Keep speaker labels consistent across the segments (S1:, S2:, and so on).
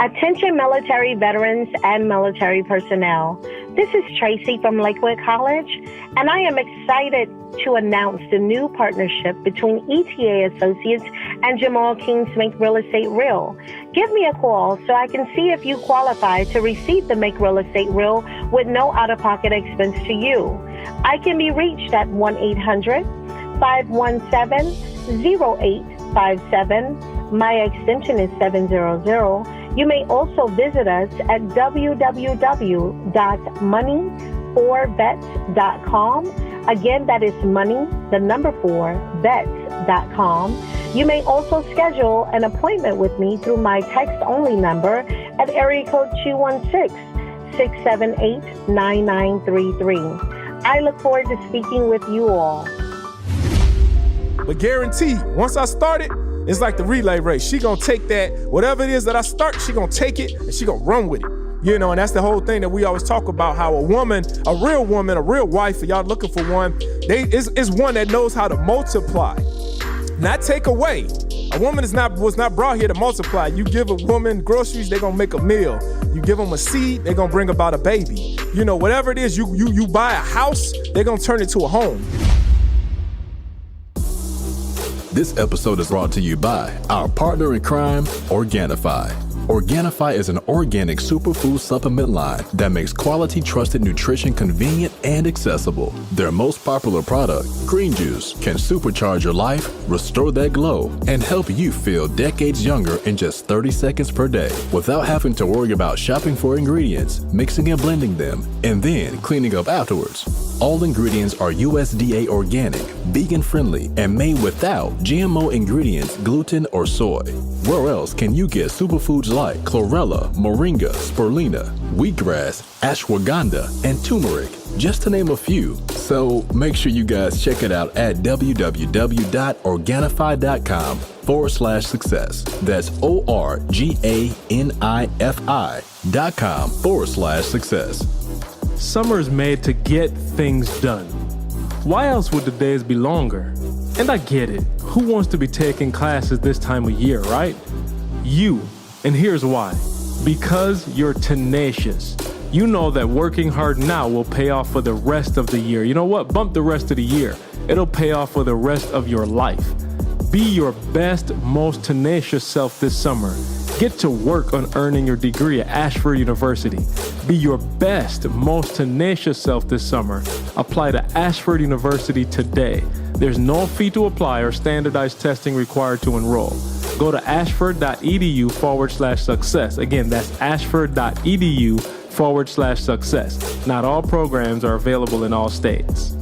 S1: Attention military veterans and military personnel. This is Tracy from Lakewood College, and I am excited to announce the new partnership between ETA Associates and Jamal King's Make Real Estate Real. Give me a call so I can see if you qualify to receive the Make Real Estate Real with no out-of-pocket expense to you. I can be reached at 1-800-517-0857. My extension is 700. You may also visit us at www.money4vets.com. Again, that is money4vets.com. You may also schedule an appointment with me through my text-only number at area code 216-678-9933. I look forward to speaking with you all.
S2: But guaranteed, once I started, it's like the relay race. She gonna take that, whatever it is that I start, she gonna take it and she gonna run with it. You know, and that's the whole thing that we always talk about, how a woman, a real wife, for y'all looking for one, is one that knows how to multiply, not take away. A woman was not brought here to multiply. You give a woman groceries, they're gonna make a meal. You give them a seed, they're gonna bring about a baby. You know, whatever it is, you buy a house, they're gonna turn it to a home.
S3: This episode is brought to you by our partner in crime, Organifi. Organifi is an organic superfood supplement line that makes quality, trusted nutrition convenient and accessible. Their most popular product, Green Juice, can supercharge your life, restore that glow, and help you feel decades younger in just 30 seconds per day without having to worry about shopping for ingredients, mixing and blending them, and then cleaning up afterwards. All ingredients are USDA organic, vegan-friendly, and made without GMO ingredients, gluten, or soy. Where else can you get superfoods like chlorella, moringa, spirulina, wheatgrass, ashwagandha, and turmeric, just to name a few? So make sure you guys check it out at www.organifi.com/success. That's ORGANIFI.com/success.
S4: Summer is made to get things done. Why else would the days be longer? And I get it. Who wants to be taking classes this time of year, right? You. And here's why. Because you're tenacious. You know that working hard now will pay off for the rest of the year. You know what? Bump the rest of the year. It'll pay off for the rest of your life. Be your best, most tenacious self this summer. Get to work on earning your degree at Ashford University. Be your best, most tenacious self this summer. Apply to Ashford University today. There's no fee to apply or standardized testing required to enroll. Go to ashford.edu/success. Again, that's ashford.edu/success. Not all programs are available in all states.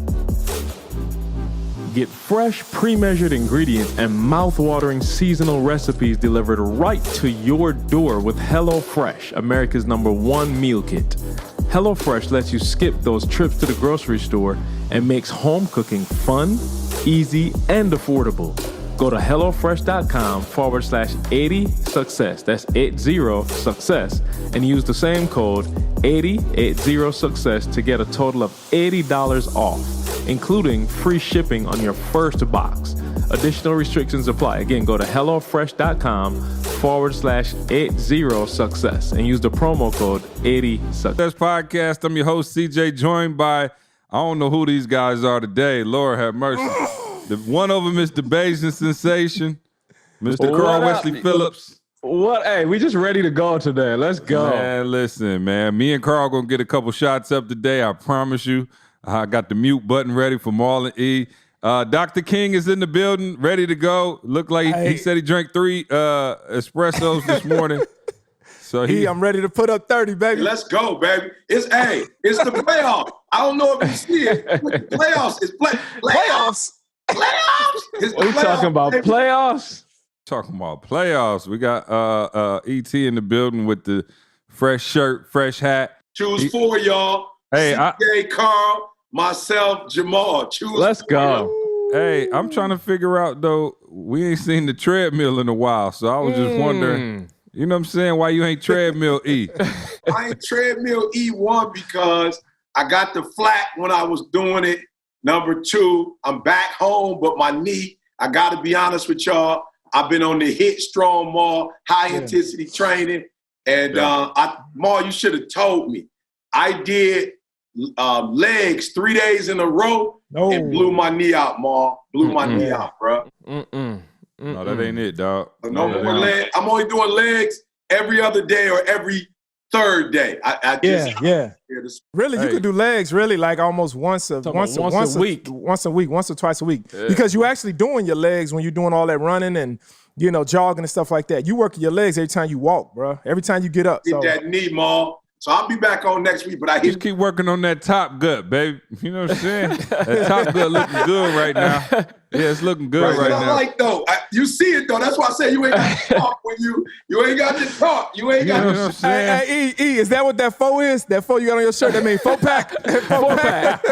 S4: Get fresh, pre-measured ingredients and mouth-watering seasonal recipes delivered right to your door with HelloFresh, America's #1 meal kit. HelloFresh lets you skip those trips to the grocery store and makes home cooking fun, easy, and affordable. Go to HelloFresh.com/80success. That's 80success. And use the same code 80success to get a total of $80 off, including free shipping on your first box. Additional restrictions apply. Again, go to HelloFresh.com/80success and use the promo code 80success.
S5: Podcast. I'm your host, CJ, joined by, I don't know who these guys are today. Lord have mercy. One of them is the Bayesian sensation, Mr. Carl Wesley Phillips.
S4: What? Hey, we just ready to go today. Let's go.
S5: Man, listen, man. Me and Carl gonna get a couple shots up today. I promise you. I got the mute button ready for Marlon E. Dr. King is in the building, ready to go. Looked like he said he drank 3 espressos this morning. So
S2: I'm ready to put up 30, baby.
S6: Let's go, baby. It's the playoffs. I don't know if you see it. Playoffs. It's playoffs. Playoffs. It's
S4: we talking about playoffs?
S5: Talking about playoffs. We got ET in the building with the fresh shirt, fresh hat.
S6: Choose 4, y'all.
S5: Hey,
S6: CJ, Carl, myself, Jamal. Choose.
S4: Let's go.
S5: Hey, I'm trying to figure out, though, we ain't seen the treadmill in a while, so I was just wondering, you know what I'm saying, why you ain't treadmill E?
S6: I ain't treadmill E1 because I got the flat when I was doing it. Number 2, I'm back home, but my knee, I got to be honest with y'all, I've been on the HIIT Strong Mall, high intensity training, And Ma, you should have told me. I did legs 3 days in a row and blew my knee out, Ma. Blew my knee out, bro.
S5: No, that ain't it, dog.
S6: No more legs. I'm only doing legs every other day or every third day.
S2: Really, you could do legs really like almost once a week, once or twice a week, because you actually doing your legs when you're doing all that running and jogging and stuff like that. You work your legs every time you walk, bro. Every time you get up.
S6: Get that knee, Ma. So I'll be back on next week, but
S5: just keep working on that top gut, baby. You know what I'm saying? That top gut looking good right now. Yeah, it's looking good right now.
S6: Like though, you see it though. That's why I say you ain't got to talk when you ain't got to talk. You ain't got to.
S2: Hey, E, is that what that 4 is? That 4 you got on your shirt? That means 4-pack. 4-pack.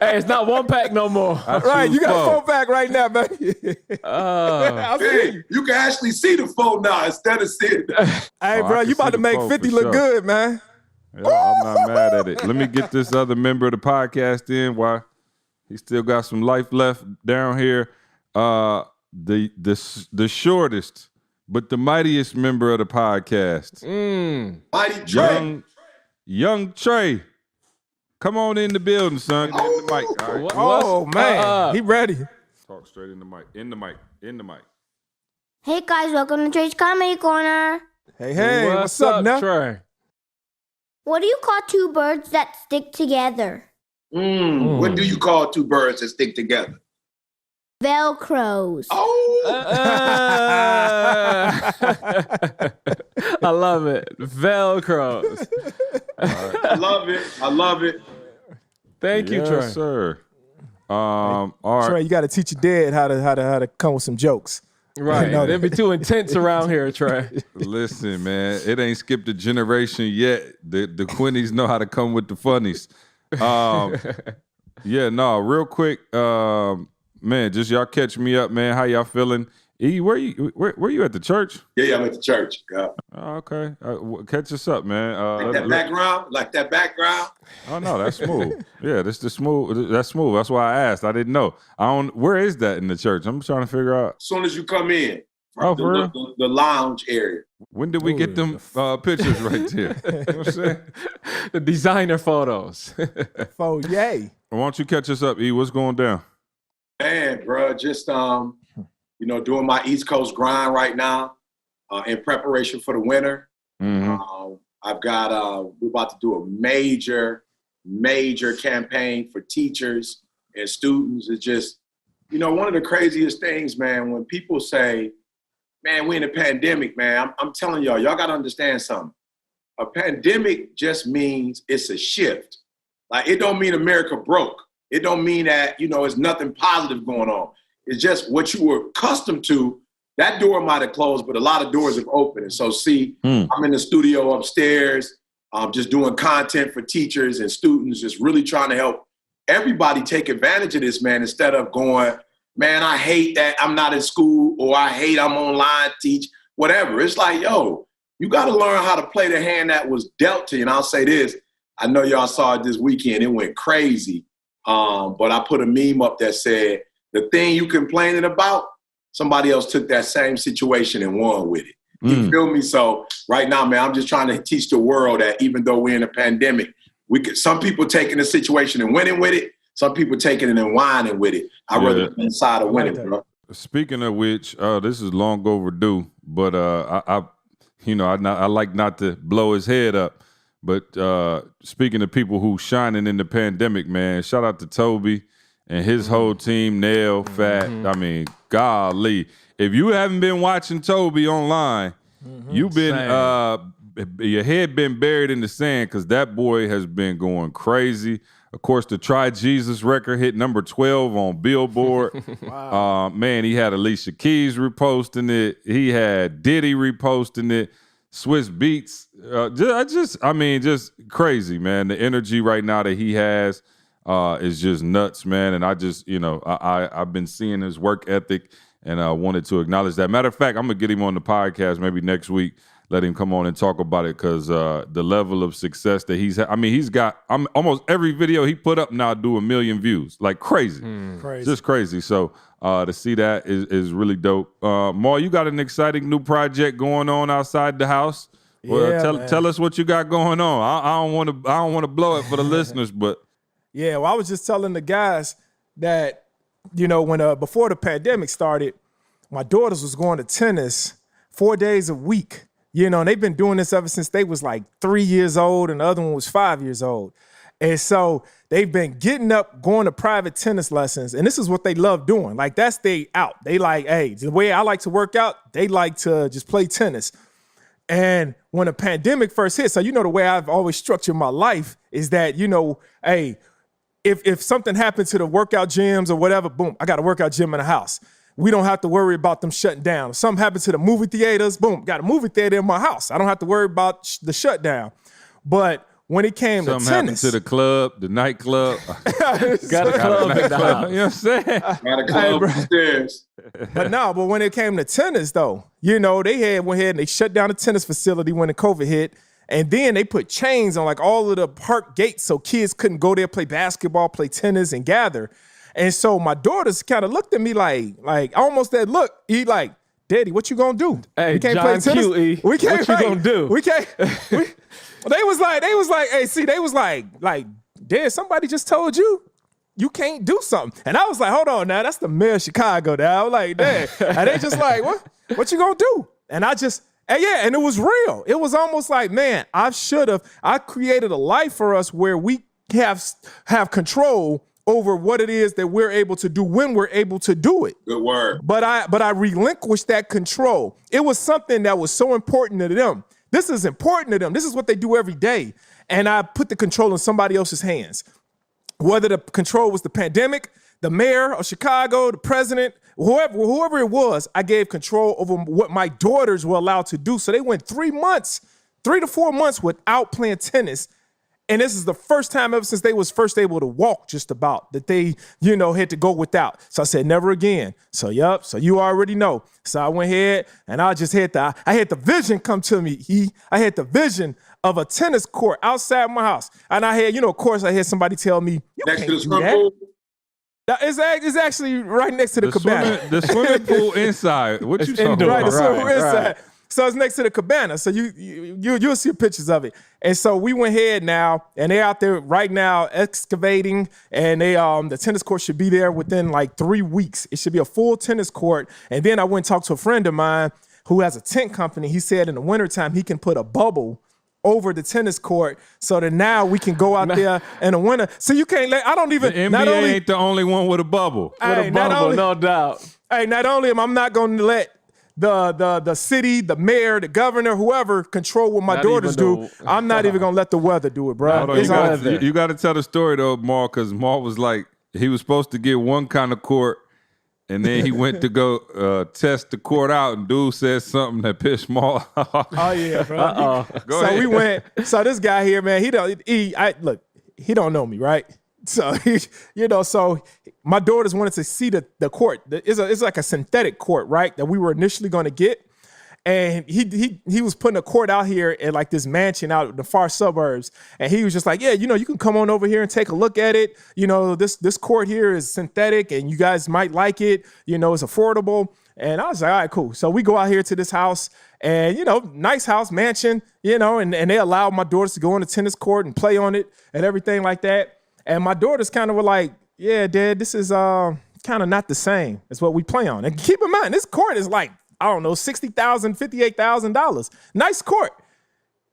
S4: Hey, it's not 1-pack no more.
S2: Right, you got a 4-pack right now, baby.
S6: Hey, you can actually see the 4 now instead of seeing it.
S2: Hey, bro, you about to make 50 look good, man.
S5: Yeah, I'm not mad at it. Let me get this other member of the podcast in while he still got some life left down here. The shortest but the mightiest member of the podcast.
S6: Mighty Trey.
S5: Young Trey. Come on in the building, son. Get in the mic. All right.
S2: Oh, man. He ready.
S5: Talk straight in the mic. In the mic.
S7: Hey guys, welcome to Trey's Comedy Corner.
S2: Hey, what's up now?
S4: Trey?
S7: What do you call 2 birds that stick together?
S6: What do you call 2 birds that stick together?
S7: Velcros.
S4: I love it. Velcros.
S6: Right. I love it.
S4: Thank you, Trey.
S5: Yes, sir. All right.
S2: Trey, you got to teach your dad how to come with some jokes.
S4: Right. They'd be too intense around here, Trey.
S5: Listen, man, it ain't skipped a generation yet. The Quinnies know how to come with the funnies. Real quick, man, just y'all catch me up, man. How y'all feeling? E, where you at the church?
S6: Yeah, I'm at the church. Yeah.
S5: Oh, okay. Catch us up, man.
S6: Like that background?
S5: Oh no, that's smooth. Yeah, that's smooth. That's smooth. That's why I asked. I didn't know. Where is that in the church? I'm trying to figure out.
S6: As soon as you come in.
S5: Oh, for real?
S6: The lounge area.
S5: When did we get them pictures right there? You know what I'm saying?
S4: The designer photos.
S2: Yay.
S5: Why don't you catch us up, E? What's going down?
S6: Man, bro, just doing my East Coast grind right now in preparation for the winter. I've got we're about to do a major campaign for teachers and students. It's just, one of the craziest things, man, when people say, man, we're in a pandemic, man. I'm telling y'all got to understand something. A pandemic just means it's a shift. Like, it don't mean America broke. It don't mean that, it's nothing positive going on. It's just what you were accustomed to. That door might have closed, but a lot of doors have opened. And so, I'm in the studio upstairs, just doing content for teachers and students, just really trying to help everybody take advantage of this, man, instead of going, man, I hate that I'm not in school, or I hate I'm online teach, whatever. It's like, yo, you got to learn how to play the hand that was dealt to you. And I'll say this, I know y'all saw it this weekend. It went crazy. But I put a meme up that said, the thing you complaining about, somebody else took that same situation and won with it. You feel me? So right now, man, I'm just trying to teach the world that even though we're in a pandemic, some people taking the situation and winning with it. Some people taking it and whining with it. I'd rather be inside of winning, bro.
S5: Speaking of which, this is long overdue, but I like not to blow his head up. But speaking of people who shining in the pandemic, man, shout out to Toby and his whole team, Nail, Fat. I mean, golly. If you haven't been watching Toby online, you've been your head been buried in the sand, because that boy has been going crazy. Of course, the Try Jesus record hit number 12 on Billboard. Wow. Man, he had Alicia Keys reposting it. He had Diddy reposting it. Swiss Beats. Just crazy, man. The energy right now that he has is just nuts, man. And I just, I've been seeing his work ethic, and I wanted to acknowledge that. Matter of fact, I'm going to get him on the podcast maybe next week. Let him come on and talk about it, because the level of success that he's got almost every video he put up now do 1 million views. Like crazy. Just crazy. So to see that is really dope. Ma, you got an exciting new project going on outside the house. Well,
S2: Yeah,
S5: tell us what you got going on. I don't want to blow it for the listeners, but
S2: Yeah, well, I was just telling the guys that, when before the pandemic started, my daughters was going to tennis 4 days a week. And they've been doing this ever since they was like 3 years old, and the other one was 5 years old. And so they've been getting up, going to private tennis lessons, and this is what they love doing. Like, that's they out. They like, hey, the way I like to work out, they like to just play tennis. And when the pandemic first hit, so the way I've always structured my life is that, hey, if something happened to the workout gyms or whatever, boom, I got a workout gym in the house. We don't have to worry about them shutting down. If something happened to the movie theaters, boom, got a movie theater in my house. I don't have to worry about the shutdown. But when it came to tennis,
S5: something happened to the club, the nightclub.
S4: Got a club in the house.
S5: You know what I'm saying?
S6: Got a club upstairs.
S2: but when it came to tennis, though, they went ahead and they shut down the tennis facility when the COVID hit. And then they put chains on like all of the park gates so kids couldn't go there, play basketball, play tennis, and gather. And so my daughters kind of looked at me like almost that look. He like, Daddy, what you gonna do?
S4: Hey,
S2: we can't
S4: John
S2: play tennis.
S4: Q.E.,
S2: We can't.
S4: what you gonna do?
S2: We can't. They was like, hey, see, they was like, Dad, somebody just told you can't do something. And I was like, hold on now, that's the mayor of Chicago now. I was like, Dad. And they just like, what you gonna do? And I just, and it was real. It was almost like, man, I created a life for us where we have control over what it is that we're able to do when we're able to do it.
S6: Good word.
S2: But I relinquished that control. It was something that was so important to them. This is important to them. This is what they do every day. And I put the control in somebody else's hands. Whether the control was the pandemic, the mayor of Chicago, the president, whoever it was, I gave control over what my daughters were allowed to do. So they went 3 to 4 months without playing tennis. And this is the first time ever since they was first able to walk just about that they, had to go without. So I said, never again. So, so you already know. So I went ahead and I had the vision come to me. I had the vision of a tennis court outside my house. And I had, of course, I had somebody tell me,
S6: Next to the swimming pool?
S2: It's actually right next to the cabana.
S5: The swimming pool inside. What you talking
S4: indoor.
S2: Right,
S5: about?
S2: the swimming pool inside.
S4: right.
S2: So it's next to the cabana. So you'll see pictures of it. And so we went ahead now, and they're out there right now excavating, and the tennis court should be there within like 3 weeks. It should be a full tennis court. And then I went and talked to a friend of mine who has a tent company. He said in the wintertime he can put a bubble over the tennis court so that now we can go out there in the winter. So you can't I don't even.
S5: The NBA ain't the only one with a bubble.
S2: Hey,
S4: no doubt.
S2: Hey, not only am I not going to let the city, the mayor, the governor, whoever control what my daughters do, I'm not even gonna let the weather do it, bro.
S5: You got to tell the story though, Maul, because Maul was like, he was supposed to get one kind of court, and then he went to go test the court out, and dude said something that pissed Maul off.
S2: Oh yeah, bro.
S5: Go ahead.
S2: We went. So this guy here, man, he don't know me, right? So so my daughters wanted to see the court. It's like a synthetic court, right? That we were initially going to get, and he was putting a court out here at like this mansion out in the far suburbs, and he was just like, yeah, you can come on over here and take a look at it. This court here is synthetic, and you guys might like it. It's affordable. And I was like, all right, cool. So we go out here to this house, and nice house, mansion, and they allowed my daughters to go on the tennis court and play on it and everything like that. And my daughters kind of were like, yeah, Dad, this is kind of not the same as what we play on. And keep in mind, this court is like, I don't know, $60,000, $58,000. Nice court.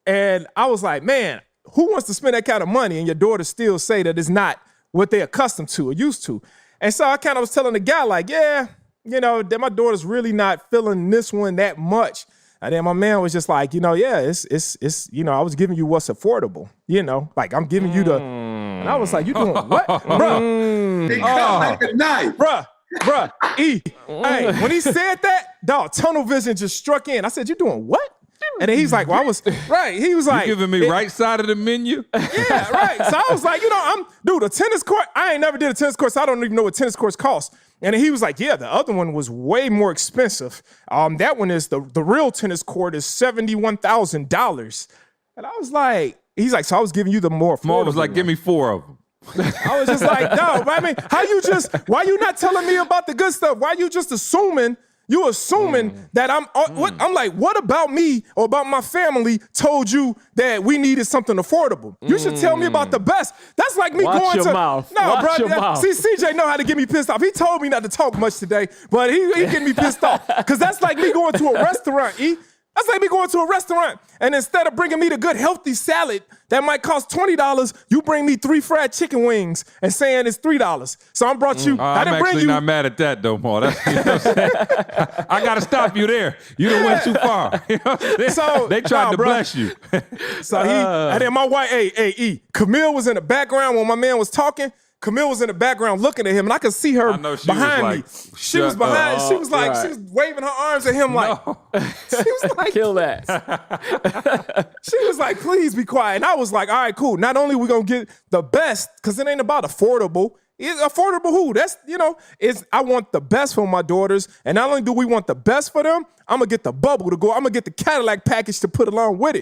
S2: And I was like, man, who wants to spend that kind of money and your daughters still say that it's not what they're accustomed to or used to? And so I kind of was telling the guy like, yeah, that my daughter's really not feeling this one that much. And then my man was just like, yeah, it's I was giving you what's affordable, like I'm giving you the, and I was like, you doing what, bro?
S6: It cut like a knife.
S2: Bruh, hey, when he said that, dog, tunnel vision just struck in. I said, you doing what? And then he's like, well, I was, right. He was like.
S5: You giving me right side of the menu?
S2: Yeah, right. So I was like, a tennis court, I ain't never did a tennis court, so I don't even know what tennis courts cost. And he was like, yeah, the other one was way more expensive. That one is, the real tennis court is $71,000. And I was like, he's like, so I was giving you the more affordable
S5: Maul was like, give me 4 of them.
S2: I was just like, no, I mean, why you not telling me about the good stuff? Why you just assuming, You assuming that I'm like, what about me or about my family told you that we needed something affordable? You should tell me about the best. That's like me
S4: Watch
S2: going
S4: your
S2: to
S4: mouth.
S2: No,
S4: Watch
S2: bro.
S4: your mouth.
S2: See, CJ know how to get me pissed off. He told me not to talk much today, but he getting me pissed off because that's like me going to a restaurant. That's like me going to a restaurant, and instead of bringing me the good healthy salad that might cost $20, you bring me 3 fried chicken wings and saying it's $3. So I brought you. I
S5: I'm
S2: didn't bring
S5: actually
S2: you.
S5: not mad at that though, Paul. That's, you know what I'm saying? I got to stop you there. You done went too far. You know what I'm saying?
S2: So,
S5: they tried to
S2: bro.
S5: bless you.
S2: So and then my wife, Camille was in the background when my man was talking. Camille was in the background looking at him, and I could see her behind me. She was behind. She was like, she was waving her arms at him like, she was like,
S4: kill that.
S2: She was like, please be quiet. And I was like, all right, cool. Not only we gonna get the best, because it ain't about affordable. It's affordable who? That's, I want the best for my daughters. And not only do we want the best for them, I'm gonna get the bubble to go. I'm gonna get the Cadillac package to put along with it.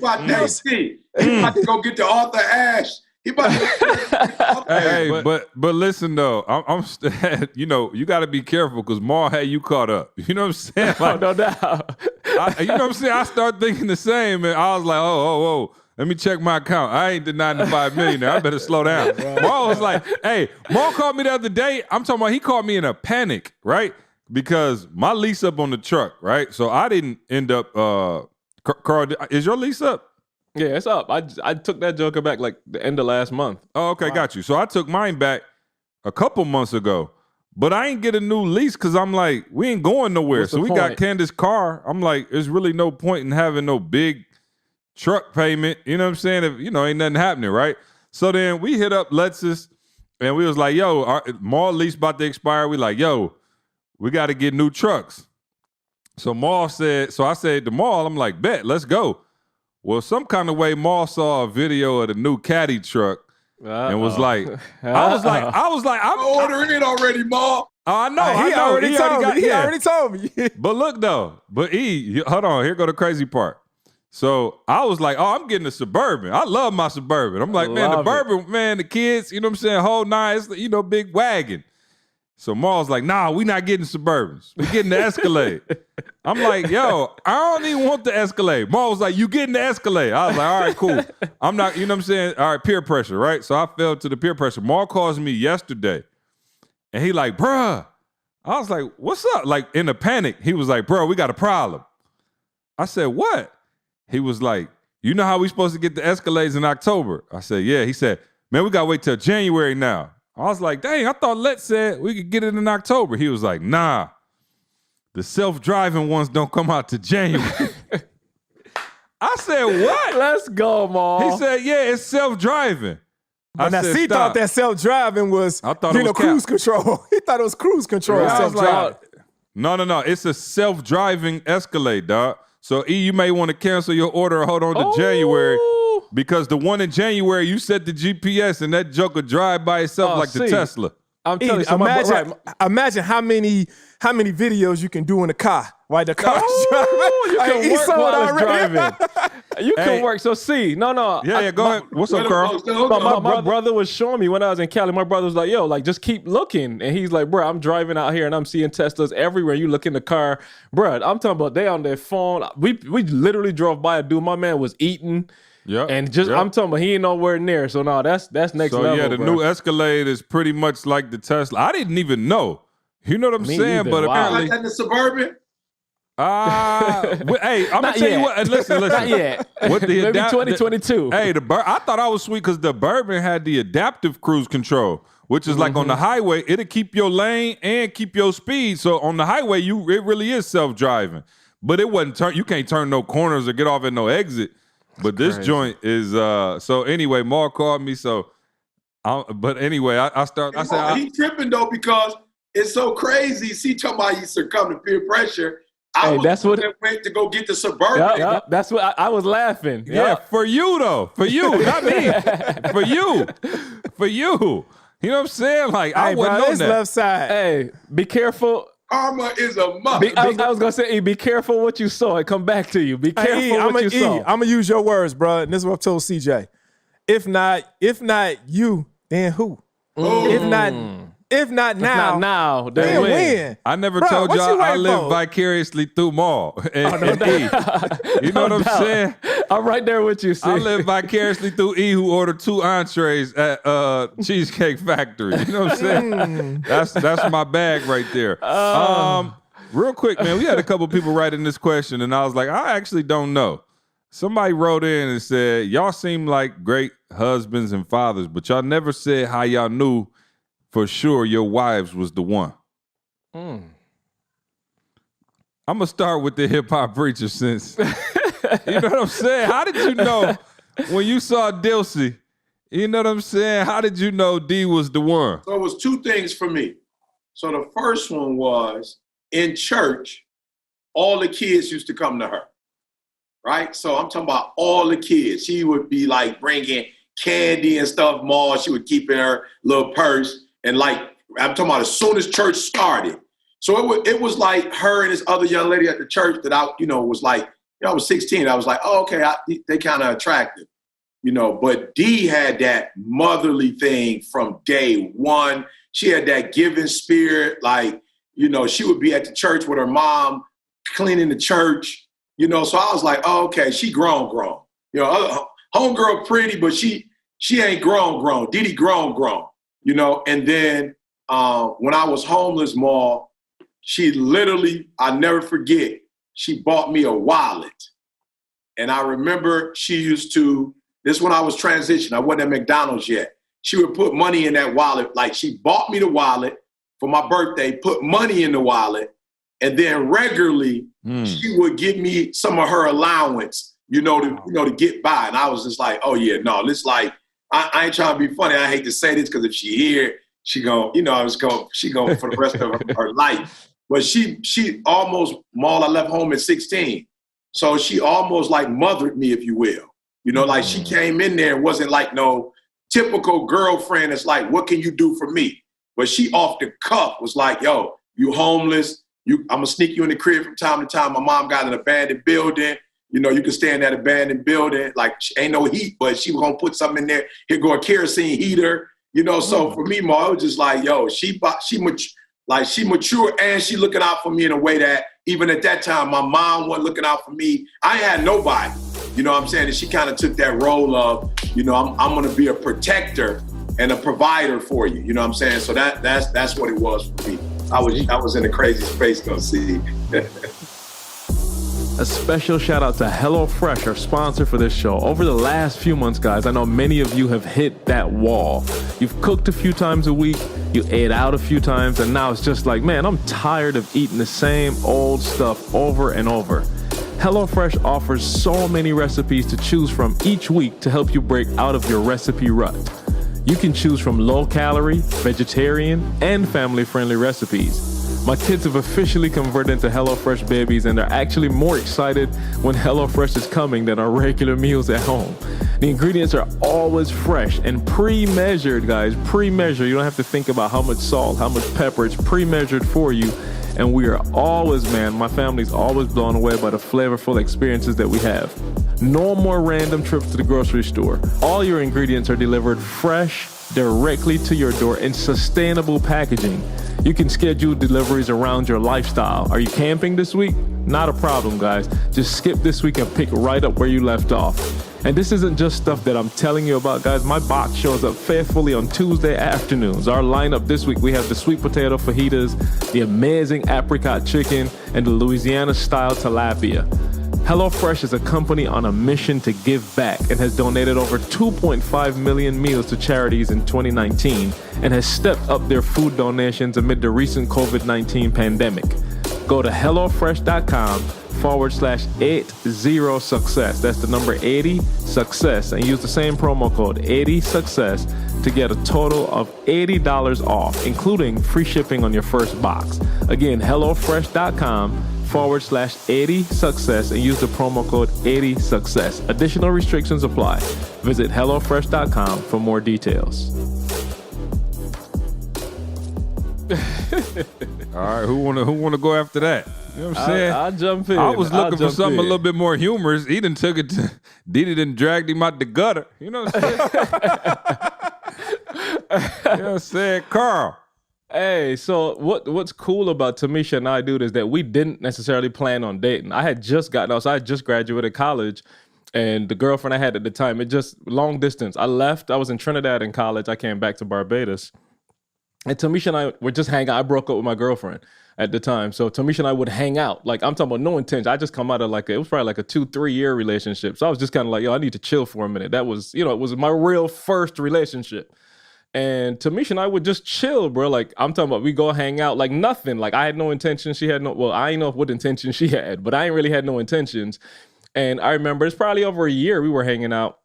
S6: He about to go get the Arthur Ashe. He about to
S5: Hey, but listen though, I'm you know, you got to be careful because Maul had you caught up. You know what I'm saying? Like,
S4: no doubt.
S5: you know what I'm saying? I started thinking the same, and I was like, oh. Let me check my account. I ain't denying the $5 million there. I better slow down. Maul was like, hey, Maul called me the other day. I'm talking about he called me in a panic, right? Because my lease up on the truck, right? So I didn't end up, Carl, is your lease up?
S4: Yeah, it's up. I took that joker back like the end of last month.
S5: Oh, okay, got you. So I took mine back a couple months ago, but I ain't get a new lease because I'm like, we ain't going nowhere.
S4: What's
S5: so
S4: the
S5: we
S4: point?
S5: got Candace's car. I'm like, there's really no point in having no big truck payment. You know what I'm saying? If, ain't nothing happening, right? So then we hit up Lexus and we was like, yo, our mall lease about to expire. We like, yo, we got to get new trucks. So I said to Maul, I'm like, bet, let's go. Well, some kind of way, Maul saw a video of the new Caddy truck and was like, I was like, I'm
S6: ordering it already, Maul.
S5: I know.
S2: He already told me.
S5: But look though, hold on, here go the crazy part. So I was like, oh, I'm getting a Suburban. I love my Suburban. I'm like, man, the Suburban, man, the kids, you know what I'm saying, whole nine, it's, big wagon. So Maul's like, nah, we not getting Suburbans. We getting the Escalade. I'm like, yo, I don't even want the Escalade. Maul was like, you getting the Escalade. I was like, all right, cool. I'm not, you know what I'm saying? All right, peer pressure, right? So I fell to the peer pressure. Maul calls me yesterday, and he like, bruh. I was like, what's up? Like, in a panic, he was like, bro, we got a problem. I said, what? He was like, you know how we supposed to get the Escalades in October? I said, yeah. He said, man, we got to wait till January now. I was like, dang, I thought Let said we could get it in October. He was like, nah, the self-driving ones don't come out to January. I said, what?
S4: Let's go, Maul.
S5: He said, yeah, it's self-driving.
S2: Now, C thought that self-driving was, cruise control. He thought it was cruise control.
S5: Right.
S2: Self-driving.
S5: Like, no. It's a self-driving Escalade, dog. So, E, you may want to cancel your order or hold on to January. Because the one in January, you set the GPS and that joker drive by itself like the Tesla.
S4: I'm telling you,
S2: imagine how many videos you can do in a car while the car's driving.
S4: You can work while it's driving. You can work. So no.
S5: Yeah, go ahead. What's up, Carl?
S4: My brother was showing me when I was in Cali. My brother was like, yo, like, just keep looking. And he's like, bro, I'm driving out here and I'm seeing Teslas everywhere. You look in the car. Bro, I'm talking about they on their phone. We literally drove by a dude. My man was eating.
S5: Yeah,
S4: and I'm talking about he ain't nowhere near. So no, that's next level.
S5: So yeah, the new Escalade is pretty much like the Tesla. I didn't even know. You know what I'm saying?
S4: Either.
S5: But apparently,
S6: like that the Suburban.
S5: Hey, I'm gonna tell you what. Listen.
S4: Not yet.
S5: What the
S4: maybe 2022.
S5: Hey, I thought I was sweet because the Bourbon had the adaptive cruise control, which is like on the highway, it'll keep your lane and keep your speed. So on the highway, it really is self-driving. But it wasn't you can't turn no corners or get off at no exit. But this joint is so anyway, Mark called me. So but anyway, I said
S6: he tripping though because it's so crazy. See, talking about he succumbed to peer pressure. I went to go get the Suburban.
S4: Yep. That's what I was laughing.
S5: Yeah, for you though. For you, not me. For you. You know what I'm saying? Like, I wasn't on that.
S2: Left side.
S4: Hey, be careful.
S6: Karma is a must.
S4: I was gonna say, be careful what you saw. It come back to you. Be careful what you saw.
S2: I'm gonna use your words, bro. And this is what I told CJ. If not you, then who? If not now,
S4: then
S2: when?
S5: I never
S2: Bro,
S5: told
S2: what
S5: y'all
S2: you
S5: I
S2: waiting
S5: live
S2: for?
S5: vicariously through Maul and E. You know what I'm saying?
S4: I'm right there with you, see.
S5: I live vicariously through E, who ordered 2 entrees at Cheesecake Factory. You know what I'm saying? That's my bag right there. Real quick, man, we had a couple people writing this question, and I was like, I actually don't know. Somebody wrote in and said, y'all seem like great husbands and fathers, but y'all never said how y'all knew for sure your wives was the one. I'm going to start with the hip-hop preacher since, you know what I'm saying? How did you know when you saw Dilsey, you know what I'm saying? How did you know D was the one?
S6: So it was 2 things for me. So the first one was in church, all the kids used to come to her, right? So I'm talking about all the kids. She would be like bringing candy and stuff more. She would keep in her little purse. And like, I'm talking about as soon as church started. So it was like her and this other young lady at the church that I, was like, I was 16. I was like, oh, okay, they kind of attractive, But D had that motherly thing from day one. She had that giving spirit. Like, she would be at the church with her mom, cleaning the church, So I was like, oh, okay, she grown. Homegirl pretty, but she ain't grown. Didi grown. And then when I was homeless, Ma, she literally, I never forget, she bought me a wallet. And I remember she used to, this when I was transitioning, I wasn't at McDonald's yet. She would put money in that wallet. Like she bought me the wallet for my birthday, put money in the wallet, and then regularly she would give me some of her allowance, to get by. And I was just like, oh yeah, no, this like, I ain't trying to be funny. I hate to say this because if she hear, she gon' she gon' for the rest of her life. But she almost, Maul, I left home at 16. So she almost like mothered me, if you will. Like she came in there and wasn't like no typical girlfriend. It's like, what can you do for me? But she off the cuff was like, yo, you homeless. I'm gonna sneak you in the crib from time to time. My mom got an abandoned building. You can stay in that abandoned building. Like, ain't no heat, but she was gonna put something in there. Here go a kerosene heater. So for me, Ma, it was just like, yo, she mature and she looking out for me in a way that even at that time, my mom wasn't looking out for me. I had nobody, you know what I'm saying? And she kind of took that role of, I'm gonna be a protector and a provider for you, you know what I'm saying? So that's what it was for me. I was in a crazy space, though, see.
S4: A special shout out to HelloFresh, our sponsor for this show. Over the last few months, guys, I know many of you have hit that wall. You've cooked a few times a week, you ate out a few times, and now it's just like, man, I'm tired of eating the same old stuff over and over. HelloFresh offers so many recipes to choose from each week to help you break out of your recipe rut. You can choose from low-calorie, vegetarian, and family-friendly recipes. My kids have officially converted into HelloFresh babies, and they're actually more excited when HelloFresh is coming than our regular meals at home. The ingredients are always fresh and pre-measured, guys. Pre-measured. You don't have to think about how much salt, how much pepper. It's pre-measured for you. And we are always, man, my family's always blown away by the flavorful experiences that we have. No more random trips to the grocery store. All your ingredients are delivered fresh, directly to your door in sustainable packaging. You can schedule deliveries around your lifestyle. Are you camping this week? Not a problem, guys. Just skip this week and pick right up where you left off. And this isn't just stuff that I'm telling you about, guys. My box shows up faithfully on Tuesday afternoons. Our lineup this week, we have the sweet potato fajitas, the amazing apricot chicken, and the Louisiana-style tilapia. HelloFresh is a company on a mission to give back and has donated over 2.5 million meals to charities in 2019 and has stepped up their food donations amid the recent COVID-19 pandemic. Go to HelloFresh.com/80success. That's the number 80 success, and use the same promo code 80 success to get a total of $80 off, including free shipping on your first box. Again, HelloFresh.com/80 success and use the promo code 80 success. Additional restrictions apply. Visit HelloFresh.com for more details.
S5: All right, who wanna go after that? You know what I'm saying?
S4: I'll jump in.
S5: I was looking for something a little bit more humorous. He done took it to Didi done dragged him out the gutter. You know what I'm saying? You know what I'm saying? Carl,
S4: Hey, so what's cool about Tamisha and I, dude, is that we didn't necessarily plan on dating. I had just gotten out, so I had just graduated college, and the girlfriend I had at the time, it just long distance. I left. I was in Trinidad in college. I came back to Barbados, and Tamisha and I were just hanging out. I broke up with my girlfriend at the time, so Tamisha and I would hang out. Like I'm talking about no intention. I just come out of it was probably like a 2-3 year relationship. So I was just kind of like, yo, I need to chill for a minute. That was, it was my real first relationship. And Tamisha and I would just chill, bro. Like I'm talking about, we go hang out, like nothing. Like I had no intention. She had no. Well, I didn't know what intention she had, but I ain't really had no intentions. And I remember it's probably over a year we were hanging out,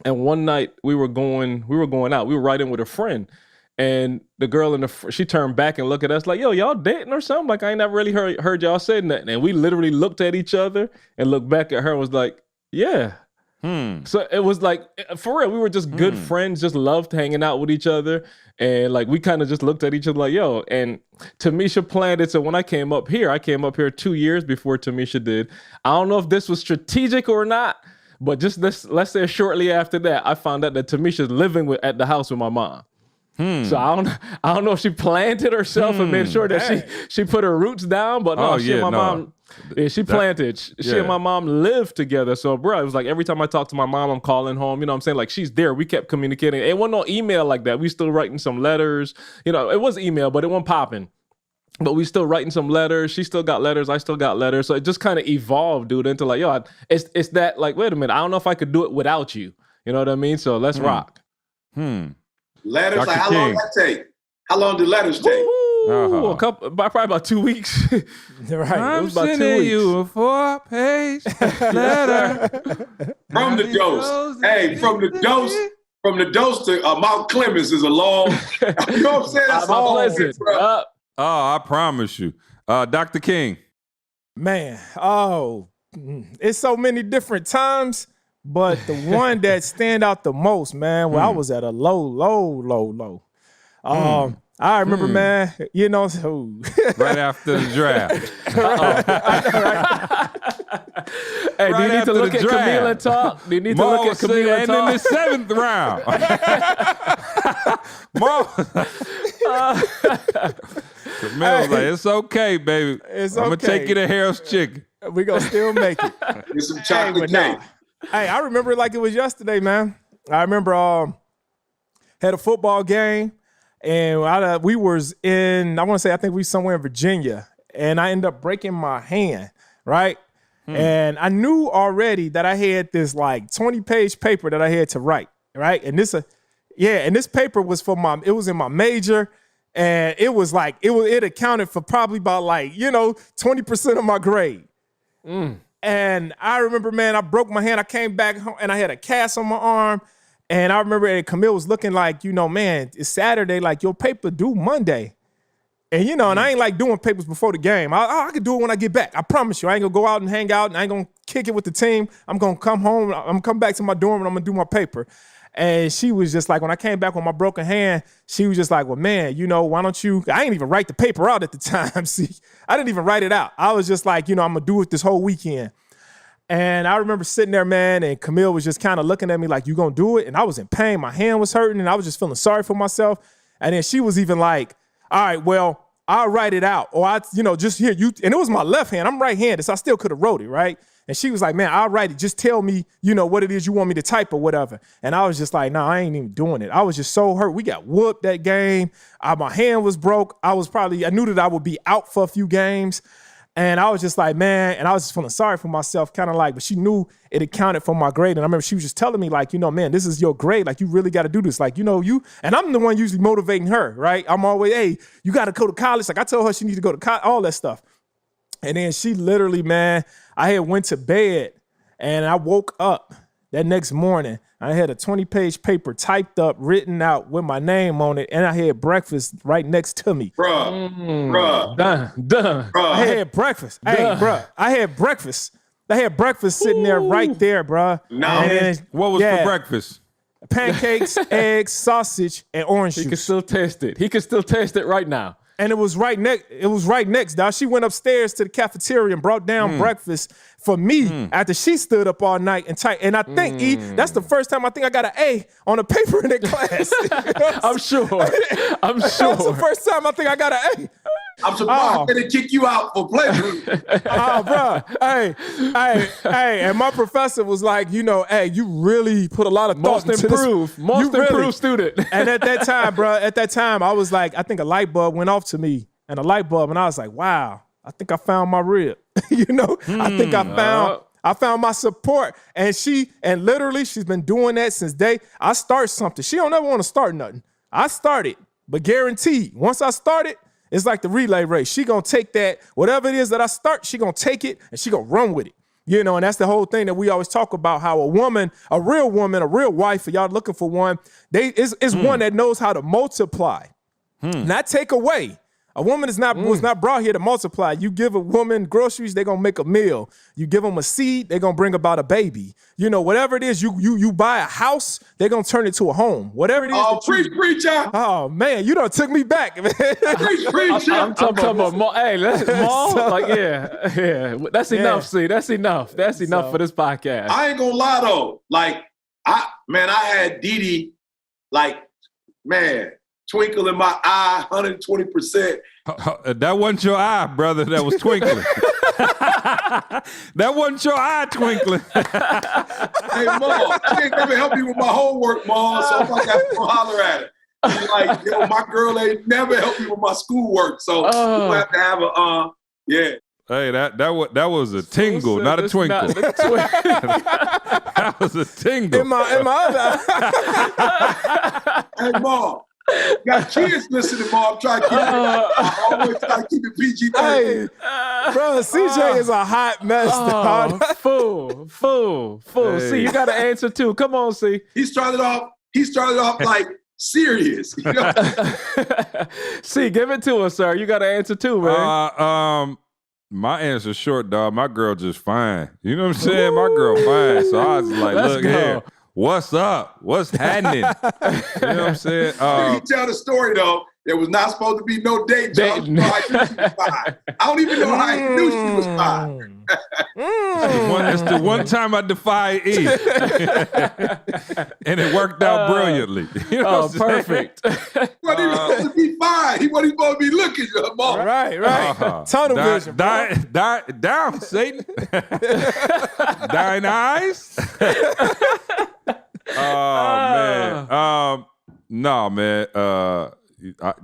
S4: and one night we were going out. We were riding with a friend, and the girl she turned back and looked at us like, "Yo, y'all dating or something?" Like I ain't never really heard y'all say nothing. And we literally looked at each other and looked back at her and was like, "Yeah." So it was like, for real, we were just good friends, just loved hanging out with each other. And like, we kind of just looked at each other like, yo, and Tamisha planned it. So when I came up here 2 years before Tamisha did. I don't know if this was strategic or not, but just let's say shortly after that, I found out that Tamisha's living at the house with my mom. So I don't know if she planned it herself and made sure that she put her roots down, but no, mom, she planted. She and my mom lived together. So, bro, it was like every time I talk to my mom, I'm calling home. You know what I'm saying? Like she's there. We kept communicating. It wasn't no email like that. We still writing some letters. It was email, but it wasn't popping. But we still writing some letters. She still got letters. I still got letters. So it just kind of evolved, dude, into like, yo, it's that like, wait a minute, I don't know if I could do it without you. You know what I mean? So let's rock.
S6: Letters,
S5: Dr.
S6: like how
S5: King.
S6: long that take? How long do letters take?
S4: Probably about 2 weeks.
S2: Right.
S5: I'm
S2: it was about 2
S5: sending
S2: weeks.
S5: you a 4-page letter.
S6: From the dose. Hey, from the dose to Mount Clemens is a long, you know what I'm saying? That's a long way, bro.
S5: Oh, I promise you. Dr. King.
S2: Man, it's so many different times, but the one that stand out the most, man, I was at a low. I remember, man,
S5: Right after the draft.
S4: Hey, do you need to look at
S5: draft.
S4: Camille and talk? Do you need to look at Camille and
S5: and in the
S4: talk?
S5: 7th round. Camille was like, it's okay, baby.
S2: It's
S5: I'm going to
S2: okay.
S5: take you to Harold's Chicken.
S2: we gonna still make it.
S6: Get some chocolate
S2: Hey,
S6: cake.
S2: Hey, I remember it like it was yesterday, man. I remember had a football game, and we was in, I think we somewhere in Virginia, and I ended up breaking my hand, right? And I knew already that I had this like 20-page paper that I had to write, right? And this paper was it was in my major, and it was like, it accounted for probably about 20% of my grade. And I remember, man, I broke my hand. I came back home and I had a cast on my arm. And I remember Camille was looking like, man, it's Saturday, like your paper due Monday. And, and I ain't like doing papers before the game. I could do it when I get back. I promise you. I ain't gonna go out and hang out and I ain't gonna kick it with the team. I'm gonna come home. I'm gonna come back to my dorm and I'm gonna do my paper. And she was just like, when I came back with my broken hand, she was just like, well, man, why don't you, I ain't even write the paper out at the time. See, I didn't even write it out. I was just like, I'm gonna do it this whole weekend. And I remember sitting there, man, and Camille was just kind of looking at me like, you gonna do it? And I was in pain. My hand was hurting and I was just feeling sorry for myself. And then she was even like, all right, well, I'll write it out. Or just here, and it was my left hand. I'm right-handed, so I still could have wrote it, right? And she was like, man, I'll write it. Just tell me, what it is you want me to type or whatever. And I was just like, no, I ain't even doing it. I was just so hurt. We got whooped that game. My hand was broke. I knew that I would be out for a few games. And I was just like, man, and I was just feeling sorry for myself, kind of like, but she knew it accounted for my grade. And I remember she was just telling me like, man, this is your grade. Like, you really got to do this. Like, and I'm the one usually motivating her, right? I'm always, hey, you got to go to college. Like I told her she needs to go to college, all that stuff. And then she literally, man, I had went to bed and I woke up that next morning. I had a 20-page paper typed up, written out with my name on it, and I had breakfast right next to me.
S6: Bruh.
S4: Done.
S2: I had breakfast. Hey, bruh, I had breakfast. I had breakfast sitting there right there, bruh.
S5: What was for breakfast?
S2: Pancakes, eggs, sausage, and orange juice.
S4: He can still taste it. He can still taste it right now.
S2: And it was right next, dog. She went upstairs to the cafeteria and brought down breakfast for me after she stood up all night and typed. And I think, that's the first time I think I got an A on a paper in that class.
S4: I'm sure.
S2: That's the first time I think I got an A.
S6: I'm surprised they didn't kick you out for plagiarism.
S2: Oh, bro. Hey. And my professor was like, hey, you really put a lot of thought into this.
S4: Most improved student.
S2: And at that time, bro, I was like, I think a light bulb went off to me. And a light bulb, and I was like, wow, I think I found my rib. I think I found my support. And literally, she's been doing that since I start something. She don't ever want to start nothing. I started, but guaranteed, once I started, it's like the relay race. She gonna take that, whatever it is that I start, she gonna take it and she gonna run with it. And that's the whole thing that we always talk about, how a real wife, for y'all looking for one, is one that knows how to multiply, not take away. A woman was not brought here to multiply. You give a woman groceries, they're gonna make a meal. You give them a seed, they're gonna bring about a baby. Whatever it is, you buy a house, they're gonna turn it to a home. Whatever it is.
S6: Oh, preacher.
S2: Oh man, you done took me back, man.
S6: Preacher.
S4: I'm talking about more. Hey, Maul. Like, yeah. That's enough. See, that's enough. That's enough for this podcast.
S6: I ain't gonna lie though. Like, I had Didi, twinkle in my eye, 120%.
S5: That wasn't your eye, brother. That was twinkling. That wasn't your eye twinkling.
S6: Hey, Ma, she ain't never help me with my homework, Ma, so I'm like, I have to holler at her. She's like, my girl ain't never helped me with my schoolwork, so we'll have to have a, yeah.
S5: Hey, that was a tingle, not a twinkle. That was a tingle.
S2: In my other
S6: Hey, Ma. Got kids listening, Ma. I'm trying to keep I always try to keep it PG.
S2: Hey, bro, CJ is a hot mess. Dog.
S4: Fool.
S5: Hey.
S4: See, you got an answer too. Come on, see.
S6: He started off like serious.
S4: See, give it to us, sir. You got an answer too, man.
S5: My answer's short, dog. My girl just fine. You know what I'm saying? My girl fine. So I was like, look here. What's up? What's happening? You know what I'm saying?
S6: You tell the story, though. There was not supposed to be no date. I don't even know how he knew she was fine.
S5: It's the one time I defied E. And it worked out brilliantly. You know
S4: perfect.
S6: He wasn't even supposed to be fine. He wasn't supposed to be looking at her, Mom.
S2: Right. Tunnel vision.
S5: Down, Satan. Thine eyes. Oh, man. No, man.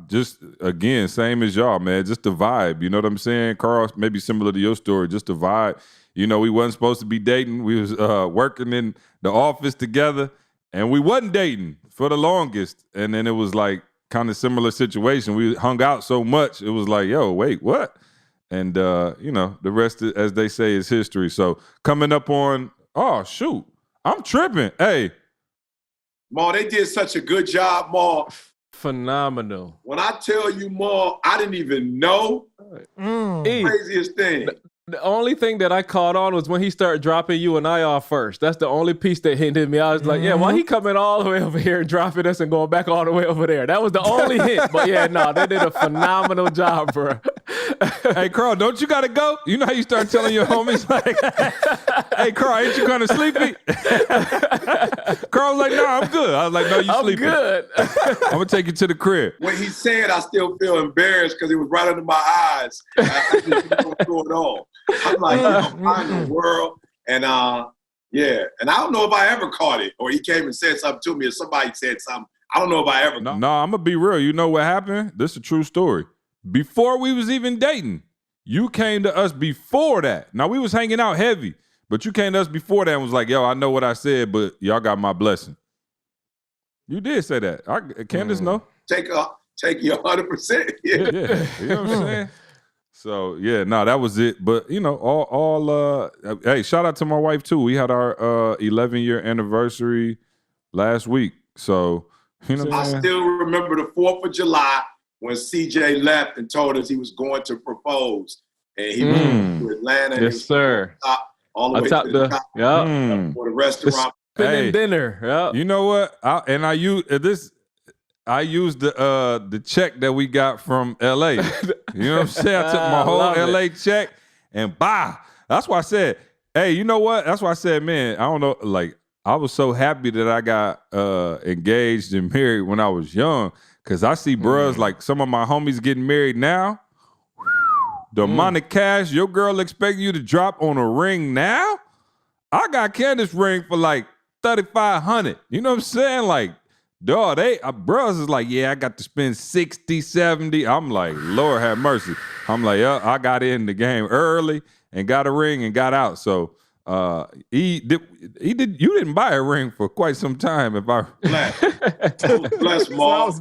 S5: Just, again, same as y'all, man. Just the vibe. You know what I'm saying? Carl, maybe similar to your story, just the vibe. We wasn't supposed to be dating. We was working in the office together, and we wasn't dating for the longest. And then it was like kind of similar situation. We hung out so much, it was like, yo, wait, what? And, the rest, as they say, is history. So coming up on, oh, shoot, I'm tripping. Hey.
S6: Ma, they did such a good job, Ma.
S4: Phenomenal.
S6: When I tell you, Ma, I didn't even know. Craziest thing.
S4: The only thing that I caught on was when he started dropping you and I off first. That's the only piece that hinted me. I was like, yeah, why he coming all the way over here and dropping us and going back all the way over there? That was the only hint. But yeah, no, they did a phenomenal job, bro.
S5: Hey, Carl, don't you got to go? You know how you start telling your homies, like, hey, Carl, ain't you kind of sleepy? Carl was like, no, I'm good. I was like, no, you sleepy.
S4: I'm good.
S5: I'm going to take you to the crib.
S6: When he said, I still feel embarrassed because it was right under my eyes. I just don't throw it on. I'm like, how in the world? And yeah, and I don't know if I ever caught it, or he came and said something to me, or somebody said something. I don't know if I ever.
S5: No, I'm gonna be real. You know what happened? This is a true story. Before we was even dating, you came to us before that. Now we was hanging out heavy, but you came to us before that and was like, "Yo, I know what I said, but y'all got my blessing." You did say that. Candace, know.
S6: Take you 100%.
S5: Yeah, you know what I'm saying. So yeah, no, that was it. But all hey, shout out to my wife too. We had our 11-year anniversary last week. So
S6: I still remember the 4th of July when CJ left and told us he was going to propose, and he went to Atlanta.
S4: Yes, sir.
S6: All the way to the top for the restaurant.
S4: Spending dinner. Yep.
S5: You know what? I use this. I used the check that we got from LA. You know what I'm saying? I took my whole LA check and bah. That's why I said, hey, you know what? That's why I said, man, I don't know, like, I was so happy that I got engaged and married when I was young, because I see bros, like some of my homies getting married now. The amount of cash your girl expecting you to drop on a ring now? I got Candace ring for like $3,500. You know what I'm saying? Like, dog, bros is like, yeah, I got to spend 60, 70. I'm like, Lord have mercy. I'm like, yeah, I got in the game early and got a ring and got out. So you didn't buy a ring for quite some time. If I
S6: bless Maul.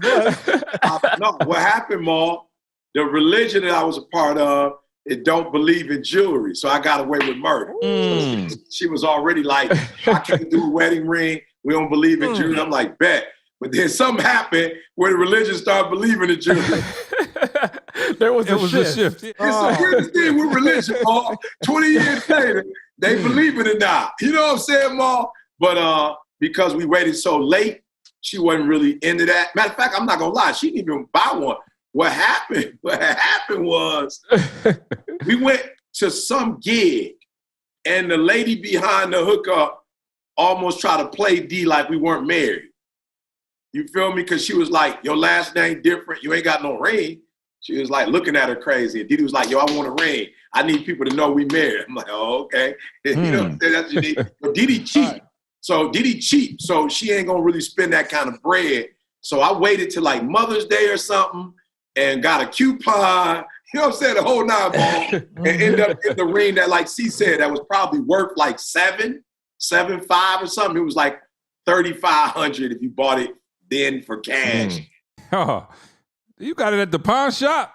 S6: No, what happened, Maul? The religion that I was a part of, it don't believe in jewelry, so I got away with murder. So she was already like, I can't do a wedding ring. We don't believe in jewelry. I'm like, bet. But then something happened where the religion started believing in jewelry.
S4: There was a shift.
S6: It's the weirdest thing with religion, Maul. 20 years later, they believe in it now. You know what I'm saying, Maul? But because we waited so late, she wasn't really into that. Matter of fact, I'm not gonna lie, she didn't even buy one. What happened was we went to some gig and the lady behind the hookup almost tried to play D like we weren't married. You feel me? Because she was like, your last name different. You ain't got no ring. She was like looking at her crazy. And Didi was like, yo, I want a ring. I need people to know we married. I'm like, oh, okay. You know what I'm saying? That's what you need. But Didi cheap. Right. So Didi cheap. So she ain't going to really spend that kind of bread. So I waited till like Mother's Day or something and got a coupon. You know what I'm saying? The whole 9 ball. And ended up in the ring that, like C said, that was probably worth like 7.5 or something. It was like $3,500 if you bought it then for cash.
S5: Oh, you got it at the pawn shop.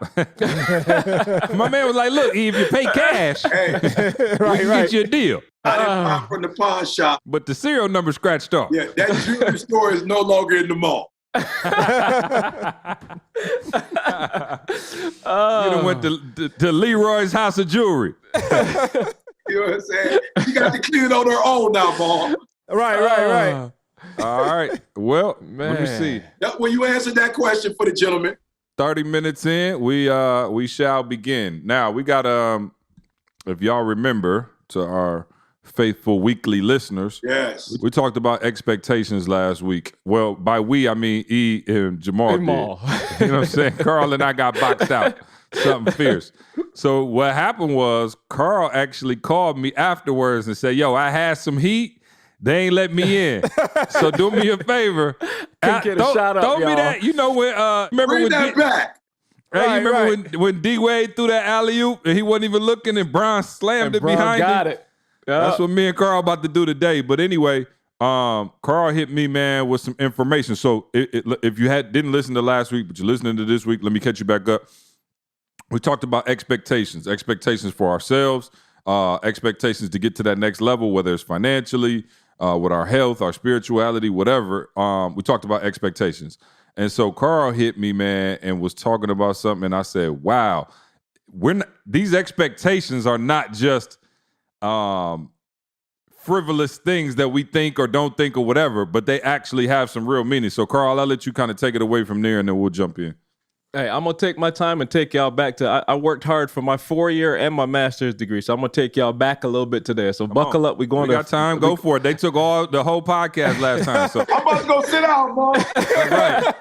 S5: My man was like, look, if you pay cash, we can get you a deal.
S6: I didn't buy from the pawn shop.
S5: But the serial number scratched off.
S6: Yeah, that jewelry store is no longer in the mall.
S5: You done went to Leroy's House of Jewelry.
S6: You know what I'm saying? She got to clean it on her own now, Paul.
S2: Right.
S5: All right. Well, let me see.
S6: Well, you answered that question for the gentleman.
S5: 30 minutes in, we shall begin. Now, we got, if y'all remember, to our faithful weekly listeners,
S6: yes,
S5: we talked about expectations last week. Well, by we, I mean E and Jamal. You know what I'm saying? Carl and I got boxed out. Something fierce. So what happened was Carl actually called me afterwards and said, yo, I had some heat. They ain't let me in. So do me a favor.
S4: Get a shout out,
S5: throw me
S4: y'all.
S5: that. You know when remember
S6: bring
S5: when
S6: that back.
S5: Hey, you remember when D-Wade threw that alley-oop and he wasn't even looking and Bron slammed it behind him?
S4: Got it. Yep.
S5: That's what me and Carl about to do today. But anyway, Carl hit me, man, with some information. So if you didn't listen to last week, but you're listening to this week, let me catch you back up. We talked about expectations for ourselves, expectations to get to that next level, whether it's financially, with our health, our spirituality, whatever. We talked about expectations. And so Carl hit me, man, and was talking about something. And I said, wow, these expectations are not just frivolous things that we think or don't think or whatever, but they actually have some real meaning. So Carl, I'll let you kind of take it away from there and then we'll jump in.
S4: Hey, I'm going to take my time and take y'all back to, I worked hard for my 4-year and my master's degree, so I'm going to take y'all back a little bit to there. So buckle up. We got
S5: time. Go for it. They took the whole podcast last time. So
S6: I'm about to go sit down, Mom.
S5: Right.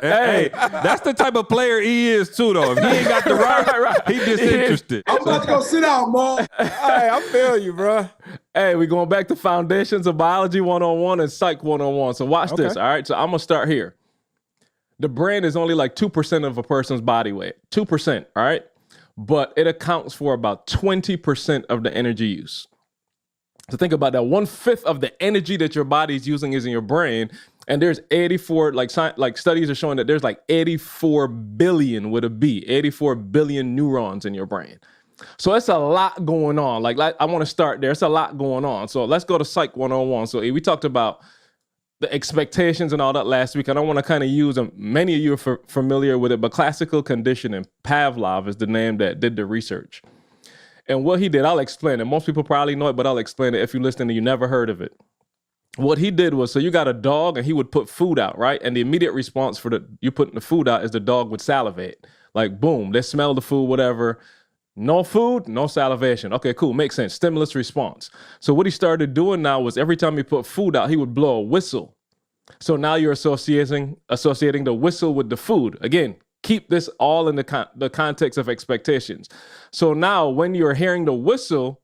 S5: Hey, that's the type of player he is too, though. If he ain't got the right. He disinterested.
S6: I'm about to go sit down, Mom.
S2: Hey, I feel you, bro.
S4: Hey, we're going back to Foundations of Biology 101 and Psych 101. So watch this, all right? So I'm going to start here. The brain is only like 2% of a person's body weight. 2%, all right? But it accounts for about 20% of the energy use. So think about that. 1/5 of the energy that your body is using is in your brain. And there's 84, like studies are showing that there's like 84 billion with a B, 84 billion neurons in your brain. So it's a lot going on. Like I want to start there. It's a lot going on. So let's go to Psych 101. So we talked about the expectations and all that last week. I don't want to kind of use them. Many of you are familiar with it, but classical conditioning, Pavlov is the name that did the research. And what he did, I'll explain it. Most people probably know it, but I'll explain it if you listen and you never heard of it. What he did was, so you got a dog and he would put food out, right? And the immediate response for you putting the food out is the dog would salivate. Like, boom, they smell the food, whatever. No food, no salivation. Okay, cool, makes sense. Stimulus response. So what he started doing now was every time he put food out, he would blow a whistle. So now you're associating the whistle with the food. Again, keep this all in the context of expectations. So now when you're hearing the whistle,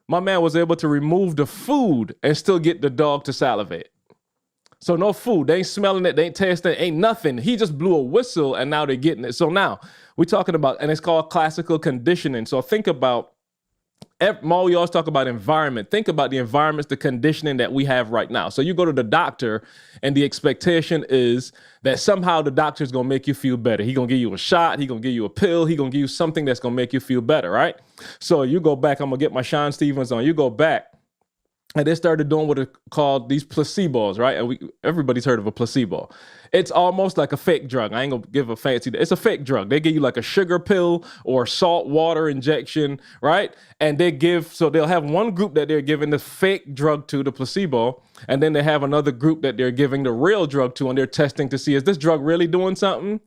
S4: my man was able to remove the food and still get the dog to salivate. So no food, they ain't smelling it, they ain't tasting it, ain't nothing. He just blew a whistle and now they're getting it. So now we're talking about, and it's called classical conditioning. So think about, Maul, we always talk about environment. Think about the environments, the conditioning that we have right now. So you go to the doctor and the expectation is that somehow the doctor is going to make you feel better. He's going to give you a shot. He's going to give you a pill. He's going to give you something that's going to make you feel better, right? So you go back. I'm going to get my Sean Stevens on. You go back. And they started doing what are called these placebos, right? And everybody's heard of a placebo. It's almost like a fake drug. I ain't gonna give a fancy. It's a fake drug. They give you like a sugar pill or salt water injection, right? And they'll have one group that they're giving the fake drug to, the placebo, and then they have another group that they're giving the real drug to, and they're testing to see, is this drug really doing something?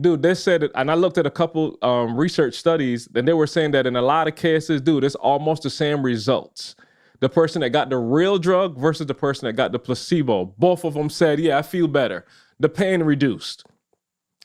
S4: Dude, they said it, and I looked at a couple research studies, and they were saying that in a lot of cases, dude, it's almost the same results. The person that got the real drug versus the person that got the placebo. Both of them said, yeah, I feel better. The pain reduced.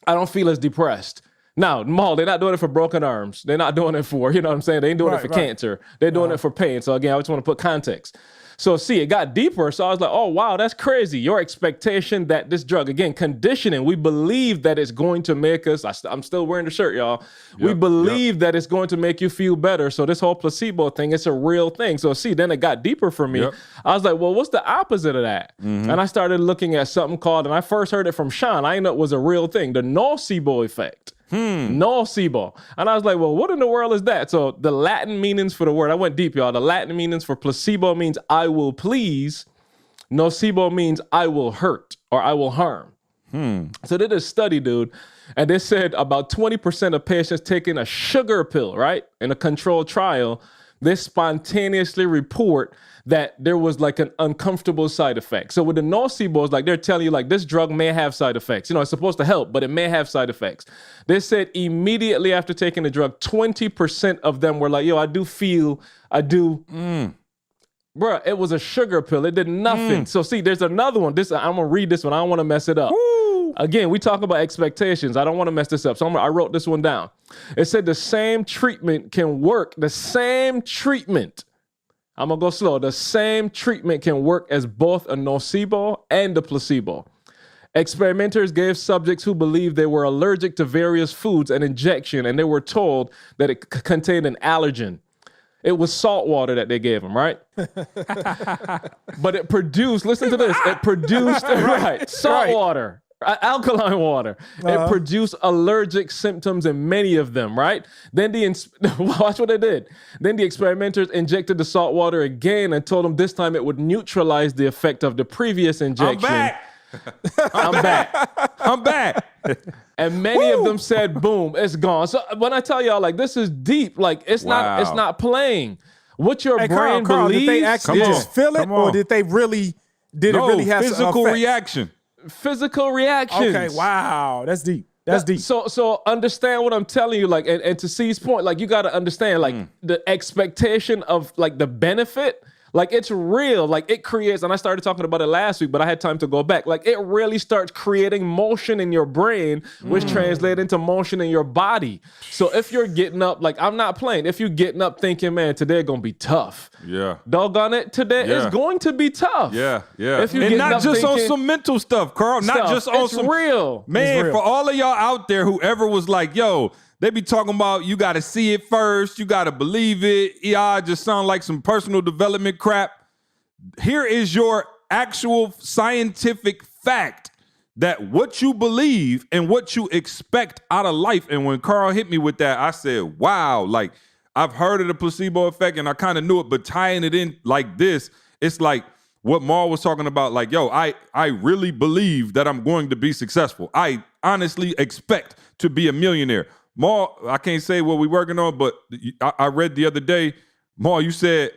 S4: I don't feel as depressed. Now, Maul, they're not doing it for broken arms. They're not doing it for, you know what I'm saying? They ain't doing it for cancer. They're doing it for pain. So again, I just want to put context. So see, it got deeper. So I was like, oh, wow, that's crazy. Your expectation that this drug, again, conditioning, we believe that it's going to make us, I'm still wearing the shirt, y'all. We believe that it's going to make you feel better. So this whole placebo thing, it's a real thing. So see, then it got deeper for me. I was like, well, what's the opposite of that? And I started looking at something called, and I first heard it from Sean. I didn't know it was a real thing, the nocebo effect. Nocebo. And I was like, well, what in the world is that? So the Latin meanings for the word, I went deep, y'all. The Latin meanings for placebo means I will please. Nocebo means I will hurt or I will harm. So they did a study, dude, and they said about 20% of patients taking a sugar pill, right, in a controlled trial, they spontaneously report that there was like an uncomfortable side effect. So with the nocebos, like they're telling you like this drug may have side effects. You know, it's supposed to help, but it may have side effects. They said immediately after taking the drug, 20% of them were like, yo, I do. Bruh, it was a sugar pill. It did nothing. So see, there's another one. I'm going to read this one. I don't want to mess it up. Again, we talk about expectations. I don't want to mess this up. So I wrote this one down. It said the same treatment can work. The same treatment. I'm going to go slow. The same treatment can work as both a nocebo and a placebo. Experimenters gave subjects who believed they were allergic to various foods an injection, and they were told that it contained an allergen. It was salt water that they gave them, right? But it produced, listen to this, it produced, salt water. Alkaline water. It produced allergic symptoms in many of them, right? Then watch what they did. Then the experimenters injected the salt water again and told them this time it would neutralize the effect of the previous injection. I'm back. And many of them said, boom, it's gone. So when I tell y'all, like, this is deep, like, it's not playing. What your brain believes.
S2: Did they actually just feel it, or did it really have
S5: physical reaction?
S4: Physical reactions.
S2: Okay, wow, that's deep. That's deep.
S4: So understand what I'm telling you, like, and to C's point, like, you got to understand, like, the expectation of, like, the benefit. Like, it's real. Like, it creates, and I started talking about it last week, but I had time to go back. Like, it really starts creating motion in your brain, which translates into motion in your body. So if you're getting up, like, I'm not playing. If you're getting up thinking, man, today going to be tough.
S5: Yeah.
S4: Doggone it, today is going to be tough.
S5: Yeah.
S4: If you
S5: and not just
S4: thinking,
S5: on some mental stuff, Carl. Not just on
S4: it's real.
S5: Man,
S2: real.
S5: for all of y'all out there, whoever was like, yo, they be talking about you got to see it first. You got to believe it. Yeah, just sound like some personal development crap. Here is your actual scientific fact that what you believe and what you expect out of life. And when Carl hit me with that, I said, wow, like I've heard of the placebo effect and I kind of knew it, but tying it in like this, it's like what Maul was talking about. Like, yo, I really believe that I'm going to be successful. I honestly expect to be a millionaire. Maul, I can't say what we're working on, but I read the other day, Maul, you said,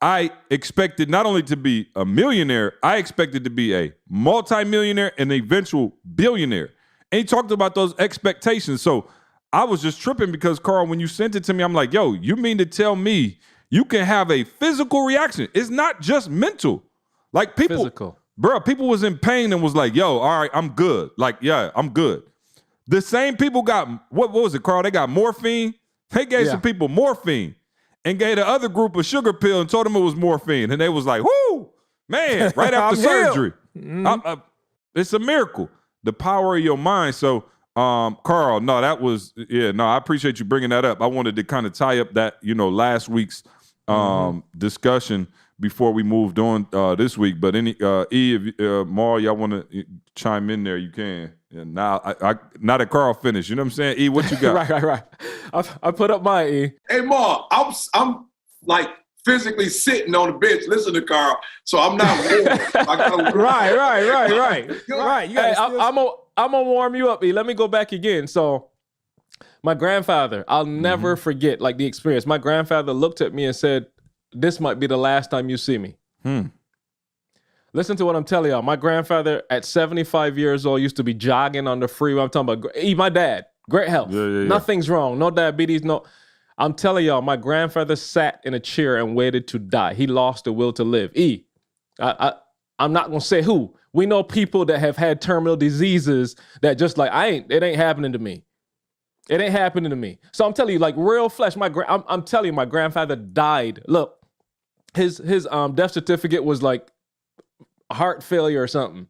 S5: I expected not only to be a millionaire, I expected to be a multimillionaire and eventual billionaire. And he talked about those expectations. So I was just tripping because, Carl, when you sent it to me, I'm like, yo, you mean to tell me you can have a physical reaction? It's not just mental. Like people, people was in pain and was like, yo, all right, I'm good. Like, yeah, I'm good. The same people got, what was it, Carl? They got morphine. They gave some people morphine and gave the other group a sugar pill and told them it was morphine. And they was like, whoo, man, right after surgery. It's a miracle. The power of your mind. So, Carl, no, that was, I appreciate you bringing that up. I wanted to kind of tie up that, last week's discussion before we moved on this week. But if Maul, y'all want to chime in there, you can. And now that Carl finished, you know what I'm saying? E, what you got?
S4: Right. I put up my E.
S6: Hey, Maul, I'm like physically sitting on the bench listening to Carl, so I'm not warm.
S4: Right. Hey, I'm gonna warm you up, E. Let me go back again. So my grandfather, I'll never forget like the experience. My grandfather looked at me and said, "This might be the last time you see me." Listen to what I'm telling y'all. My grandfather at 75 years old used to be jogging on the freeway. I'm talking about my dad, great health. Nothing's wrong. No diabetes, no. I'm telling y'all, my grandfather sat in a chair and waited to die. He lost the will to live. I'm not going to say who. We know people that have had terminal diseases that just like, it ain't happening to me. It ain't happening to me. So I'm telling you, like real flesh, I'm telling you, my grandfather died. Look, his death certificate was like heart failure or something.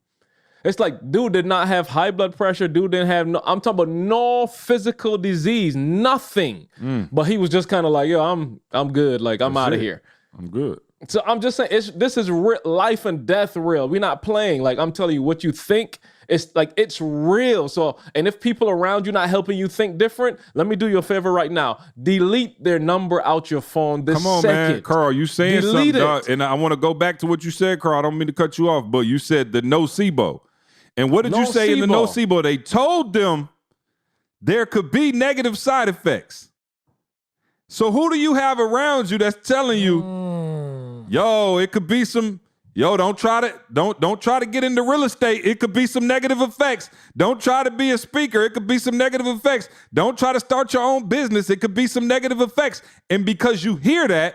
S4: It's like, dude did not have high blood pressure. Dude didn't have I'm talking about no physical disease, nothing. But he was just kind of like, yo, I'm good. Like, I'm out of here.
S5: I'm good.
S4: So I'm just saying, this is life and death real. We're not playing. Like, I'm telling you, what you think, it's real. So, and if people around you not helping you think different, let me do you a favor right now. Delete their number out your phone this second.
S5: Come on, man. Carl, you saying
S4: Delete
S5: something, dog. And I want to go back to what you said, Carl. I don't mean to cut you off, but you said the nocebo. And what did you say in the nocebo? They told them there could be negative side effects. So who do you have around you that's telling you, yo, it could be some, don't try to get into real estate. It could be some negative effects. Don't try to be a speaker. It could be some negative effects. Don't try to start your own business. It could be some negative effects. And because you hear that,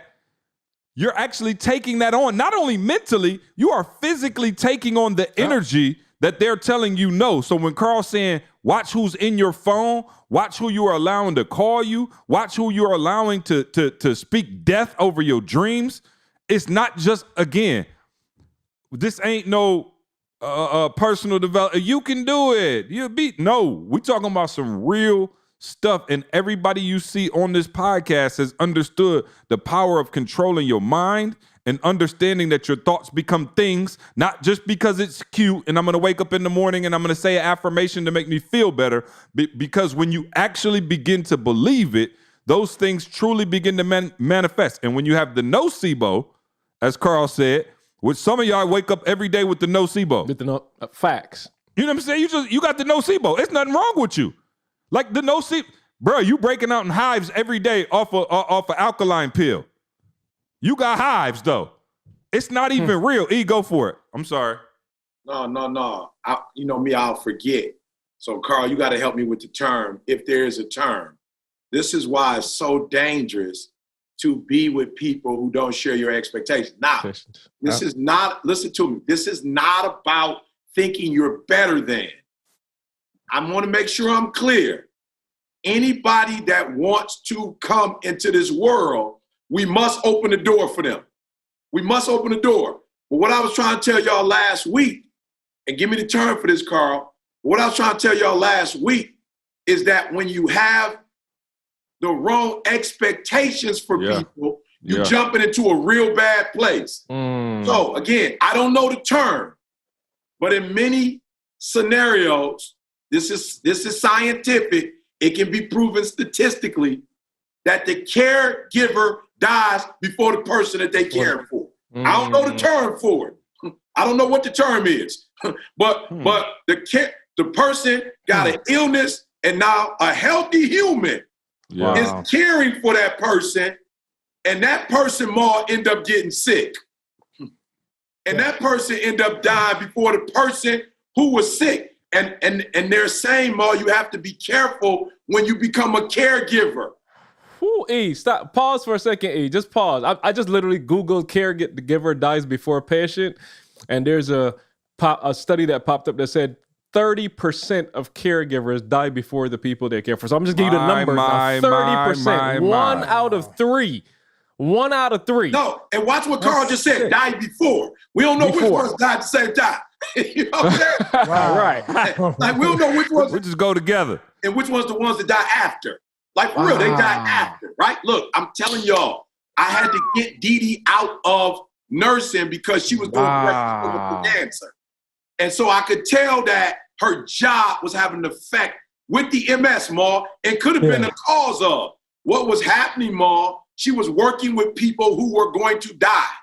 S5: you're actually taking that on. Not only mentally, you are physically taking on the energy that they're telling you no. So when Carl's saying, watch who's in your phone, watch who you are allowing to call you, watch who you're allowing to speak death over your dreams, it's not just, again, this ain't no personal development. You can do it. We talking about some real stuff. And everybody you see on this podcast has understood the power of controlling your mind and understanding that your thoughts become things, not just because it's cute and I'm going to wake up in the morning and I'm going to say an affirmation to make me feel better, because when you actually begin to believe it, those things truly begin to manifest. And when you have the nocebo, as Carl said, which some of y'all wake up every day with the nocebo.
S4: With the facts.
S5: You know what I'm saying? You got the nocebo. It's nothing wrong with you. Like the nocebo, bro, you breaking out in hives every day off an alkaline pill. You got hives, though. It's not even real. E, go for it. I'm sorry.
S6: No. You know me, I'll forget. So, Carl, you got to help me with the term, if there is a term. This is why it's so dangerous to be with people who don't share your expectations. Now, this is not, listen to me, this is not about thinking you're better than. I want to make sure I'm clear. Anybody that wants to come into this world, we must open the door for them. We must open the door. But what I was trying to tell y'all last week, and give me the term for this, Carl, what I was trying to tell y'all last week is that when you have the wrong expectations for people, you're jumping into a real bad place. So again, I don't know the term, but in many scenarios, this is scientific. It can be proven statistically that the caregiver dies before the person that they care for. I don't know the term for it. I don't know what the term is, but the person got an illness, and now a healthy human is caring for that person, And that person, Ma, end up getting sick. And that person end up dying before the person who was sick. And they're saying, Ma, you have to be careful when you become a caregiver.
S4: Ooh, E, stop. Pause for a second, E. Just pause. I just literally Googled caregiver dies before patient, and there's a study that popped up that said 30% of caregivers die before the people they care for. So I'm just giving you the numbers now. 30%. One out of three. 1 out of 3.
S6: No, and watch what Carl just said. Died before. We don't know which ones died at the same time. You know what I'm saying?
S4: Right.
S6: Like we don't know which ones.
S5: We just go together.
S6: And which ones the ones that die after. Like for real, they die after, right? Look, I'm telling y'all, I had to get Dee Dee out of nursing because she was doing the cancer. And so I could tell that her job was having an effect with the MS, Ma, and could have been the cause of what was happening, Ma. She was working with people who were going to die.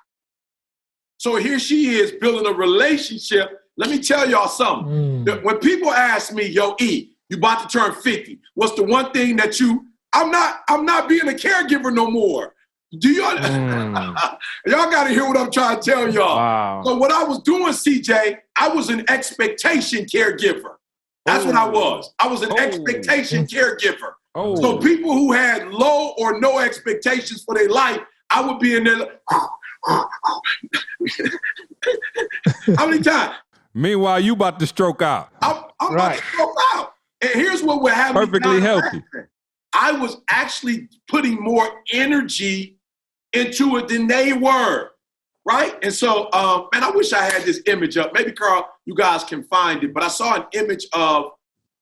S6: So here she is building a relationship. Let me tell y'all something. When people ask me, yo, E, you about to turn 50. What's the one thing that I'm not being a caregiver no more. Do y'all, y'all got to hear what I'm trying to tell y'all.
S4: Wow.
S6: So what I was doing, CJ, I was an expectation caregiver. That's what I was. I was an expectation caregiver. So people who had low or no expectations for their life, I would be in there. How many times?
S5: Meanwhile, you about to stroke out.
S6: I'm about to stroke out. And here's what would happen.
S5: Perfectly healthy.
S6: I was actually putting more energy into it than they were, right? And so, man, I wish I had this image up. Maybe, Carl, you guys can find it. But I saw an image of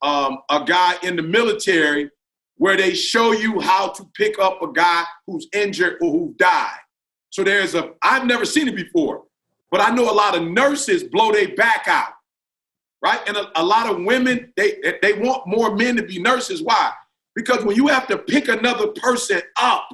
S6: a guy in the military where they show you how to pick up a guy who's injured or who died. So I've never seen it before, but I know a lot of nurses blow their back out, right? And a lot of women, they want more men to be nurses. Why? Because when you have to pick another person up,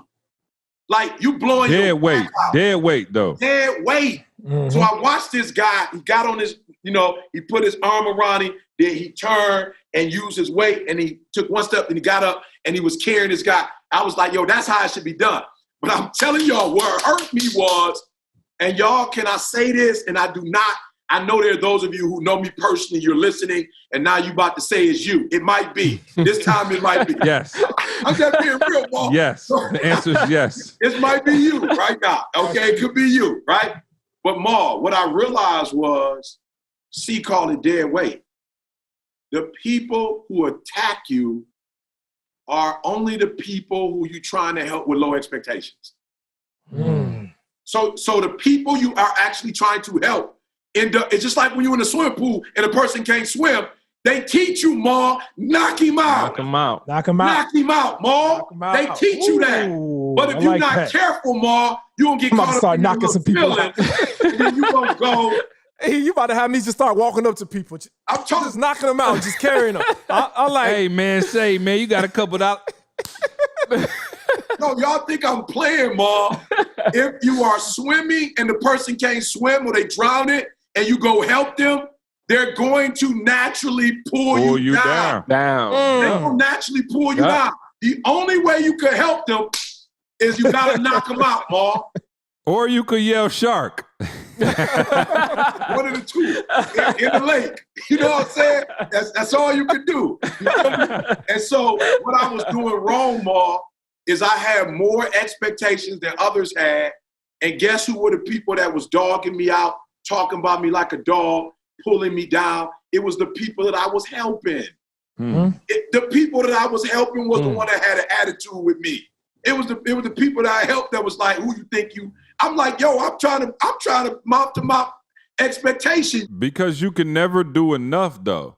S6: like you blowing
S5: dead
S6: your
S5: weight,
S6: back out.
S5: dead weight though.
S6: Dead weight. Mm-hmm. So I watched this guy, he got on his, he put his arm around him, then he turned and used his weight and he took one step and he got up and he was carrying this guy. I was like, yo, that's how it should be done. But I'm telling y'all, what hurt me was, and y'all, can I say this? And I do not, I know there are those of you who know me personally, you're listening, and now you about to say it's you. It might be. This time it might be.
S5: Yes.
S6: I'm just being real, Paul.
S5: Yes. The answer is yes.
S6: This might be you right now. Okay, it could be you, right? But Ma, what I realized was, call it dead weight. The people who attack you are only the people who you're trying to help with low expectations. So the people you are actually trying to help, it's just like when you're in a swimming pool and a person can't swim, they teach you, Ma, knock him out.
S4: Knock him out.
S2: Knock him out.
S6: Knock him out, Ma. They teach you that. But if you're not careful, Ma, you're going to get caught up in knocking some people out. And then you're going to go.
S2: Hey, you about to have me just start walking up to people.
S6: I'm talking,
S2: just knocking them out, just carrying them. I like.
S5: Hey, man, you got a couple dollars.
S6: No, y'all think I'm playing, Ma. If you are swimming and the person can't swim or they drown it and you go help them, they're going to naturally pull you down. They're going to naturally pull you down. The only way you can help them is you got to knock them out, Ma.
S5: Or you could yell shark.
S6: One of the two in the lake. You know what I'm saying? That's all you can do. And so what I was doing wrong, Ma, is I had more expectations than others had. And guess who were the people that was dogging me out, talking about me like a dog, pulling me down? It was the people that I was helping. The people that I was helping was the one that had an attitude with me. It was the people that I helped that was like, who you think you? I'm like, yo, I'm trying to mouth to mouth expectations.
S5: Because you can never do enough, though.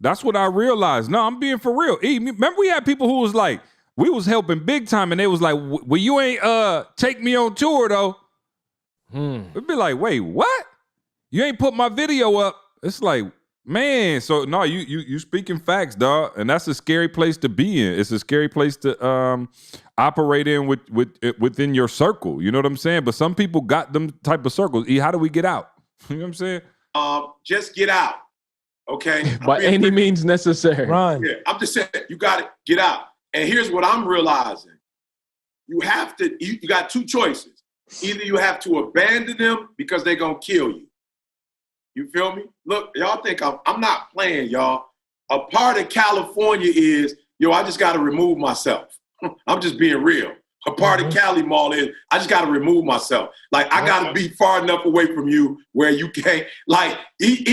S5: That's what I realized. No, I'm being for real. Remember we had people who was like, we was helping big time, and they was like, well, you ain't take me on tour, though. We'd be like, wait, what? You ain't put my video up. It's like, man, so no, you speaking facts, dog, and that's a scary place to be in. It's a scary place to operate in within your circle. You know what I'm saying? But some people got them type of circles. How do we get out? You know what I'm saying?
S6: Just get out, okay?
S4: By any means necessary.
S2: Run.
S6: Yeah, I'm just saying, you got to get out. And here's what I'm realizing. you got two choices. Either you have to abandon them because they're going to kill you. You feel me? Look, y'all think I'm not playing, y'all. A part of California is, I just got to remove myself. I'm just being real. A part of Cali Mall is, I just got to remove myself. Like, I got to be far enough away from you where you can't, like, if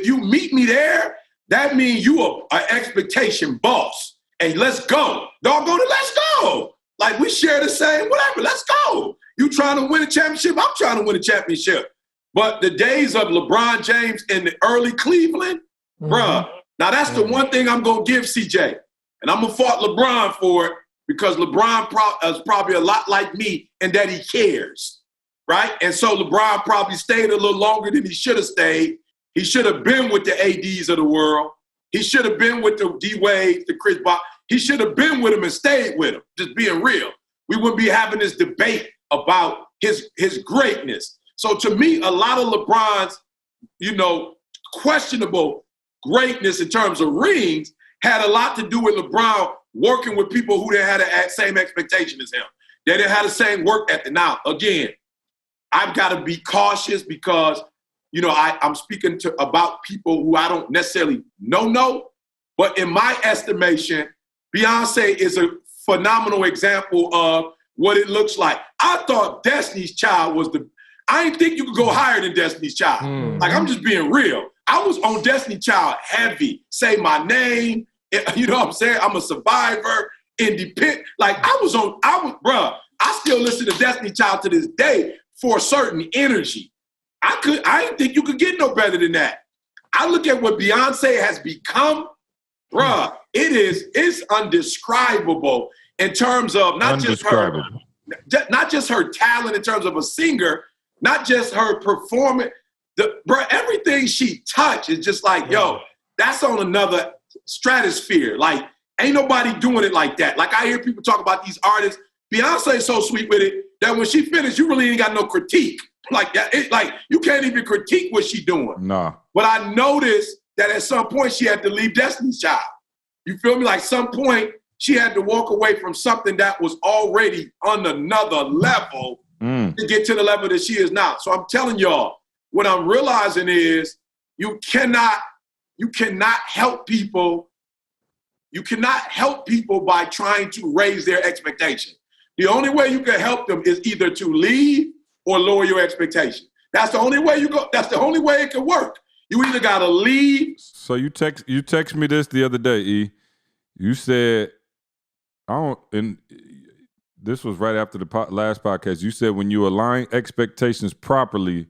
S6: you meet me there, that means you are an expectation boss. And let's go. Doggone it, let's go. Like, we share the same, whatever, let's go. You trying to win a championship? I'm trying to win a championship. But the days of LeBron James in the early Cleveland, bruh, now that's the one thing I'm going to give CJ. And I'm going to fault LeBron for it because LeBron is probably a lot like me in that he cares, right? And so LeBron probably stayed a little longer than he should have stayed. He should have been with the ADs of the world. He should have been with the D-Wade, the Chris Bosh. He should have been with him and stayed with him, just being real. We wouldn't be having this debate about his greatness. So to me, a lot of LeBron's, questionable greatness in terms of rings had a lot to do with LeBron working with people who didn't have the same expectation as him. They didn't have the same work ethic. Now, again, I've got to be cautious because, I'm speaking about people who I don't necessarily know, but in my estimation, Beyonce is a phenomenal example of what it looks like. I thought Destiny's Child was I didn't think you could go higher than Destiny's Child. Like, I'm just being real. I was on Destiny's Child heavy. Say My Name. You know what I'm saying? I'm a Survivor, Independent. Like, bruh, I still listen to Destiny's Child to this day for a certain energy. I didn't think you could get no better than that. I look at what Beyonce has become, bruh, it's undescribable in terms of not just her talent in terms of a singer, not just her performance. Everything she touched is just like, that's on another stratosphere. Like, ain't nobody doing it like that. Like, I hear people talk about these artists. Beyonce's so sweet with it that when she finished, you really ain't got no critique. Like that, you can't even critique what she doing.
S5: Nah.
S6: But I noticed that at some point she had to leave Destiny's Child. You feel me? Like, some point she had to walk away from something that was already on another level to get to the level that she is now. So I'm telling y'all, what I'm realizing is you cannot help people. You cannot help people by trying to raise their expectation. The only way you can help them is either to leave or lower your expectation. That's the only way you go. That's the only way it can work. You either gotta leave.
S5: So you text me this the other day, E. You said, and this was right after the last podcast. You said when you align expectations properly,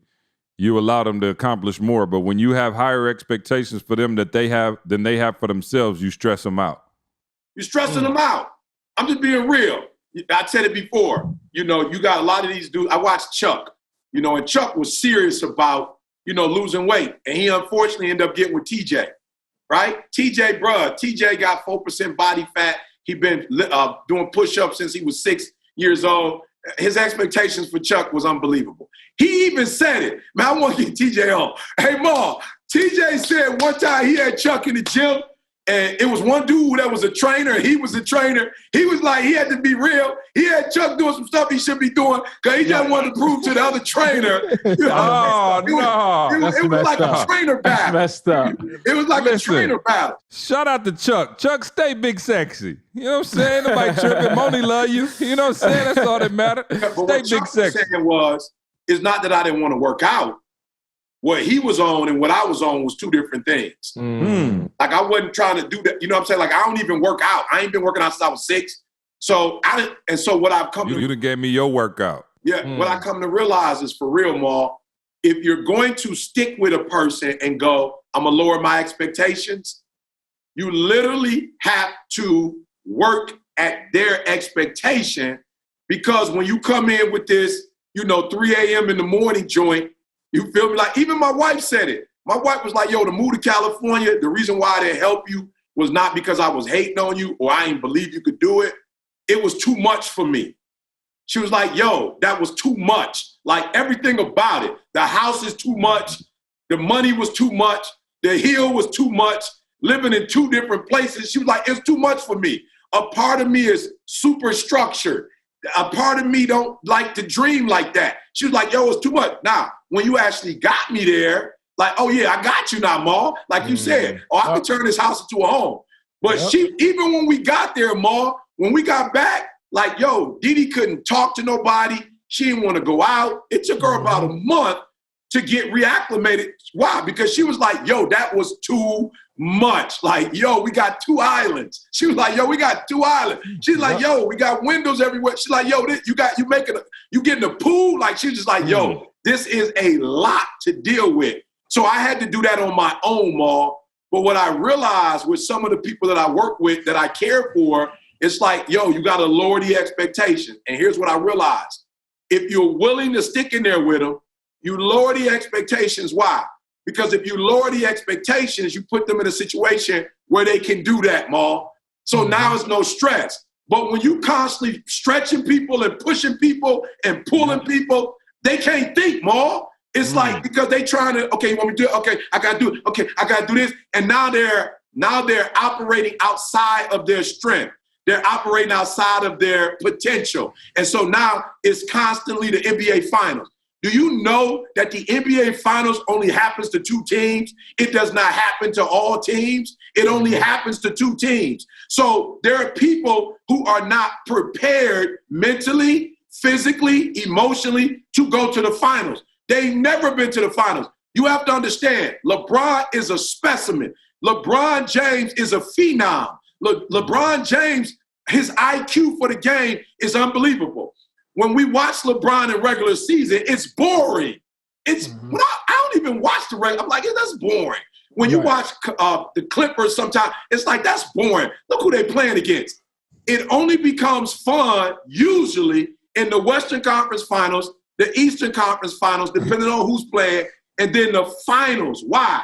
S5: you allow them to accomplish more. But when you have higher expectations for them than they have for themselves, you stress them out.
S6: You're stressing them out. I'm just being real. I said it before. You got a lot of these dudes. I watched Chuck, and Chuck was serious about, losing weight. And he unfortunately ended up getting with TJ, right? TJ got 4% body fat. He been doing push-ups since he was 6 years old. His expectations for Chuck was unbelievable. He even said it. Man, I want to get TJ on. Hey, Ma, TJ said one time he had Chuck in the gym, and it was one dude that was a trainer, and he was a trainer. He was like, he had to be real. He had Chuck doing some stuff he should be doing because he just wanted to prove to the other trainer. It was like a trainer battle.
S4: That's messed up.
S6: It was like a trainer battle.
S5: Shout out to Chuck. Chuck, stay big sexy. You know what I'm saying? Nobody tripping. Moni love you. You know what I'm saying? That's all that matters. Stay big sexy.
S6: It's not that I didn't want to work out. What he was on and what I was on was two different things. Like, I wasn't trying to do that. You know what I'm saying? Like, I don't even work out. I ain't been working out since I was 6. So what I've come to...
S5: You done gave me your workout.
S6: Yeah, what I come to realize is, for real, Ma, if you're going to stick with a person and go, I'm going to lower my expectations, you literally have to work at their expectation, because when you come in with this, 3 a.m. in the morning joint, you feel me? Like, even my wife said it. My wife was like, yo, to move to California, the reason why I didn't help you was not because I was hating on you or I didn't believe you could do it. It was too much for me. She was like, yo, that was too much. Like, everything about it. The house is too much. The money was too much. The hill was too much. Living in 2 different places. She was like, it's too much for me. A part of me is super structured. A part of me don't like to dream like that. She was like, yo, it's too much. Now, when you actually got me there, like, oh yeah, I got you now, Ma. Like you said, I can turn this house into a home. But she, even when we got there, Ma, when we got back, like, yo, Didi couldn't talk to nobody. She didn't want to go out. It took her about a month to get reacclimated. Why? Because she was like, yo, that was too much. Like, yo, we got 2 islands. She was like, yo, we got 2 islands. She's like, yo, we got windows everywhere. She's like, yo, you getting a pool? Like, she's just like, yo, this is a lot to deal with. So I had to do that on my own, Ma. But what I realized with some of the people that I work with that I care for, it's like, yo, you got to lower the expectations. And here's what I realized. If you're willing to stick in there with them, you lower the expectations. Why? Because if you lower the expectations, you put them in a situation where they can do that, Ma. So now it's no stress. But when you constantly stretching people and pushing people and pulling people, they can't think, Ma. It's like, because they trying to, okay, you want me to do it? Okay, I got to do it. Okay, I got to do this. And now they're operating outside of their strength. They're operating outside of their potential. And so now it's constantly the NBA Finals. Do you know that the NBA Finals only happens to 2 teams? It does not happen to all teams. It only happens to 2 teams. So there are people who are not prepared mentally, physically, emotionally to go to the finals. They've never been to the finals. You have to understand, LeBron is a specimen. LeBron James is a phenom. LeBron James, his IQ for the game is unbelievable. When we watch LeBron in regular season, it's boring. It's when I don't even watch the regular. I'm like, yeah, that's boring. When you watch the Clippers sometimes, it's like, that's boring. Look who they're playing against. It only becomes fun usually in the Western Conference Finals, the Eastern Conference Finals, depending on who's playing, and then the finals. Why?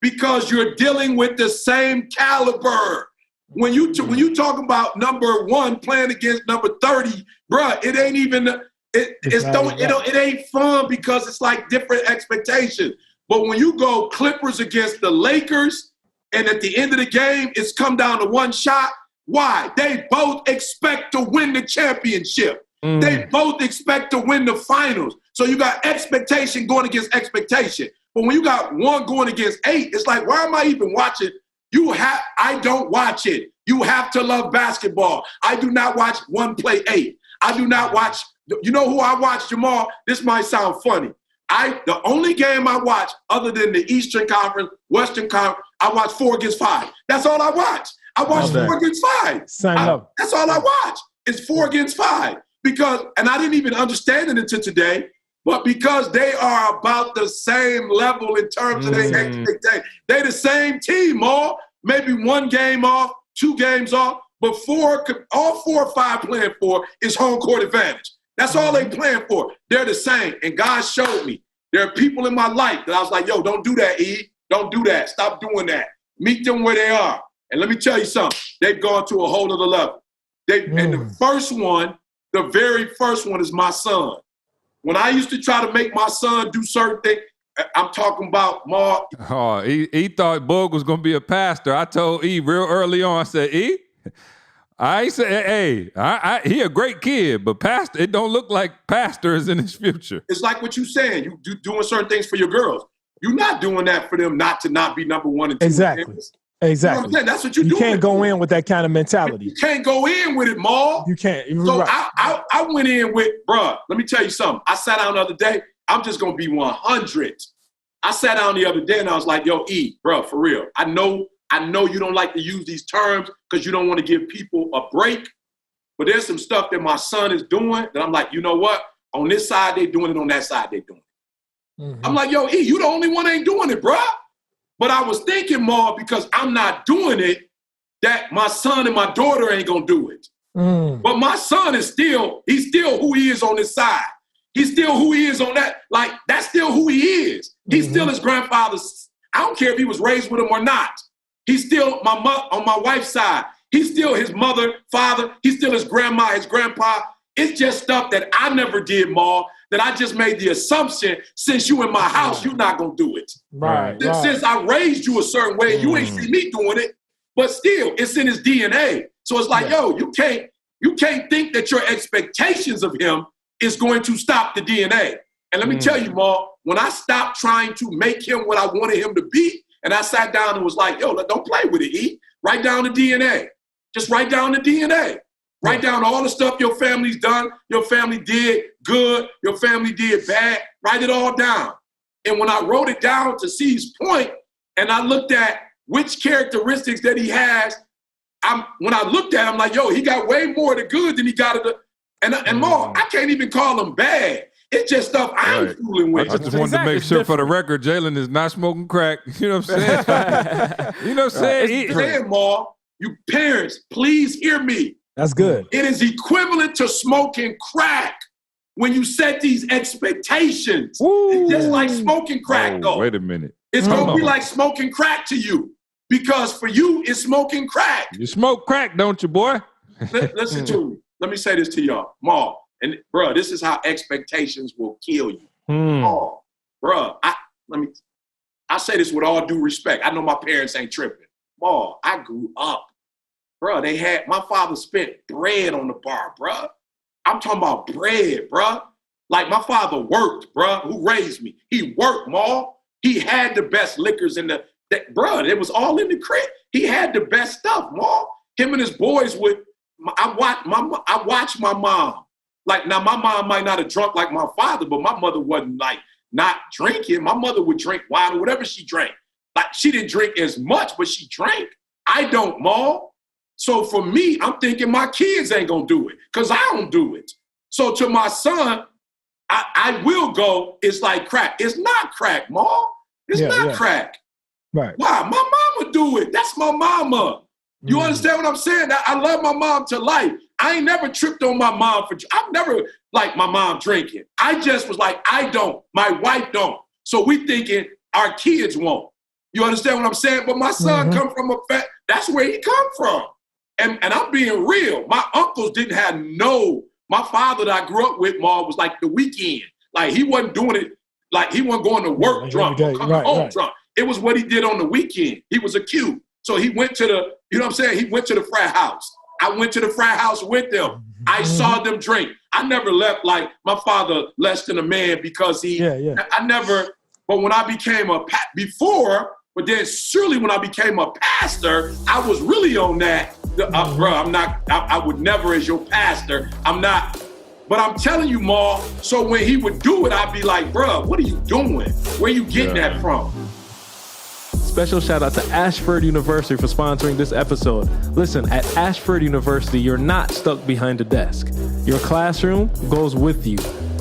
S6: Because you're dealing with the same caliber. When you talk about number 1 playing against number 30, bruh, it ain't even it ain't fun because it's like different expectations. But when you go Clippers against the Lakers, and at the end of the game, it's come down to 1 shot. Why? They both expect to win the championship. They both expect to win the finals. So you got expectation going against expectation. But when you got 1 going against 8, it's like, why am I even watching? I don't watch it. You have to love basketball. I do not watch 1 play 8. I do not watch, you know who I watch, Jamal? This might sound funny. The only game I watch other than the Eastern Conference, Western Conference, I watch 4 against 5. That's all I watch. I watch 4 against 5. That's all I watch. It's 4 against 5. And I didn't even understand it until today, but because they are about the same level in terms of their expectation. They're the same team, maybe 1 game off, 2 games off, but all 4 or 5 playing for is home court advantage. That's all they playing for. They're the same. And God showed me there are people in my life that I was like, yo, don't do that, E. Don't do that. Stop doing that. Meet them where they are. And let me tell you something. They've gone to a whole other level. And the very first one is my son. When I used to try to make my son do certain things, I'm talking about Mark.
S5: Oh, he thought Boog was going to be a pastor. I told E real early on, I said, E, I said, hey, he a great kid, but pastor, it don't look like pastor is in his future.
S6: It's like what you're saying. You doing certain things for your girls. You're not doing that for them not to not be number 1 and 2.
S2: Exactly. Exactly.
S6: You know what I'm That's what you're doing.
S2: You can't go in with that kind of mentality.
S6: You can't go in with it, Ma.
S2: You can't.
S6: So right. I went in with, bruh, let me tell you something. I sat down the other day. I'm just going to be 100. I sat down the other day and I was like, yo, E, bruh, for real. I know you don't like to use these terms because you don't want to give people a break. But there's some stuff that my son is doing that I'm like, you know what? On this side, they're doing it. On that side, they're doing it. I'm like, yo, E, you the only one ain't doing it, bruh. But I was thinking more because I'm not doing it, that my son and my daughter ain't going to do it. But my son is he's still who he is on this side. He's still who he is on that. Like, that's still who he is. He's still his grandfather's. I don't care if he was raised with him or not. He's still on my wife's side. He's still his mother, father. He's still his grandma, his grandpa. It's just stuff that I never did, Ma, that I just made the assumption, since you in my house, you're not going to do it.
S2: Right.
S6: Since I raised you a certain way, you ain't see me doing it. But still, it's in his DNA. So it's like, yo, you can't think that your expectations of him is going to stop the DNA. And let me tell you, Ma, when I stopped trying to make him what I wanted him to be, and I sat down and was like, yo, don't play with it, E. Write down the DNA. Just write down the DNA. Write down all the stuff your family's done, your family did good, your family did bad. Write it all down. And when I wrote it down to C's point, and I looked at which characteristics that he has, when I looked at him, like, yo, he got way more of the good than he got of the, and more, I can't even call him bad. It's just stuff I'm fooling with.
S5: I just wanted to make sure for the record, Jalen is not smoking crack. You know what I'm saying? You know what I'm saying?
S6: Saying, Ma, you parents, please hear me.
S2: That's good.
S6: It is equivalent to smoking crack when you set these expectations. It's just like smoking crack, though.
S5: Wait a minute.
S6: It's going to be like smoking crack to you because for you, it's smoking crack.
S5: You smoke crack, don't you, boy?
S6: Listen to me. Let me say this to y'all. Ma, and bro, this is how expectations will kill you. Ma, bro, I say this with all due respect. I know my parents ain't tripping. Ma, I grew up. Bro, my father spent bread on the bar, bro. I'm talking about bread, bro. Like my father worked, bro, who raised me. He worked, Ma. He had the best liquors bro, it was all in the crib. He had the best stuff, Ma. Him and his boys I watched my mom. Like, now my mom might not have drunk like my father, but my mother wasn't like not drinking. My mother would drink wine or whatever she drank. Like, she didn't drink as much, but she drank. I don't, Ma. So for me, I'm thinking my kids ain't gonna do it because I don't do it. So to my son, I will go, it's like crack. It's not crack, Ma. It's not crack.
S2: Right.
S6: Why? My mama do it. That's my mama. You understand what I'm saying? I love my mom to life. I ain't never tripped on my mom I've never like my mom drinking. I just was like, I don't. My wife don't. So we thinking our kids won't. You understand what I'm saying? But my son come from that's where he come from. And I'm being real. My uncles didn't have my father that I grew up with, Ma, was like the weekend. Like he wasn't doing it, like he wasn't going to work drunk or coming home drunk. It was what he did on the weekend. He was a Q. So he went to you know what I'm saying? He went to the frat house. I went to the frat house with them. I saw them drink. I never left like my father less than a man because I never, but when I became but then surely when I became a pastor, I was really on that. Bro, I would never as your pastor. I'm not, but I'm telling you, Ma, so when he would do it, I'd be like, bro, what are you doing? Where you getting that from?
S4: Special shout out to Ashford University for sponsoring this episode. Listen, at Ashford University, you're not stuck behind a desk. Your classroom goes with you.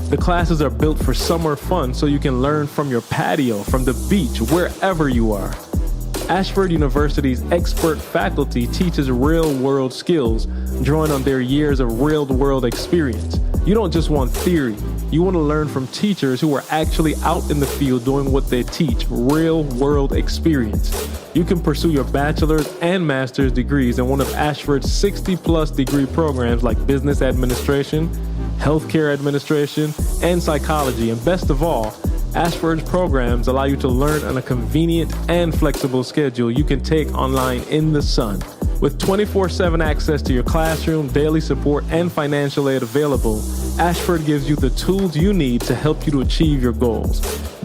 S4: The classes are built for summer fun so you can learn from your patio, from the beach, wherever you are. Ashford University's expert faculty teaches real-world skills, drawing on their years of real-world experience. You don't just want theory. You want to learn from teachers who are actually out in the field doing what they teach, real-world experience. You can pursue your bachelor's and master's degrees in one of Ashford's 60-plus degree programs like business administration, healthcare administration, and psychology. And best of all, Ashford's programs allow you to learn on a convenient and flexible schedule you can take online in the sun. With 24/7 access to your classroom, daily support, and financial aid available, Ashford gives you the tools you need to help you to achieve your goals.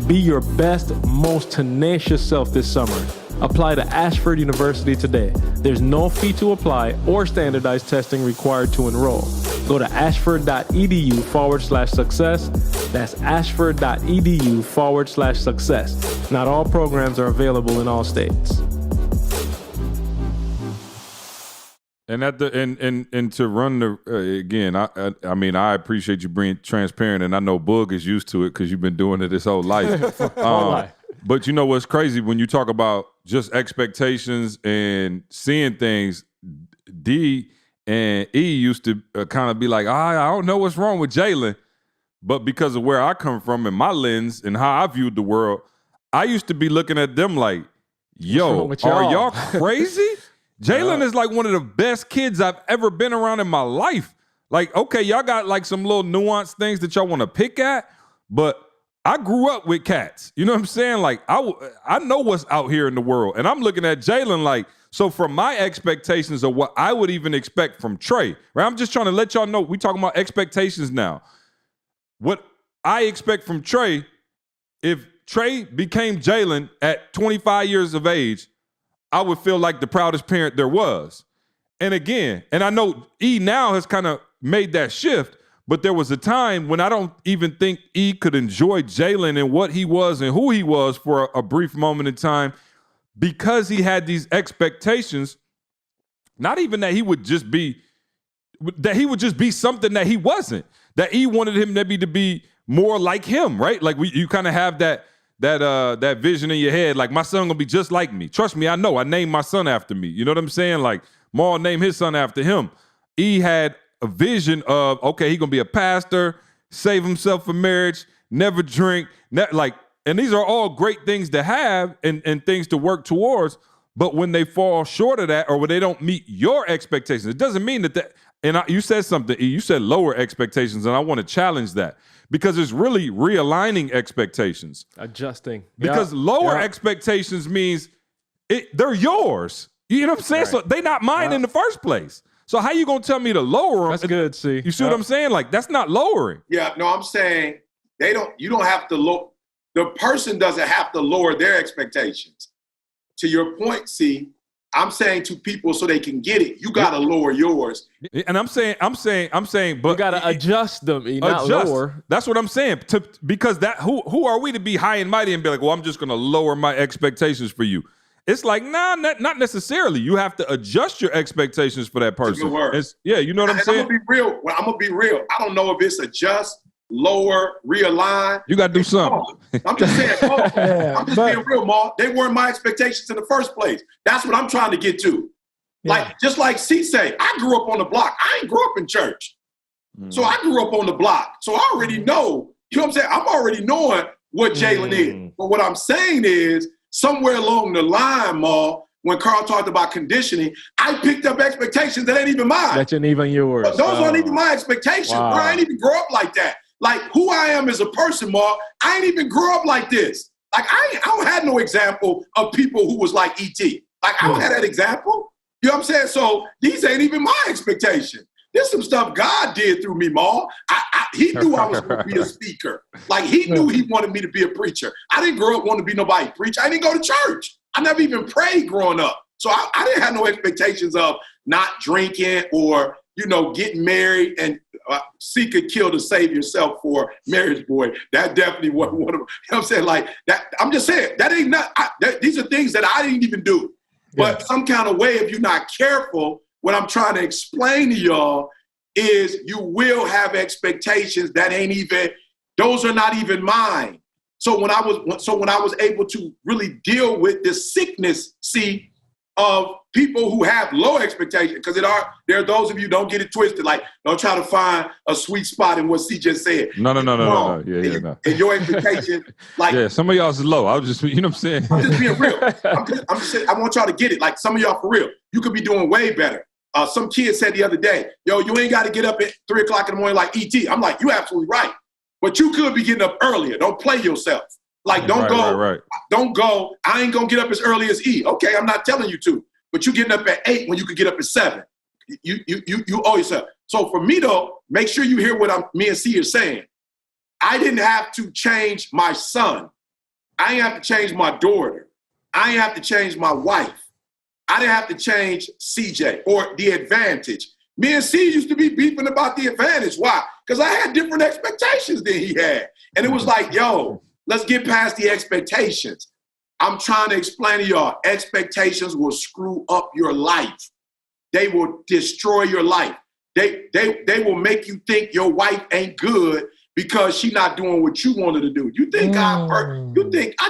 S4: Be your best, most tenacious self this summer. Apply to Ashford University today. There's no fee to apply or standardized testing required to enroll. Go to ashford.edu/success. That's ashford.edu/success. Not all programs are available in all states.
S5: And and to run the again, I mean, I appreciate you being transparent, and I know Boog is used to it because you've been doing it his whole life. But you know what's crazy when you talk about just expectations and seeing things, D and E used to kind of be like, I don't know what's wrong with Jalen. But because of where I come from and my lens and how I viewed the world, I used to be looking at them like, yo, are y'all crazy? Jalen is like one of the best kids I've ever been around in my life. Like, okay, y'all got like some little nuanced things that y'all want to pick at, but I grew up with cats. You know what I'm saying? Like, I know what's out here in the world. And I'm looking at Jalen like, So from my expectations of what I would even expect from Trey, right? I'm just trying to let y'all know we talking about expectations now. What I expect from Trey, if Trey became Jalen at 25 years of age, I would feel like the proudest parent there was. And again, and I know E now has kind of made that shift, but there was a time when I don't even think E could enjoy Jalen and what he was and who he was for a brief moment in time, because he had these expectations, not even that he would just be something that he wasn't, that he wanted him to be more like him, right? Like you kind of have that vision in your head, like my son gonna be just like me. Trust me, I know. I named my son after me. You know what I'm saying? Like Maul named his son after him. E had a vision of, okay, he gonna be a pastor, save himself for marriage, never drink, and these are all great things to have and things to work towards. But when they fall short of that, or when they don't meet your expectations, it doesn't mean that. You said something, E. You said lower expectations, and I want to challenge that, because it's really realigning expectations,
S4: adjusting.
S5: Because lower expectations means they're yours. You know what I'm saying? Right. So they're not mine in the first place. So how you gonna tell me to lower them?
S4: That's good. See,
S5: you see what I'm saying? Like, that's not lowering.
S6: Yeah, no, I'm saying you don't have to lower. The person doesn't have to lower their expectations. To your point, see, I'm saying to people so they can get it, you got to lower yours.
S5: And I'm saying, but
S4: you got to adjust them, not lower.
S5: That's what I'm saying. Because who are we to be high and mighty and be like, well, I'm just going to lower my expectations for you? It's like, nah, not necessarily. You have to adjust your expectations for that person.
S6: Good word.
S5: You know what I'm saying?
S6: I'm gonna be real. I don't know if it's adjust, lower, realign.
S5: You got to do something.
S6: I'm just saying, I'm just being real, Ma. They weren't my expectations in the first place. That's what I'm trying to get to. Yeah. Like, just like C say, I grew up on the block. I ain't grew up in church. So I grew up on the block. So I already know, you know what I'm saying? I'm already knowing what Jalen is. But what I'm saying is, somewhere along the line, Ma, when Carl talked about conditioning, I picked up expectations that ain't even mine.
S4: That ain't even yours.
S6: But those aren't even my expectations. Wow. I ain't even grow up like that. Like, who I am as a person, Mark, I ain't even grew up like this. Like, I don't have no example of people who was like E.T. Like, I don't have that example. You know what I'm saying? So these ain't even my expectation. There's some stuff God did through me, Ma. He knew I was going to be a speaker. Like, he knew he wanted me to be a preacher. I didn't grow up wanting to be nobody preacher. I didn't go to church. I never even prayed growing up. So I didn't have no expectations of not drinking or, getting married and seek a kill to save yourself for marriage, boy. That definitely wasn't one of them. You know what I'm saying? Like, that. I'm just saying, that ain't not, these are things that I didn't even do. But some kind of way, if you're not careful, what I'm trying to explain to y'all is you will have expectations that those are not even mine. So when I was able to really deal with this sickness, see, of people who have low expectations, because there are those of you, don't get it twisted, like, don't try to find a sweet spot in what C just said.
S5: No. No.
S6: And your expectation, like,
S5: some of y'all's is low. I was just, you know what I'm saying?
S6: I'm just being real. I'm just saying, I want y'all to get it. Like, some of y'all, for real, you could be doing way better. Some kid said the other day, yo, you ain't got to get up at 3 o'clock in the morning like E.T. I'm like, you absolutely right. But you could be getting up earlier. Don't play yourself. Like, don't go, I ain't going to get up as early as E. Okay, I'm not telling you to. But you getting up at 8 when you could get up at 7. You owe yourself. So for me, though, make sure you hear what me and C are saying. I didn't have to change my son. I didn't have to change my daughter. I didn't have to change my wife. I didn't have to change CJ or the advantage. Me and C used to be beefing about the advantage. Why? Because I had different expectations than he had. And it was like, yo, let's get past the expectations. I'm trying to explain to y'all, expectations will screw up your life. They will destroy your life. They will make you think your wife ain't good because she's not doing what you wanted to do. You think I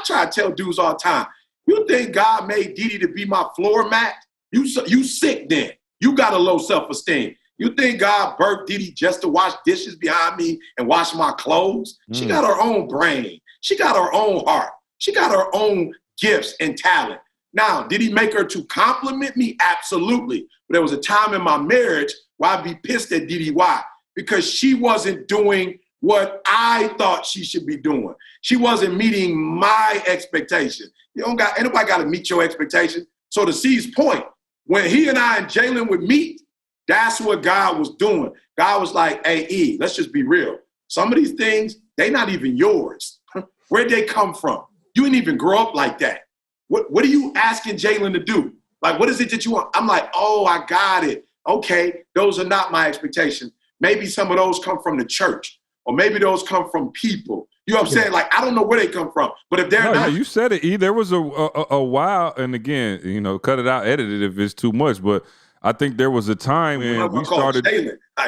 S6: try to tell dudes all the time, you think God made Didi to be my floor mat? You sick then. You got a low self-esteem. You think God birthed Didi just to wash dishes behind me and wash my clothes? She got her own brain. She got her own heart. She got her own gifts and talent. Now, did he make her to compliment me? Absolutely. But there was a time in my marriage where I'd be pissed at Didi. Why? Because she wasn't doing what I thought she should be doing. She wasn't meeting my expectations. Ain't nobody got to meet your expectations. So to C's point, when he and I and Jalen would meet, that's what God was doing. God was like, hey, E, let's just be real. Some of these things, they not even yours. Where'd they come from? You didn't even grow up like that. What are you asking Jalen to do? Like, what is it that you want? I'm like, oh, I got it. Okay, those are not my expectations. Maybe some of those come from the church, or maybe those come from people. You know what I'm saying? Like, I don't know where they come from, but if they're not.
S5: You said it, E. There was a while, and again, cut it out, edit it if it's too much, but I think there was a time when we started.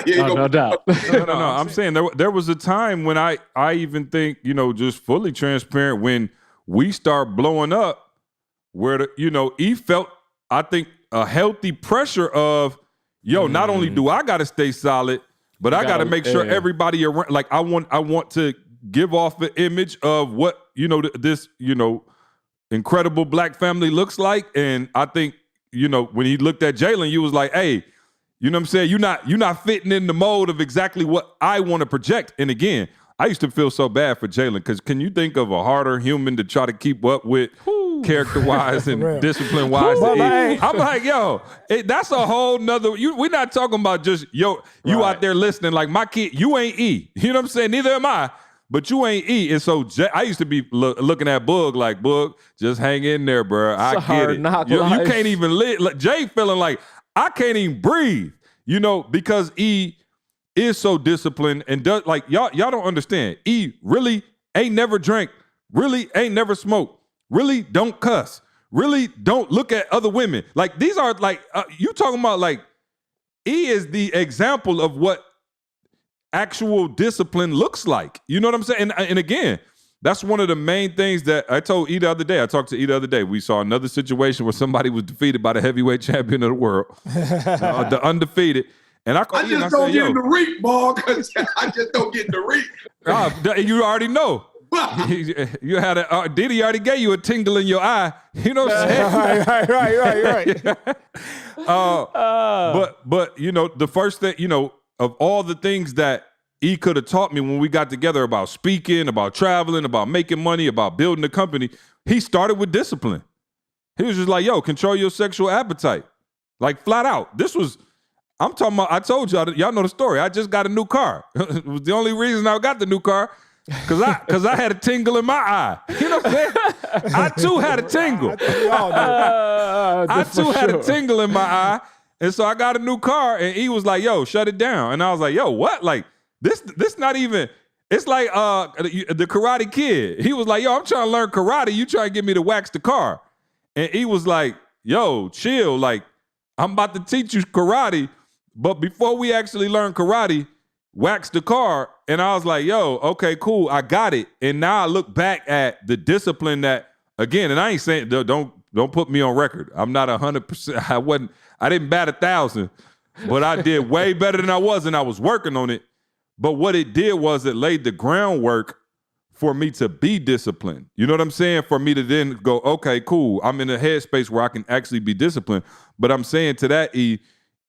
S4: No doubt.
S5: No, I'm saying there was a time when I even think, just fully transparent, when we start blowing up, where E felt, I think, a healthy pressure of, not only do I got to stay solid, but I got to make sure everybody around, like, I want to give off the image of what, this, incredible black family looks like. And I think, when he looked at Jalen, you was like, hey, you know what I'm saying? You're not fitting in the mold of exactly what I want to project. And again, I used to feel so bad for Jalen, because can you think of a harder human to try to keep up with character-wise and discipline-wise? I'm like, that's a whole nother, we're not talking about just, you out there listening like my kid, you ain't E. You know what I'm saying? Neither am I, but you ain't E. And so I used to be looking at Boog like, Boog, just hang in there, bro. I get it. You can't even live. Jay feeling like, I can't even breathe, because E is so disciplined and does, like, y'all don't understand. E really ain't never drank, really ain't never smoked, really don't cuss, really don't look at other women. Like, these are like, you talking about, like, E is the example of what actual discipline looks like. You know what I'm saying? And again, that's one of the main things that I told E the other day. I talked to E the other day. We saw another situation where somebody was defeated by the heavyweight champion of the world, the undefeated. And I
S6: just don't get in the reap, ball, because I just don't get in the reap.
S5: You already know. You had Diddy already gave you a tingle in your eye. You know what I'm saying? Right. But the first thing, of all the things that E could have taught me when we got together about speaking, about traveling, about making money, about building a company, he started with discipline. He was just like, control your sexual appetite. Like, flat out. I'm talking about, I told y'all know the story. I just got a new car. It was the only reason I got the new car, because I had a tingle in my eye. You know what I'm saying? I too had a tingle. I too had a tingle in my eye. And so I got a new car, and he was like, shut it down. And I was like, what? Like, this not even, it's like the Karate Kid. He was like, I'm trying to learn karate. You trying to get me to wax the car. And he was like, chill. Like, I'm about to teach you karate, but before we actually learn karate, wax the car. And I was like, okay, cool. I got it. And now I look back at the discipline that, again, and I ain't saying, don't put me on record. I'm not 100%. I didn't bat 1,000, but I did way better than I was, and I was working on it. But what it did was it laid the groundwork for me to be disciplined. You know what I'm saying? For me to then go, okay, cool. I'm in a headspace where I can actually be disciplined. But I'm saying to that, E,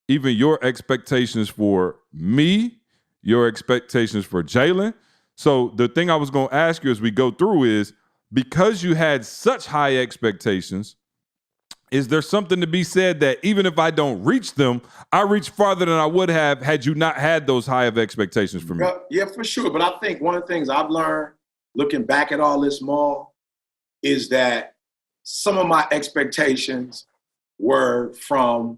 S5: even your expectations for me, your expectations for Jalen. So the thing I was going to ask you as we go through is, because you had such high expectations, is there something to be said that even if I don't reach them, I reach farther than I would have had you not had those high of expectations for me?
S6: Yeah, for sure. But I think one of the things I've learned looking back at all this, Maul, is that some of my expectations were from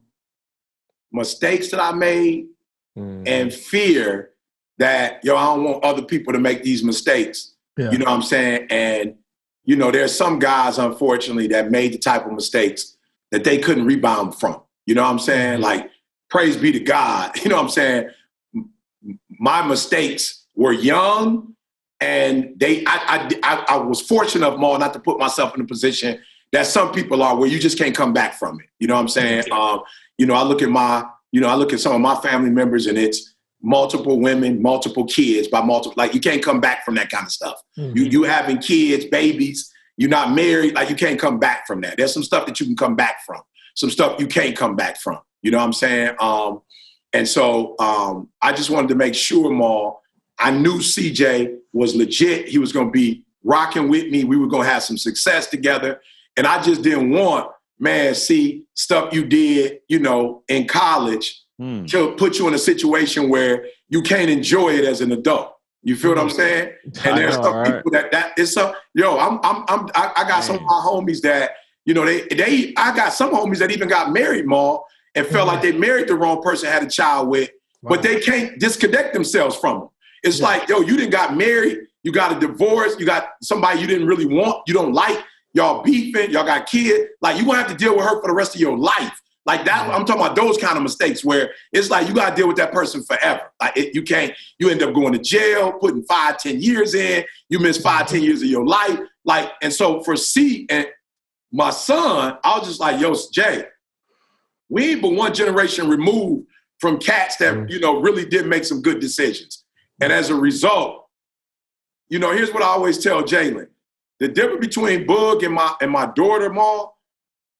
S6: mistakes that I made and fear that, I don't want other people to make these mistakes. Yeah. You know what I'm saying? And, there's some guys, unfortunately, that made the type of mistakes that they couldn't rebound from. You know what I'm saying? Like, praise be to God. You know what I'm saying? My mistakes were young, and I was fortunate enough, Maul, not to put myself in a position that some people are, where you just can't come back from it. You know what I'm saying? I look at some of my family members, and it's multiple women, multiple kids, like, you can't come back from that kind of stuff. Mm-hmm. You having kids, babies, you're not married, like, you can't come back from that. There's some stuff that you can come back from, some stuff you can't come back from. You know what I'm saying? And so I just wanted to make sure, Maul, I knew CJ was legit. He was going to be rocking with me. We were going to have some success together. And I just didn't want man, see stuff you did, in college to put you in a situation where you can't enjoy it as an adult. You feel what I'm saying? And there's some people that it's some, I got some of my homies that, I got some homies that even got married, Maul, and felt like they married the wrong person, had a child with, but they can't disconnect themselves from them. It's like, you didn't got married, you got a divorce, you got somebody you didn't really want, you don't like, y'all beefing, y'all got kids. Like, you're gonna have to deal with her for the rest of your life. Like that, I'm talking about those kind of mistakes where it's like you gotta deal with that person forever. Like you end up going to jail, putting 5-10 years in, you miss 5-10 years of your life. Like, and so for C and my son, I was just like, yo, Jay, we ain't but one generation removed from cats that, really did make some good decisions. And as a result, here's what I always tell Jalen. The difference between Boog and my daughter, Ma,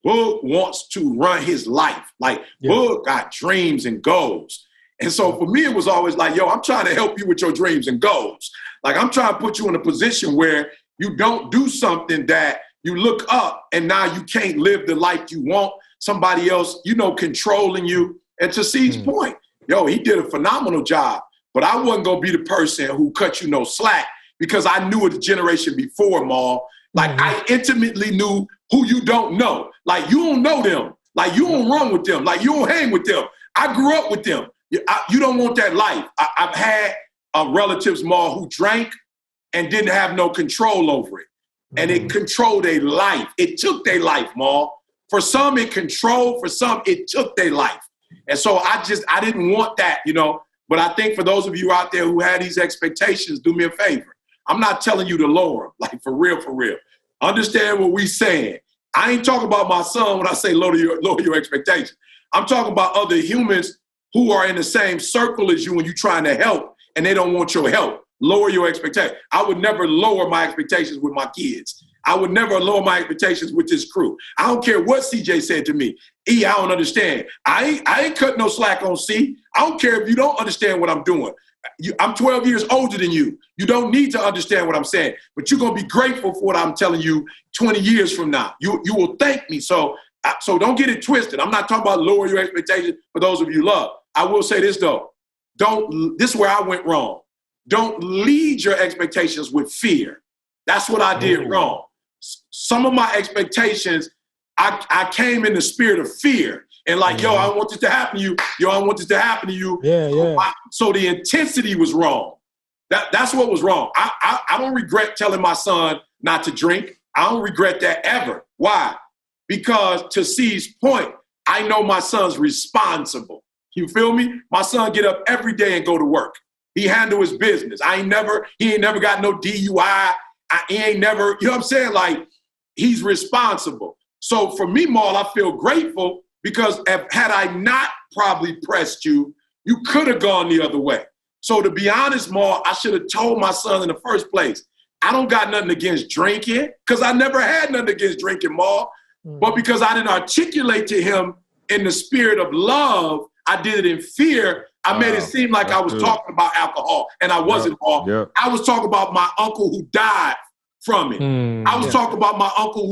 S6: Boog wants to run his life. Like, Boog got dreams and goals. And so for me, it was always like, yo, I'm trying to help you with your dreams and goals. Like, I'm trying to put you in a position where you don't do something that you look up and now you can't live the life you want. Somebody else, controlling you. And to C's point, yo, he did a phenomenal job. But I wasn't going to be the person who cut you no slack because I knew it the generation before, Maul. Like, I intimately knew who you don't know. Like, you don't know them. Like, you don't run with them. Like, you don't hang with them. I grew up with them. You don't want that life. I've had relatives, Maul, who drank and didn't have no control over it. And it controlled their life. It took their life, Maul. For some, it controlled. For some, it took their life. And so I didn't want that, But I think for those of you out there who had these expectations, do me a favor. I'm not telling you to lower them, like for real, for real. Understand what we saying. I ain't talking about my son when I say lower your expectations. I'm talking about other humans who are in the same circle as you when you're trying to help and they don't want your help. Lower your expectations. I would never lower my expectations with my kids. I would never lower my expectations with this crew. I don't care what CJ said to me. E, I don't understand. I ain't cut no slack on C. I don't care if you don't understand what I'm doing. I'm 12 years older than you. You don't need to understand what I'm saying, but you're going to be grateful for what I'm telling you 20 years from now. You will thank me. So don't get it twisted. I'm not talking about lower your expectations for those of you love. I will say this, though. This is where I went wrong. Don't lead your expectations with fear. That's what I did wrong. Some of my expectations, I came in the spirit of fear. And like, yo, I want this to happen to you. Yo, I want this to happen to you. So the intensity was wrong. That's what was wrong. I don't regret telling my son not to drink. I don't regret that ever. Why? Because to C's point, I know my son's responsible. You feel me? My son get up every day and go to work. He handle his business. He ain't never got no DUI. He ain't never, you know what I'm saying? Like, he's responsible. So for me, Maul, I feel grateful because had I not probably pressed you, you could have gone the other way. So to be honest, Maul, I should have told my son in the first place, I don't got nothing against drinking because I never had nothing against drinking, Maul. But because I didn't articulate to him in the spirit of love, I did it in fear. I made it seem like I was talking about alcohol, and I wasn't, Paul. Yep. I was talking about my uncle who died from it. I was talking about my uncle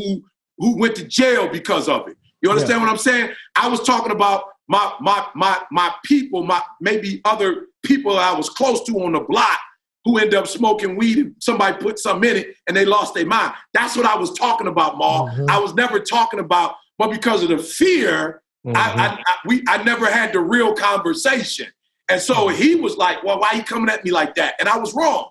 S6: who went to jail because of it. You understand what I'm saying? I was talking about my people, maybe other people I was close to on the block who ended up smoking weed and somebody put something in it and they lost their mind. That's what I was talking about, Ma. I was never talking about, but because of the fear, I never had the real conversation. And so he was like, well, why are you coming at me like that? And I was wrong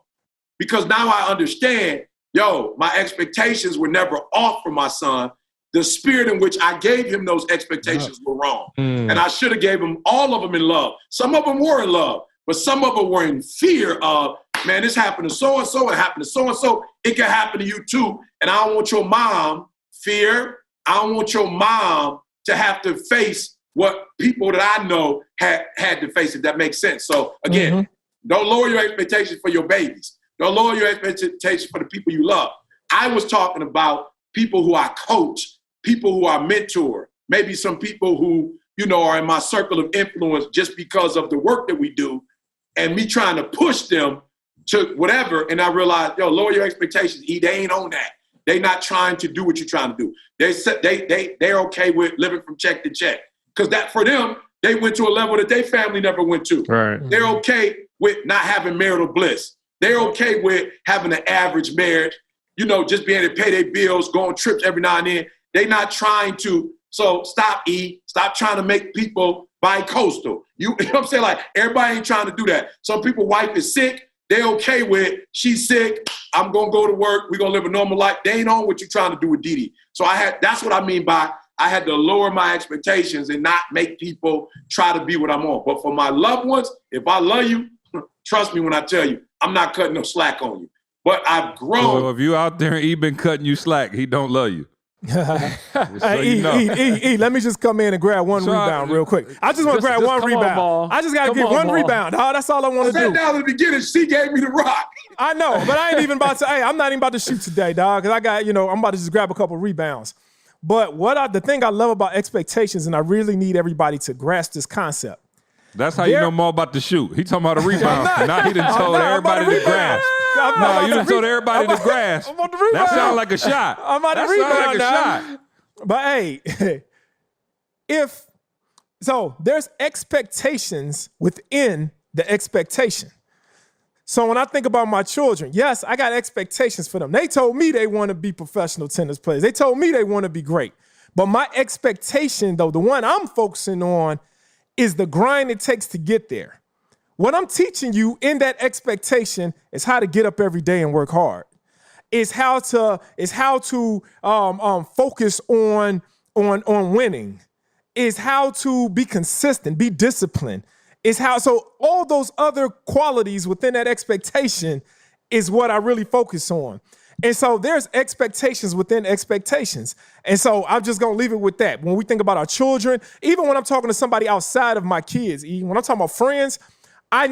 S6: because now I understand, my expectations were never off for my son. The spirit in which I gave him those expectations were wrong. And I should have gave him all of them in love. Some of them were in love, but some of them were in fear of, man, this happened to so-and-so, it happened to so-and-so, it can happen to you too. And I don't want your mom, fear, I don't want your mom to have to face what people that I know had to face, if that makes sense. So again, don't lower your expectations for your babies. Don't lower your expectations for the people you love. I was talking about people who I coach, people who I mentor, maybe some people who, are in my circle of influence just because of the work that we do and me trying to push them to whatever. And I realized, lower your expectations. They ain't on that. They not trying to do what you're trying to do. They're okay with living from check to check. Because that for them, they went to a level that their family never went to.
S4: Right.
S6: They're okay with not having marital bliss. They're okay with having an average marriage, just being able to pay their bills, go on trips every now and then. They're not trying to. So stop, E. Stop trying to make people bi-coastal. You know what I'm saying? Like, everybody ain't trying to do that. Some people's wife is sick. They okay with, she's sick. I'm going to go to work. We're going to live a normal life. They ain't on what you're trying to do with Didi. So that's what I mean by I had to lower my expectations and not make people try to be what I'm on. But for my loved ones, if I love you, trust me when I tell you, I'm not cutting no slack on you. But I've grown.
S5: So if you out there and he been cutting you slack, he don't love you.
S2: Let me just come in and grab one rebound real quick. I just want to grab one rebound. I just got to get one rebound. That's all I want to do.
S6: I sat down at the beginning. She gave me the rock.
S2: I know, but I ain't even about to. I'm not even about to shoot today, dog. Because I got, I'm about to just grab a couple rebounds. But the thing I love about expectations, and I really need everybody to grasp this concept.
S5: That's how you know more about the shoot. He talking about a rebound. Now he done told everybody to grasp. No, you done told everybody to grasp. That sounds like a shot.
S2: I'm about to rebound now. But hey, there's expectations within the expectation. So when I think about my children, yes, I got expectations for them. They told me they want to be professional tennis players. They told me they want to be great. But my expectation, though, the one I'm focusing on, is the grind it takes to get there. What I'm teaching you in that expectation is how to get up every day and work hard. Is how to focus on winning. Is how to be consistent, be disciplined. So all those other qualities within that expectation is what I really focus on. And so there's expectations within expectations. And so I'm just going to leave it with that. When we think about our children, even when I'm talking to somebody outside of my kids, when I'm talking about friends, I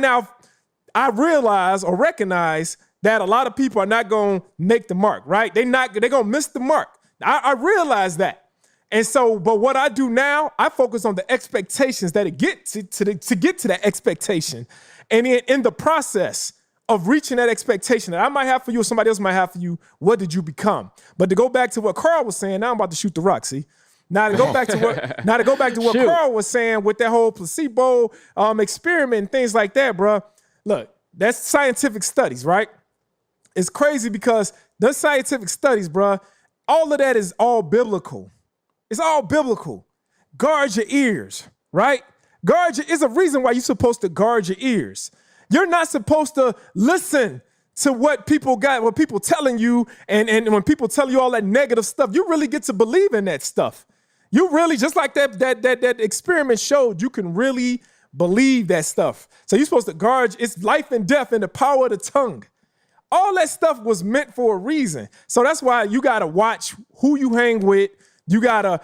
S2: realize or recognize that a lot of people are not going to make the mark, right? They're going to miss the mark. I realize that. And so, but what I do now, I focus on the expectations that it gets to get to that expectation. And in the process of reaching that expectation that I might have for you or somebody else might have for you, what did you become? But to go back to what Carl was saying, now I'm about to shoot the rock, see? Now to go back to what Carl was saying with that whole placebo experiment and things like that, bro. Look, that's scientific studies, right? It's crazy because those scientific studies, bro, all of that is all biblical. It's all biblical. Guard your ears, right? Is a reason why you're supposed to guard your ears. You're not supposed to listen to what people telling you, and when people tell you all that negative stuff, you really get to believe in that stuff. You really, just like that experiment showed, you can really believe that stuff. So you're supposed to guard. It's life and death in the power of the tongue. All that stuff was meant for a reason. So that's why you got to watch who you hang with. You got to,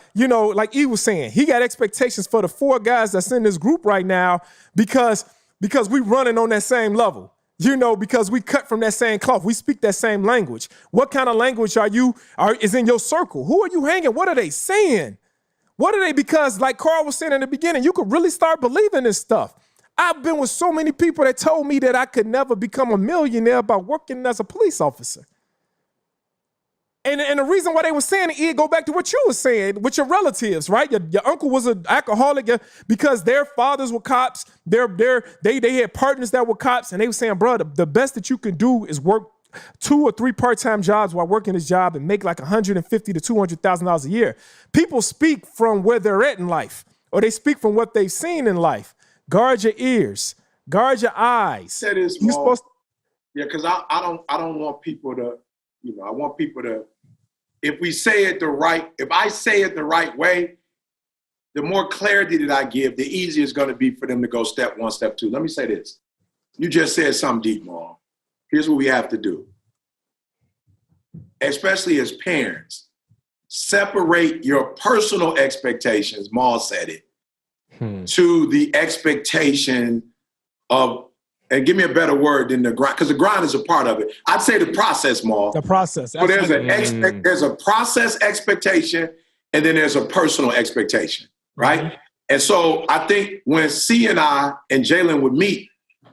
S2: like E was saying, he got expectations for the 4 guys that's in this group right now because we running on that same level, because we cut from that same cloth. We speak that same language. What kind of language is in your circle? Who are you hanging? What are they saying? What are they? Because like Carl was saying in the beginning, you could really start believing this stuff. I've been with so many people that told me that I could never become a millionaire by working as a police officer. And the reason why they were saying it, go back to what you were saying with your relatives, right? Your uncle was an alcoholic because their fathers were cops. They had partners that were cops, and they were saying, bro, the best that you can do is work 2 or 3 part-time jobs while working this job and make like $150,000 to $200,000 a year. People speak from where they're at in life, or they speak from what they've seen in life. Guard your ears, guard your eyes.
S6: That is small. Because I don't want people to, I want people to. If I say it the right way, the more clarity that I give, the easier it's going to be for them to go step 1, step 2. Let me say this. You just said something deep, Maul. Here's what we have to do. Especially as parents, separate your personal expectations, Maul said it, to the expectation of, and give me a better word than the grind, because the grind is a part of it. I'd say the process, Maul.
S2: The process.
S6: So there's a process expectation, and then there's a personal expectation, right? Mm-hmm. And so I think when C and I and Jalen would meet,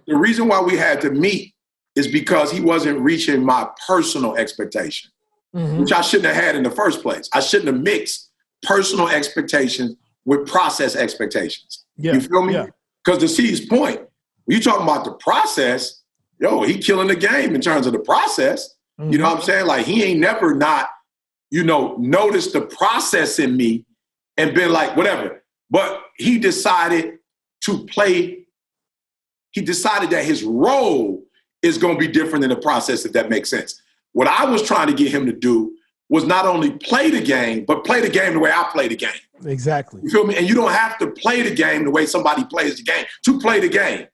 S6: the reason why we had to meet is because he wasn't reaching my personal expectation. which I shouldn't have had in the first place. I shouldn't have mixed personal expectations with process expectations.
S2: Yeah.
S6: You feel me? Because to C's point, when you talking about the process, he killing the game in terms of the process. You know what I'm saying? Like, he ain't never not, noticed the process in me and been like, whatever. But he decided to play. He decided that his role is going to be different than the process, if that makes sense. What I was trying to get him to do was not only play the game, but play the game the way I play the game.
S2: Exactly.
S6: You feel me? And you don't have to play the game the way somebody plays the game to play the game.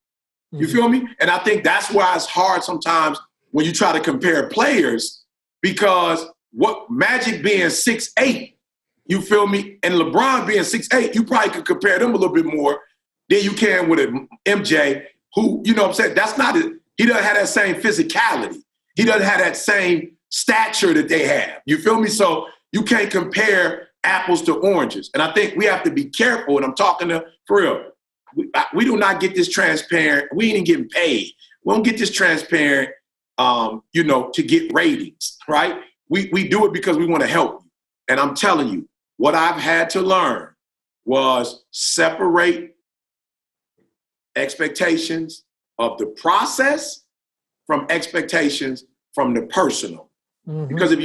S6: You feel me? And I think that's why it's hard sometimes when you try to compare players, because what Magic being 6'8", you feel me, and LeBron being 6'8", you probably could compare them a little bit more than you can with MJ, who, you know what I'm saying, that's not it. He doesn't have that same physicality. He doesn't have that same stature that they have. You feel me? So you can't compare apples to oranges. And I think we have to be careful, and I'm talking to, for real, we do not get this transparent. We ain't getting paid. We don't get this transparent, to get ratings, right? We do it because we want to help you. And I'm telling you, what I've had to learn was separate expectations of the process from expectations from the personal. Because if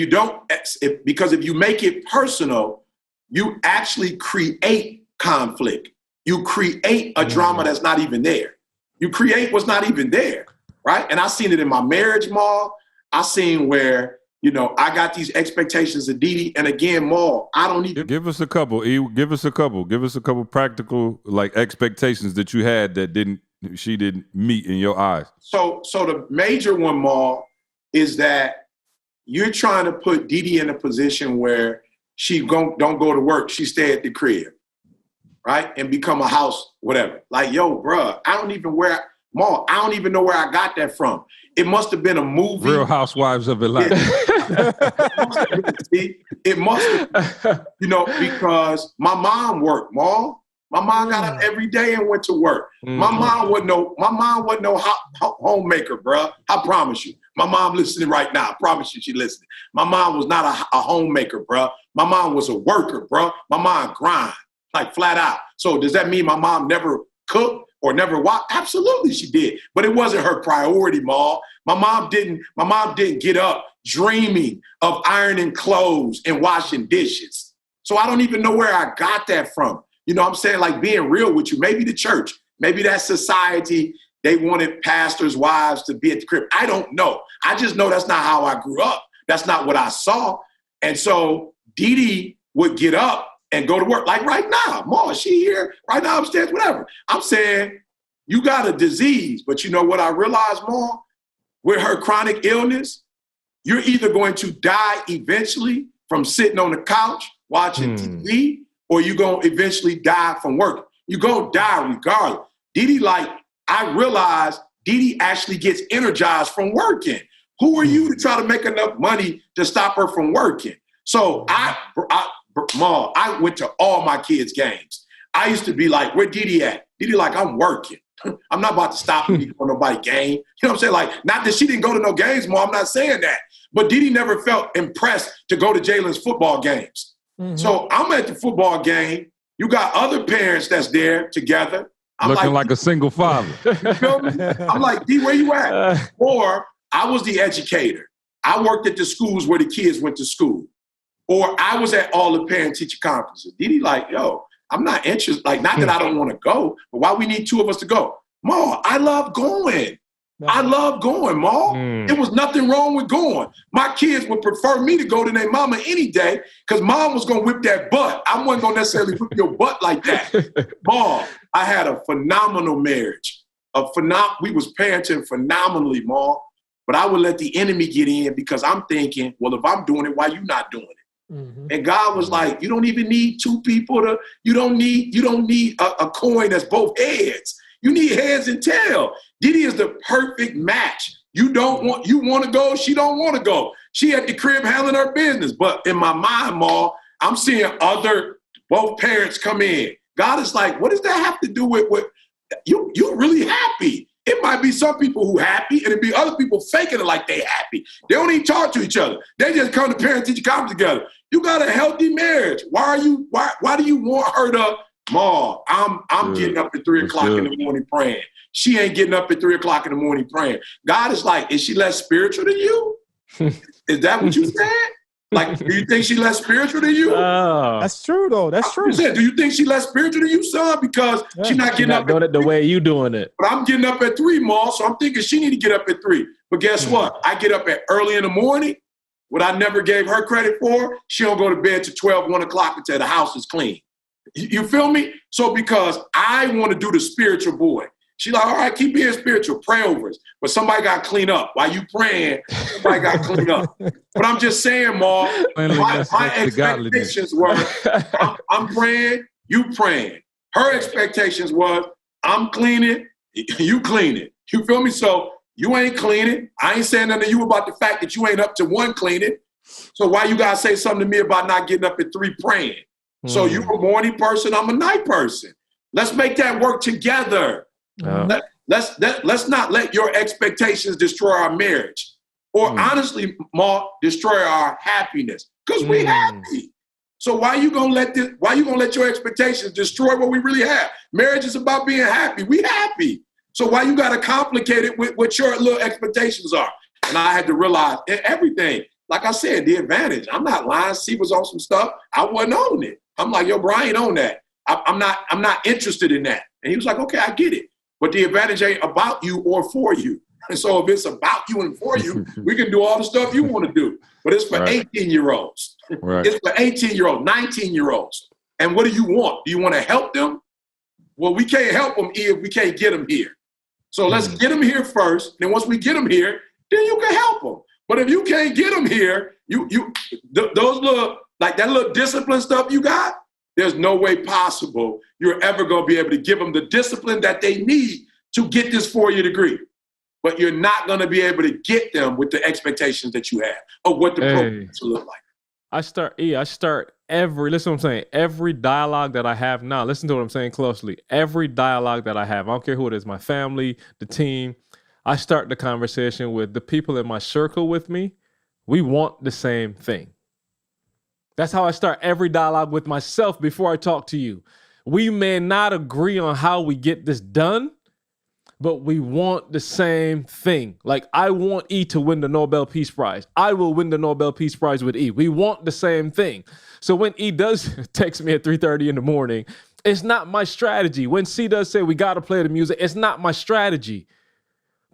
S6: you make it personal, you actually create conflict. You create a drama that's not even there. You create what's not even there, right? And I seen it in my marriage, Maul. I seen where, I got these expectations of Didi, and again, Maul, I don't even...
S5: Give us a couple, E. Give us a couple practical, expectations that you had that she didn't meet in your eyes.
S6: So the major one, Maul, is that you're trying to put Didi in a position where she don't go to work. She stay at the crib, right? And become a house, whatever. Like, yo, bruh, I don't even know where I got that from. It must have been a movie.
S5: Real Housewives of Atlanta.
S6: It must have, because my mom worked, Maul. My mom got up every day and went to work. My mom wasn't no homemaker, bro. I promise you. My mom listening right now. I promise you she listening. My mom was not a homemaker, bro. My mom was a worker, bro. My mom grind, like flat out. So does that mean my mom never cooked or never walked? Absolutely she did. But it wasn't her priority, Maul. My mom didn't get up dreaming of ironing clothes and washing dishes. So I don't even know where I got that from. You know what I'm saying? Like, being real with you. Maybe the church, maybe that society, they wanted pastors' wives to be at the crib. I don't know. I just know that's not how I grew up. That's not what I saw. And so Didi would get up and go to work. Like right now, Ma, she here, right now upstairs, whatever. I'm saying, you got a disease. But you know what I realized, Ma? With her chronic illness, you're either going to die eventually from sitting on the couch watching TV, or you're going to eventually die from work. You're going to die regardless. Didi, I realized Didi actually gets energized from working. Who are you to try to make enough money to stop her from working? So Mom, I went to all my kids' games. I used to be like, where Didi at? Didi like, I'm working. I'm not about to stop me for nobody game. You know what I'm saying? Like, not that she didn't go to no games, Mom. I'm not saying that. But Didi never felt impressed to go to Jalen's football games. So I'm at the football game. You got other parents that's there together. I'm
S5: looking like a single father.
S6: You feel me? I'm like, D, where you at? Or I was the educator. I worked at the schools where the kids went to school. Or I was at all the parent-teacher conferences. Didi like, yo, I'm not interested. Like, not that I don't want to go, but why we need two of us to go? Ma, I love going. I love going, Ma. There was nothing wrong with going. My kids would prefer me to go than their mama any day because Mom was going to whip that butt. I wasn't going to necessarily whip your butt like that. Ma, I had a phenomenal marriage. We was parenting phenomenally, Ma. But I would let the enemy get in because I'm thinking, well, if I'm doing it, why you not doing it? And God was like, you don't even need two people you don't need a coin that's both heads. You need heads and tail. Didi is the perfect match. You want to go, she don't want to go. She at the crib handling her business. But in my mind, Ma, I'm seeing both parents come in. God is like, what does that have to do with you? You're really happy. It might be some people who happy, and it be other people faking it like they happy. They don't even talk to each other. They just come to parent-teacher conference together. You got a healthy marriage. Why do you want her to, Ma, I'm getting up at 3 o'clock in the morning praying. She ain't getting up at 3 o'clock in the morning praying. God is like, is she less spiritual than you? Is that what you said? Like, do you think she less spiritual than you?
S2: That's true, though. That's true.
S6: Said, do you think she less spiritual than you, son? Because she's not getting up
S4: doing it the way you doing it.
S6: But I'm getting up at 3, Ma, so I'm thinking she need to get up at 3. But guess what? I get up at early in the morning. What I never gave her credit for, she don't go to bed till 12, 1 o'clock until the house is clean. You feel me? So because I want to do the spiritual boy. She's like, all right, keep being spiritual, pray over us. But somebody got to clean up. While you praying, somebody got to clean up. But I'm just saying, Ma, my expectations were, I'm praying, you praying. Her expectations was, I'm cleaning, you cleaning. You feel me? So you ain't cleaning. I ain't saying nothing to you about the fact that you ain't up to 1 cleaning. So why you got to say something to me about not getting up at 3 praying? So you're a morning person, I'm a night person. Let's make that work together. Let's not let your expectations destroy our marriage, or honestly, Ma, destroy our happiness. Because we happy. So why you gonna let your expectations destroy what we really have? Marriage is about being happy. We happy. So why you gotta complicate it with what your little expectations are? And I had to realize everything. Like I said, the advantage. I'm not lying. C was on some stuff. I wasn't on it. I'm like, yo, bro, I ain't on that. I'm not interested in that. And he was like, okay, I get it. But the advantage ain't about you or for you. And so if it's about you and for you, we can do all the stuff you want to do. But it's for 18-year-olds. Right. It's for 18-year-olds, 19-year-olds. And what do you want? Do you want to help them? Well, we can't help them if we can't get them here. So let's get them here first. Then once we get them here, then you can help them. But if you can't get them here, those little, like that little discipline stuff you got, there's no way possible you're ever going to be able to give them the discipline that they need to get this 4-year degree. But you're not going to be able to get them with the expectations that you have of what the program should look like.
S4: I start listen to what I'm saying, every dialogue that I have now, listen to what I'm saying closely. Every dialogue that I have, I don't care who it is, my family, the team, I start the conversation with the people in my circle with me. We want the same thing. That's how I start every dialogue with myself before I talk to you. We may not agree on how we get this done, but we want the same thing. Like, I want E to win the Nobel Peace Prize. I will win the Nobel Peace Prize with E. We want the same thing. So when E does text me at 3:30 in the morning, it's not my strategy. When C does say we got to play the music, it's not my strategy.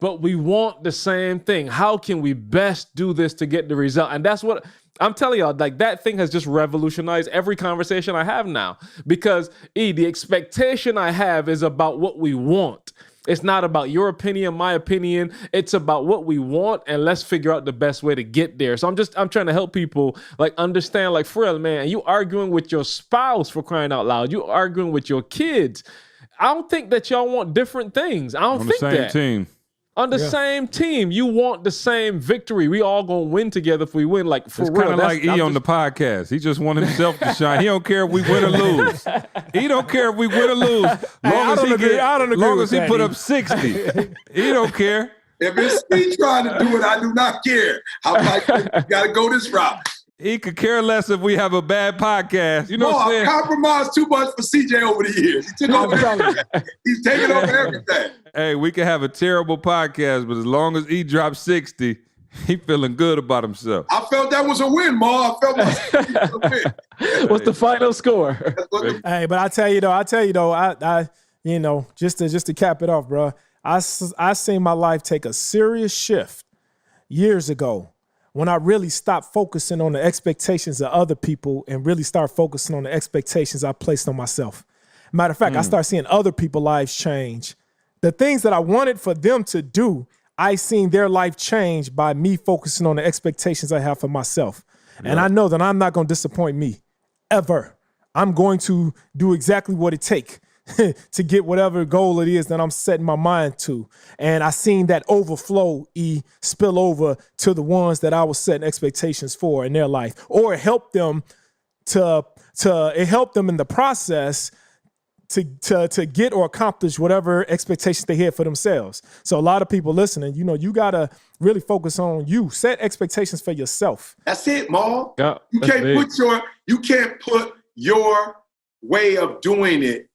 S4: But we want the same thing. How can we best do this to get the result? And that's what I'm telling y'all, like, that thing has just revolutionized every conversation I have now. Because the expectation I have is about what we want. It's not about your opinion, my opinion. It's about what we want, and let's figure out the best way to get there. So I'm trying to help people like understand, like, for real, man, you arguing with your spouse, for crying out loud. You arguing with your kids. I don't think that y'all want different things. I don't think that. On the same team. On the same team, you want the same victory. We all gonna win together if we win. Like, for
S5: it's
S4: real.
S5: Kind of like E on the podcast. He just want himself to shine. He don't care if we win or lose. He don't care if we win or lose. Long as he put up 60, he don't care.
S6: If it's me trying to do it, I do not care. I'm like, you gotta go this route.
S5: He could care less if we have a bad podcast. You know what I'm saying?
S6: I compromised too much for CJ over the years. He took over everything. He's taking over everything.
S5: Hey, we can have a terrible podcast, but as long as he drops 60, he feeling good about himself.
S6: I felt that was a win, Ma. I felt that was a win.
S4: What's the final score?
S2: Hey, but I tell you though, I just to cap it off, bro. I seen my life take a serious shift years ago, when I really stopped focusing on the expectations of other people and really start focusing on the expectations I placed on myself. Matter of fact, I start seeing other people's lives change. The things that I wanted for them to do, I seen their life change by me focusing on the expectations I have for myself. Yeah. And I know that I'm not going to disappoint me, ever. I'm going to do exactly what it takes to get whatever goal it is that I'm setting my mind to. And I seen that overflow, spill over to the ones that I was setting expectations for in their life, or it helped them in the process to get or accomplish whatever expectations they had for themselves. So a lot of people listening, you got to really focus on you. Set expectations for yourself.
S6: That's it, Maul.
S4: Yeah,
S6: you can't put your way of doing it,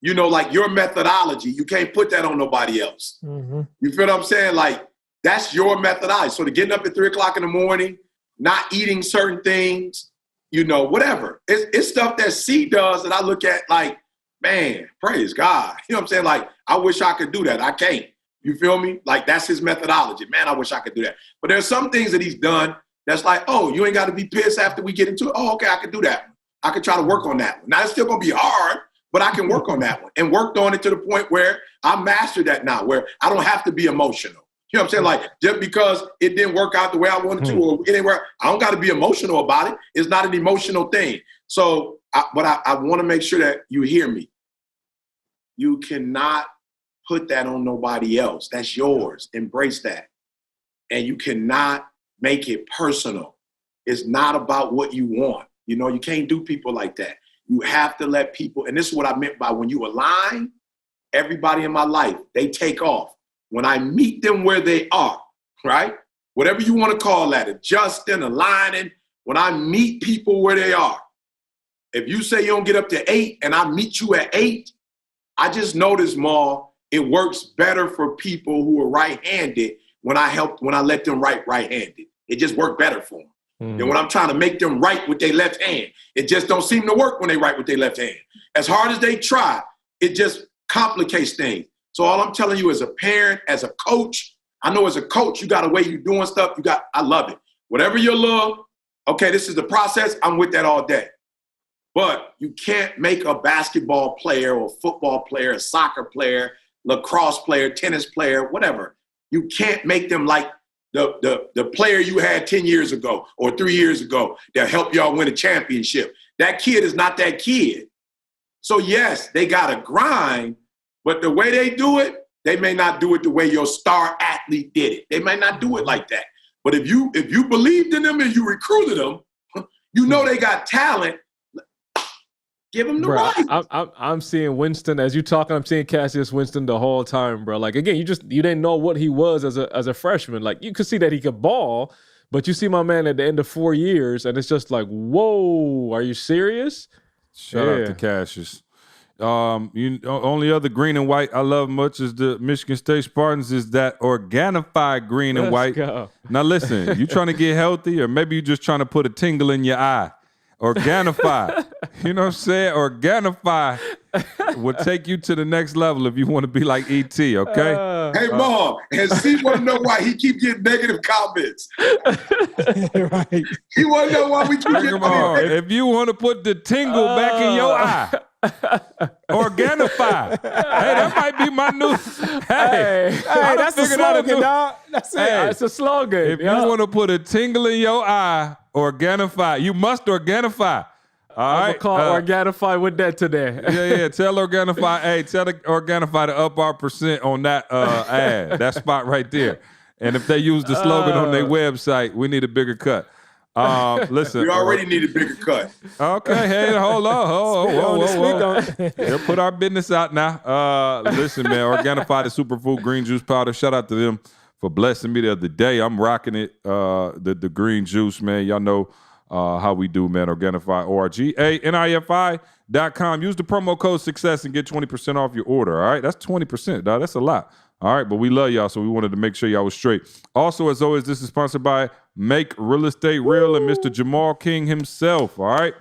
S6: like your methodology. You can't put that on nobody else. Mm-hmm. You feel what I'm saying? Like, that's your methodology. So to getting up at 3:00 in the morning, not eating certain things, whatever. It's stuff that C does that I look at like, man, praise God. You know what I'm saying? Like, I wish I could do that. I can't. You feel me? Like, that's his methodology. Man, I wish I could do that. But there's some things that he's done that's like, oh, you ain't got to be pissed after we get into it. Oh, okay, I can do that. I can try to work on that one. Now, it's still going to be hard, but I can work on that one. And worked on it to the point where I mastered that now, where I don't have to be emotional. You know what I'm saying? Like, just because it didn't work out the way I wanted to or anywhere, I don't got to be emotional about it. It's not an emotional thing. So, I want to make sure that you hear me. You cannot put that on nobody else. That's yours. Embrace that. And you cannot make it personal. It's not about what you want. You can't do people like that. You have to let people, and this is what I meant by when you align, everybody in my life, they take off. When I meet them where they are, right? Whatever you want to call that, adjusting, aligning, when I meet people where they are. If you say you don't get up to 8 and I meet you at 8, I just noticed, Maul, it works better for people who are right-handed when I let them write right-handed. It just worked better for them. Than when I'm trying to make them write with their left hand. It just don't seem to work when they write with their left hand. As hard as they try, it just complicates things. So all I'm telling you as a parent, as a coach, I know as a coach, you got a way you're doing stuff. I love it. Whatever your love, okay, this is the process. I'm with that all day. But you can't make a basketball player or football player, a soccer player, lacrosse player, tennis player, whatever. You can't make them like the player you had 10 years ago or 3 years ago that helped y'all win a championship. That kid is not that kid. So yes, they got to grind, but the way they do it, they may not do it the way your star athlete did it. They may not do it like that. But if you believed in them and you recruited them, they got talent. Give him the right.
S4: I'm seeing Winston as you talking. I'm seeing Cassius Winston the whole time, bro. Like again, you didn't know what he was as a freshman. Like you could see that he could ball, but you see my man at the end of 4 years, and it's just like, whoa, are you serious?
S5: Shout out to Cassius. Only other green and white I love much is the Michigan State Spartans is that Organifi green and white.
S4: Go.
S5: Now listen, you trying to get healthy, or maybe you just trying to put a tingle in your eye. Organifi. You know what I'm saying? Organifi will take you to the next level if you want to be like ET, okay?
S6: Hey, Mom, and C want to know why he keep getting negative comments.
S2: Right.
S6: He want to know why we keep getting negative.
S5: If you want to put the tingle back in your eye, Organifi. Hey, that might be my new. Hey,
S2: that's the slogan, dog. That's it.
S4: Hey, it's a slogan.
S5: If you want to put a tingle in your eye, Organifi. You must Organifi. All right.
S4: I'm call Organifi with that today.
S5: Yeah. Tell Organifi. Hey, tell the Organifi to up our percent on that ad, that spot right there. And if they use the slogan on their website, we need a bigger cut. Listen,
S6: we already need a bigger cut.
S5: Okay, hey, hold on. Whoa. They'll put our business out now. Listen, man, Organifi, the superfood green juice powder. Shout out to them for blessing me the other day. I'm rocking it, the green juice, man. Y'all know how we do, man. Organifi, ORGANIFI.com. Use the promo code SUCCESS and get 20% off your order, all right? That's 20%, dog. That's a lot. All right, but we love y'all, so we wanted to make sure y'all was straight. Also, as always, this is sponsored by Make Real Estate Real and Mr. Jamal King himself, all right?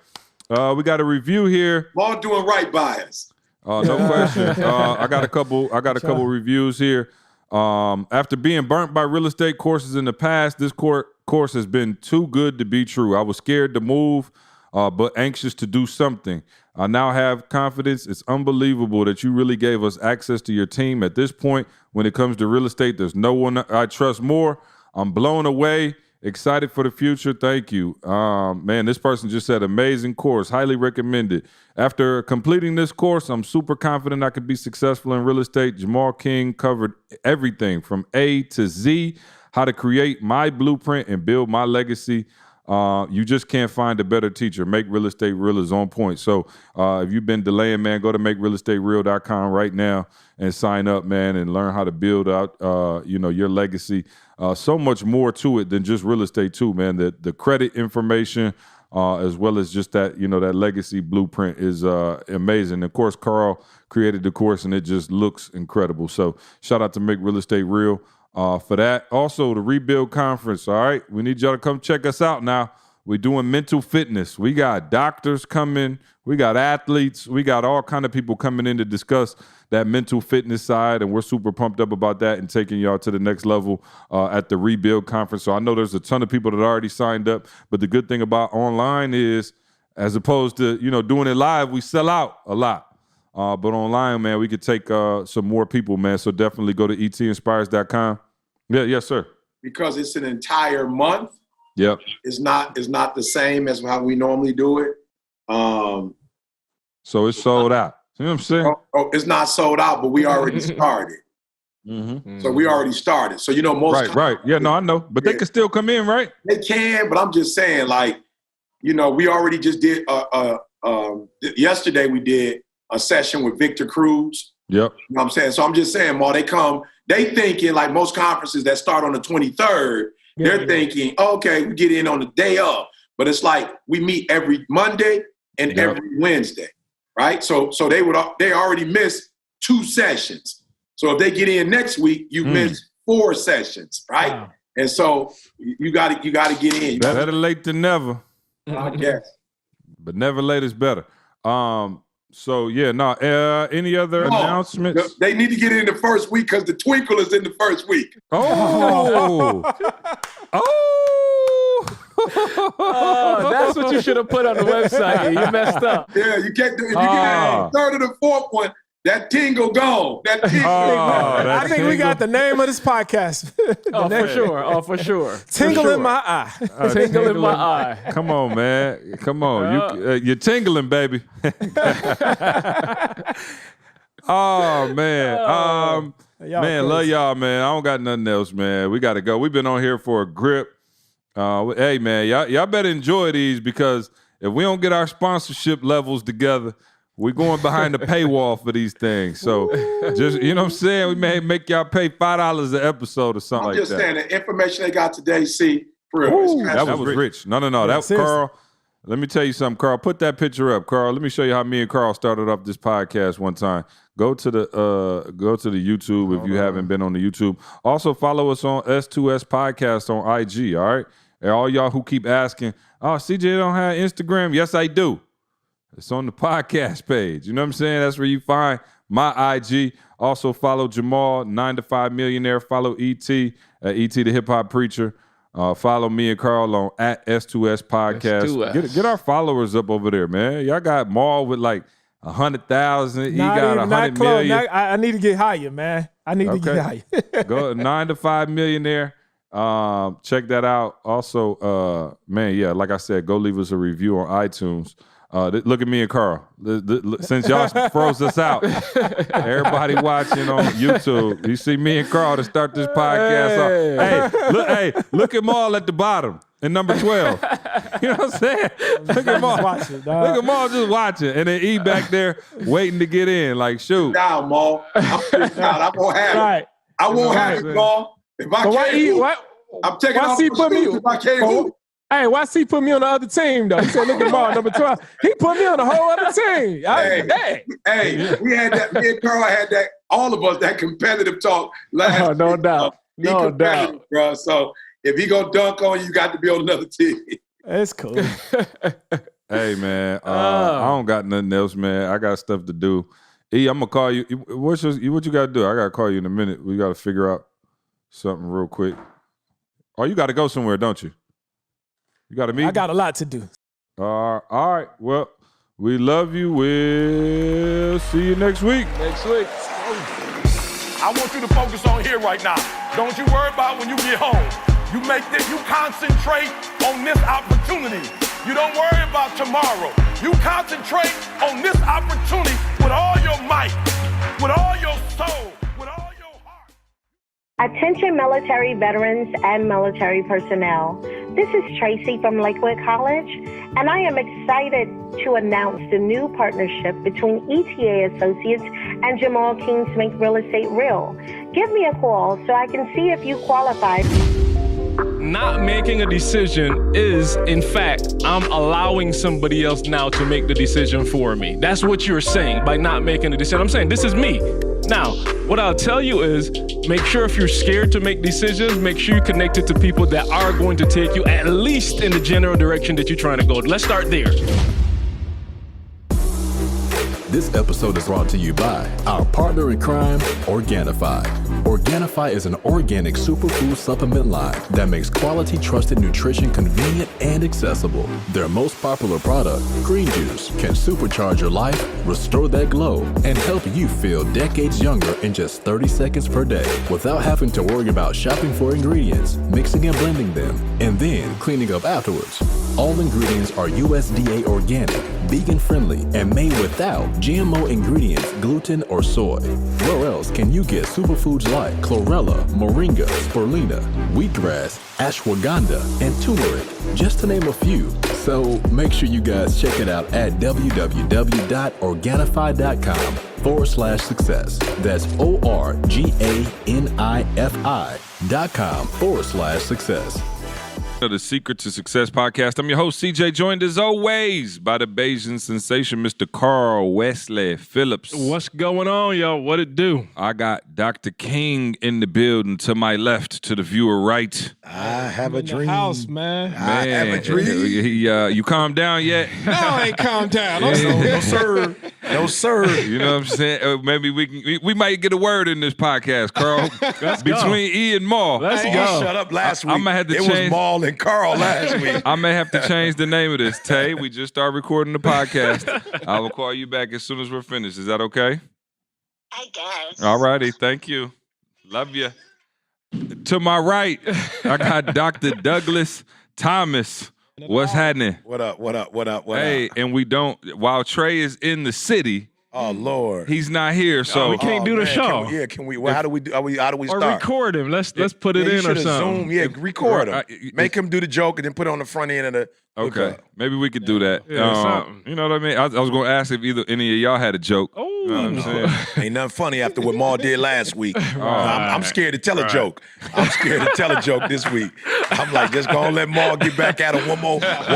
S5: We got a review here.
S6: All doing right by us.
S5: No question. I got a couple reviews here. After being burnt by real estate courses in the past, this course has been too good to be true. I was scared to move, but anxious to do something. I now have confidence. It's unbelievable that you really gave us access to your team. At this point, when it comes to real estate, there's no one I trust more. I'm blown away, excited for the future. Thank you. Man, this person just said amazing course, highly recommended. After completing this course, I'm super confident I could be successful in real estate. Jamal King covered everything from A to Z, how to create my blueprint and build my legacy. You just can't find a better teacher. Make Real Estate Real is on point. So if you've been delaying, man, go to makerealestatereal.com right now and sign up, man, and learn how to build out, your legacy. So much more to it than just real estate too, man. The credit information, as well as just that, that legacy blueprint is amazing. Of course, Carl created the course and it just looks incredible. So shout out to Make Real Estate Real for that. Also, the Rebuild Conference, all right? We need y'all to come check us out now. We're doing mental fitness. We got doctors coming. We got athletes. We got all kind of people coming in to discuss that mental fitness side, and we're super pumped up about that and taking y'all to the next level at the Rebuild Conference. So I know there's a ton of people that already signed up, but the good thing about online is, as opposed to, doing it live, we sell out a lot. But online, man, we could take some more people, man. So definitely go to etinspires.com. Yeah, yes, sir.
S6: Because it's an entire month.
S5: Yep.
S6: It's not the same as how we normally do it.
S5: So it's sold out. You know what I'm saying?
S6: Oh, it's not sold out, but we already started.
S5: Mm-hmm.
S6: So we already started. So most
S5: right. Yeah, no, I know. But they can still come in, right?
S6: They can, but I'm just saying, we already just did yesterday we did a session with Victor Cruz.
S5: Yep.
S6: You know what I'm saying? So I'm just saying, they thinking like most conferences that start on the 23rd, they're thinking, okay, we get in on the day of. But it's like we meet every Monday and every Wednesday, right? So they already missed 2 sessions. So if they get in next week, you miss 4 sessions, right? Wow. And so you got to get in.
S5: Better late than never.
S6: I guess.
S5: But never late is better. So any other announcements?
S6: They need to get in the first week because the Twinkle is in the first week.
S5: Oh.
S4: That's what you should have put on the website. You messed up.
S6: Yeah, you can't do it. If you get in the third or the fourth one, that tingle gone. That tingle.
S2: I think we got the name of this podcast.
S4: For sure.
S2: Tingle in my eye.
S4: Tingle in my eye.
S5: Come on, man. Come on. You're tingling, baby. Oh, man. Love y'all, man. I don't got nothing else, man. We got to go. We've been on here for a grip. Hey, man, y'all better enjoy these because if we don't get our sponsorship levels together, we're going behind the paywall for these things. So just, you know what I'm saying? We may make y'all pay $5 an episode or something like that. I'm just
S6: saying the information they got today,
S5: that was rich. No. That was Carl. Let me tell you something, Carl. Put that picture up, Carl. Let me show you how me and Carl started off this podcast one time. Go to the YouTube if you haven't been on the YouTube. Also follow us on S2S Podcast on IG, all right? And all y'all who keep asking, CJ don't have Instagram. Yes, I do. It's on the podcast page. You know what I'm saying? That's where you find my IG. Also follow Jamal, 9 to 5 Millionaire. Follow ET, ET the Hip Hop Preacher. Follow me and Carl on at S2S Podcast. Get our followers up over there, man. Y'all got Maul with like 100,000. He got 100 million.
S2: I need to get higher, man. I need to get higher.
S5: Go 9 to 5 Millionaire. Check that out. Also, like I said, go leave us a review on iTunes. Look at me and Carl. Since y'all froze us out, everybody watching on YouTube, you see me and Carl to start this podcast off. Look at Maul at the bottom in number 12. You know what I'm saying? Look at Maul. Look at Maul just watching, and then E back there waiting to get in. Like, shoot.
S6: Down, Maul. I won't have it. I won't have it, Maul. If I can't, I'm taking off the shoes if I can't.
S4: Hey, why he put me on the other team, though? He said, look at Maul, number 12. He put me on the whole other team.
S6: We had that, me and Carl had that, all of us, that competitive talk last week.
S4: No doubt. No doubt.
S6: Bro. So if he gonna dunk on you, you got to be on another team.
S2: That's cool.
S5: Hey, man, I don't got nothing else, man. I got stuff to do. E, I'm going to call you. What you got to do? I got to call you in a minute. We got to figure out something real quick. Oh, you got to go somewhere, don't you? You got to meet?
S2: I got a lot to do.
S5: All right. Well, we love you. We'll see you next week.
S8: I want you to focus on here right now. Don't you worry about when you get home. You concentrate on this opportunity. You don't worry about tomorrow. You concentrate on this opportunity with all your might, with all your soul, with all your heart.
S1: Attention military veterans and military personnel. This is Tracy from Lakewood College, and I am excited to announce the new partnership between ETA Associates and Jamal King's Make Real Estate Real. Give me a call so I can see if you qualify.
S4: Not making a decision is, in fact, I'm allowing somebody else now to make the decision for me. That's what you're saying by not making a decision. I'm saying this is me. Now, what I'll tell you is make sure if you're scared to make decisions, make sure you're connected to people that are going to take you at least in the general direction that you're trying to go. Let's start there.
S3: This episode is brought to you by our partner in crime, Organifi. Organifi is an organic superfood supplement line that makes quality, trusted nutrition convenient and accessible. Their most popular product, green juice, can supercharge your life, restore that glow, and help you feel decades younger in just 30 seconds per day without having to worry about shopping for ingredients, mixing and blending them, and then cleaning up afterwards. All ingredients are USDA organic, vegan-friendly, and made without GMO ingredients, gluten, or soy. Where else can you get superfoods like chlorella, moringa, spirulina, wheatgrass, ashwagandha, and turmeric, just to name a few? So make sure you guys check it out at www.organifi.com/success. That's ORGANIFI.com/success.
S5: The Secret to Success podcast. I'm your host, CJ, joined as always by the Bayesian sensation, Mr. Carl Wesley Phillips.
S4: What's going on, yo? What it do?
S5: I got Dr. King in the building to my left, to the viewer right.
S9: I have a
S4: In the
S9: dream.
S4: house, man.
S9: I have a dream.
S5: You calmed down yet?
S9: No, I ain't calmed down. No, sir. No, sir.
S5: You know what I'm saying? Maybe we might get a word in this podcast, Carl. Between E and Maul.
S4: Let's
S9: Hey,
S4: go.
S9: shut up last week.
S5: I'm gonna have to
S9: it
S5: change.
S9: was Maul and Carl last week.
S5: I may have to change the name of this. Tay, we just started recording the podcast. I will call you back as soon as we're finished. Is that okay?
S10: I guess.
S5: All righty. Thank you. Love you. To my right, I got Dr. Douglas Thomas. What's happening?
S9: What up?
S5: Hey, and while Trey is in the city,
S9: Oh, Lord.
S5: he's not here. So
S4: we can't do the show.
S9: Can we? Well, how do we
S4: Or
S9: start?
S4: record him. Let's put it
S9: you
S4: in or
S9: shoulda
S4: something.
S9: Zoom, record him.
S5: Right,
S9: Make him do the joke and then put it on the front end of the.
S5: okay, maybe we could do that.
S4: Yeah, something.
S5: You know what I mean? I was going to ask if any of y'all had a joke.
S4: Oh,
S5: You know what I'm saying?
S9: Ain't nothing funny after what Maul did last week. I'm scared to tell a joke. I'm scared to tell a joke this week. I'm like, just gonna let Maul get back at him one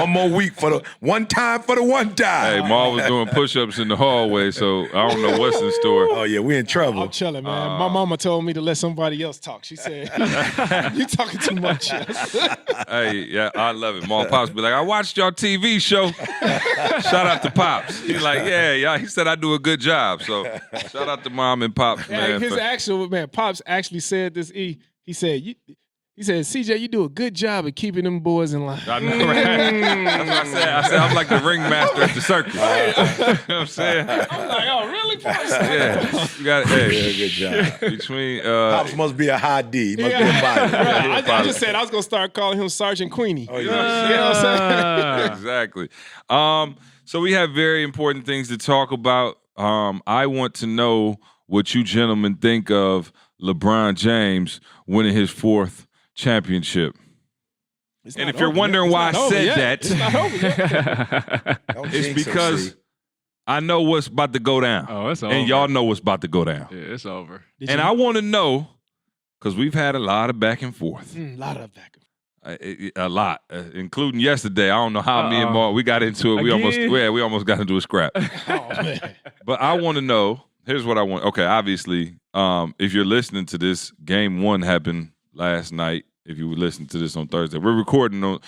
S9: more week for the one time.
S5: Hey, Maul was doing push-ups in the hallway, so I don't know what's in store.
S9: Oh yeah, we in trouble.
S11: I'm chilling, man. My mama told me to let somebody else talk. She said, "You talking too much."
S5: Hey, yeah, I love it. Maul Pops be like, I watched y'all TV show. Shout out to Pops. He's like, yeah. He said I do a good job. So shout out to Mom and Pops, man.
S11: His actual man, Pops actually said this. He said, CJ, you do a good job of keeping them boys in line.
S5: I know, right? That's what I said. I said I'm like the ringmaster at the circus. You know what I'm saying?
S11: I'm like, oh, really, Pops?
S5: Yeah, you got it.
S9: Good job.
S5: Between
S9: Pops must be a high D. He must be a
S11: Right.
S9: body.
S11: I just said I was gonna start calling him Sergeant Queenie.
S9: Oh,
S11: You know what I'm saying?
S5: Exactly. So we have very important things to talk about. I want to know what you gentlemen think of LeBron James winning his 4th championship. And if you're wondering why I said that, it's because I know what's about to go down.
S4: Oh, it's over.
S5: And y'all know what's about to go down.
S4: Yeah, it's over.
S5: And I want to know, because we've had a lot of back and forth.
S11: A lot of back.
S5: A lot, including yesterday. I don't know how me and Mark, we got into it. We almost got into a scrap.
S11: Oh man.
S5: But I want to know, here's what I want. Okay, obviously, if you're listening to this, game 1 happened last night. If you would listen to this on Thursday, we're recording on.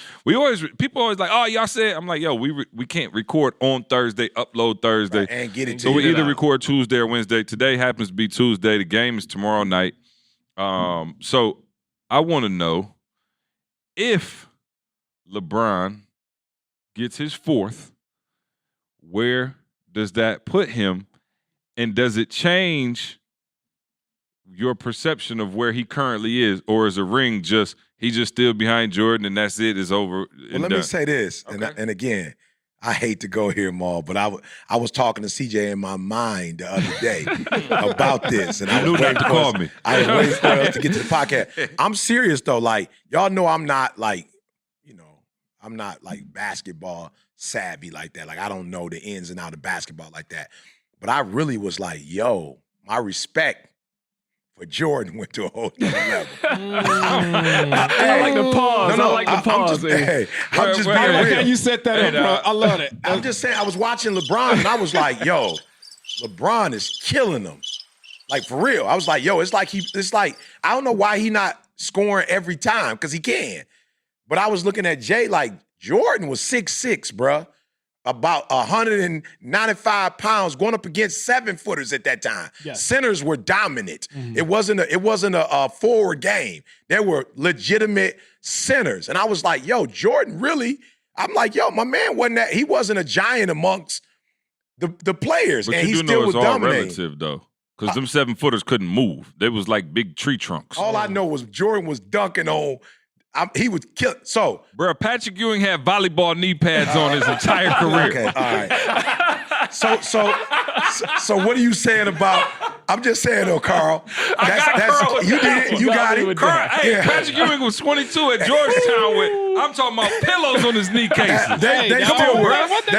S5: People always like, oh, y'all said. I'm like, yo, we can't record on Thursday, upload Thursday,
S9: and get it.
S5: So we either record Tuesday or Wednesday. Today happens to be Tuesday. The game is tomorrow night. So I want to know if LeBron gets his 4th, where does that put him, and does it change your perception of where he currently is, or is a ring he's just still behind Jordan and that's it, is over?
S9: Well, let me say this,
S5: Okay.
S9: and again, I hate to go here, Maul, but I was talking to CJ in my mind the other day about this, and I was waiting for us-
S5: me.
S9: I was waiting for us to get to the podcast. I'm serious though, like y'all know I'm not like, like basketball savvy like that. Like I don't know the ins and outs of basketball like that. But I really was like, yo, my respect for Jordan went to a whole other level.
S11: I like the pause. I like the pause.
S9: I'm just being
S11: I like
S9: real.
S11: how you set that up, bro. I love it.
S9: I'm just saying, I was watching LeBron and I was like, yo, LeBron is killing them. Like for real. I was like, yo, it's like I don't know why he not scoring every time, because he can. But I was looking at Jay like Jordan was 6'6", bruh. About 195 pounds, going up against 7-footers at that time. Yes. Centers were dominant. Mm-hmm. It wasn't a forward game. There were legitimate centers. And I was like, yo, Jordan really, I'm like, yo, my man he wasn't a giant amongst the players.
S5: But
S9: and
S5: you
S9: he
S5: do
S9: still
S5: know
S9: was
S5: it's all
S9: dominating.
S5: relative, though. Because them 7-footers couldn't move. They was like big tree trunks.
S9: All I know was Jordan was dunking on. He would kill. So,
S5: bro, Patrick Ewing had volleyball knee pads on his entire career.
S9: Okay, all right. So what are you saying about? I'm just saying though, Carl. You did it. You got it.
S5: Carl, hey,
S9: Yeah.
S5: Patrick Ewing was 22 at Georgetown with. I'm talking about pillows on his knee cases.
S9: They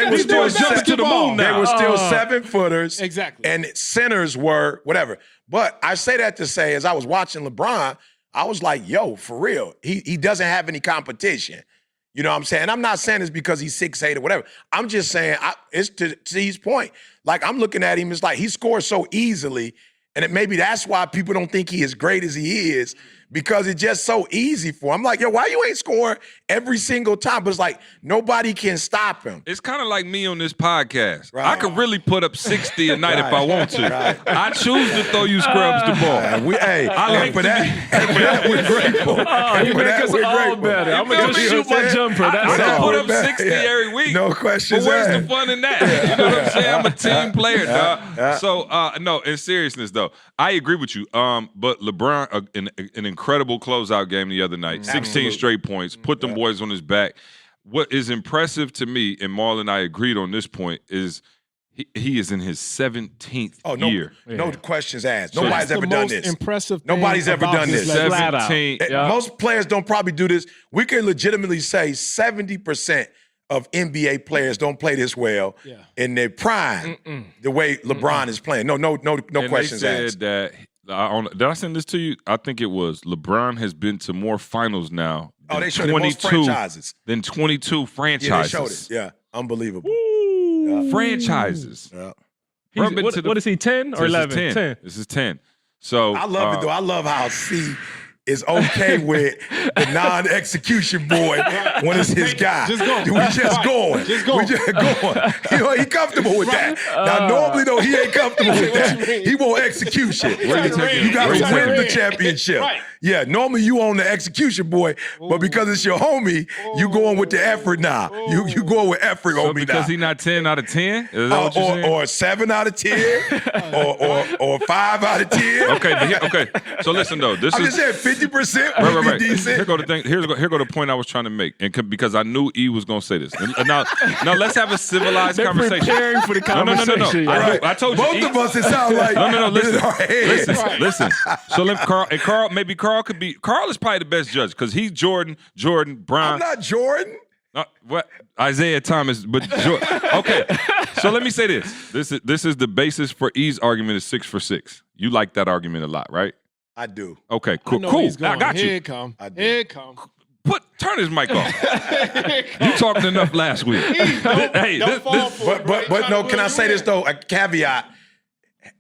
S9: were still
S5: jumping to the moon now.
S9: They were still 7-footers.
S11: Exactly.
S9: And centers were whatever. But I say that to say, as I was watching LeBron, I was like, yo, for real, he doesn't have any competition. You know what I'm saying? I'm not saying it's because he's 6'8" or whatever. I'm just saying, it's to his point. Like, I'm looking at him, it's like he scores so easily, and maybe that's why people don't think he as great as he is, because it's just so easy for him. I'm like, yo, why you ain't scoring every single time? But it's like, nobody can stop him.
S5: It's kind of like me on this podcast.
S9: Right.
S5: I could really put up 60 a night if I want to.
S9: Right.
S5: I choose to throw you scrubs the ball.
S9: For that, we're grateful.
S11: You make us all better. I'm going to just shoot my jumper.
S5: I
S11: That's
S5: can
S11: all.
S5: put up 60 every week.
S9: No questions
S5: But where's
S9: asked.
S5: the fun in that? You know what I'm saying? I'm a team player, dog. So, no, in seriousness, though, I agree with you. But LeBron, an incredible closeout game the other night, 16 straight points, put them boys on his back. What is impressive to me, and Marlon and I agreed on this point, is he is in his 17th year.
S9: No questions asked.
S11: So
S9: Nobody's
S11: that's
S9: ever
S11: the
S9: done
S11: most
S9: this.
S11: impressive thing
S9: Nobody's ever
S11: about
S9: done this.
S5: 17.
S9: Most players don't probably do this. We can legitimately say 70% of NBA players don't play this well in their prime, the way LeBron is playing. No questions asked.
S5: That did I send this to you? I think it was. LeBron has been to more finals now.
S9: Oh, they showed it most franchises.
S5: Than 22 franchises.
S9: Yeah, they showed it. Yeah, unbelievable.
S5: Franchises.
S9: Yeah.
S4: What is he, 10 or 11? 10.
S5: This is 10. So
S9: I love it, though. I love how C is okay with the non-execution boy when it's his guy.
S11: Just go.
S9: We just going.
S11: Just go.
S9: We just going. You know, he comfortable with that. Now, normally, though, he ain't comfortable with that. He want execution. You got to win the championship.
S11: Right.
S9: Yeah, normally you on the execution boy, but because it's your homie, you going with the effort now. You going with effort
S5: so
S9: on me now.
S5: because he not 10 out of 10? Is that what you're saying?
S9: Or 7 out of 10, or 5 out of 10.
S5: Okay. So listen though, this
S9: I'm
S5: is
S9: just saying 50% would
S5: right.
S9: be decent.
S5: Here go the thing. Here go the point I was trying to make, and because I knew E was gonna say this. And now let's have a civilized conversation.
S4: Preparing for the conversation.
S5: No.
S9: Right.
S5: I told you.
S9: Both of us, it sounds like
S5: No.
S9: Listen.
S5: Listen. So let Carl could be. Carl is probably the best judge because he's Jordan, Bron.
S9: I'm not Jordan.
S5: What? Isaiah Thomas, but Jordan. Okay. So let me say this. This is the basis for E's argument is 6 for 6. You like that argument a lot, right?
S9: I do.
S5: Okay, cool. I got you.
S11: Here it come. Here it come.
S5: Turn his mic off. You talked enough last week.
S9: But no, can I say this though? A caveat.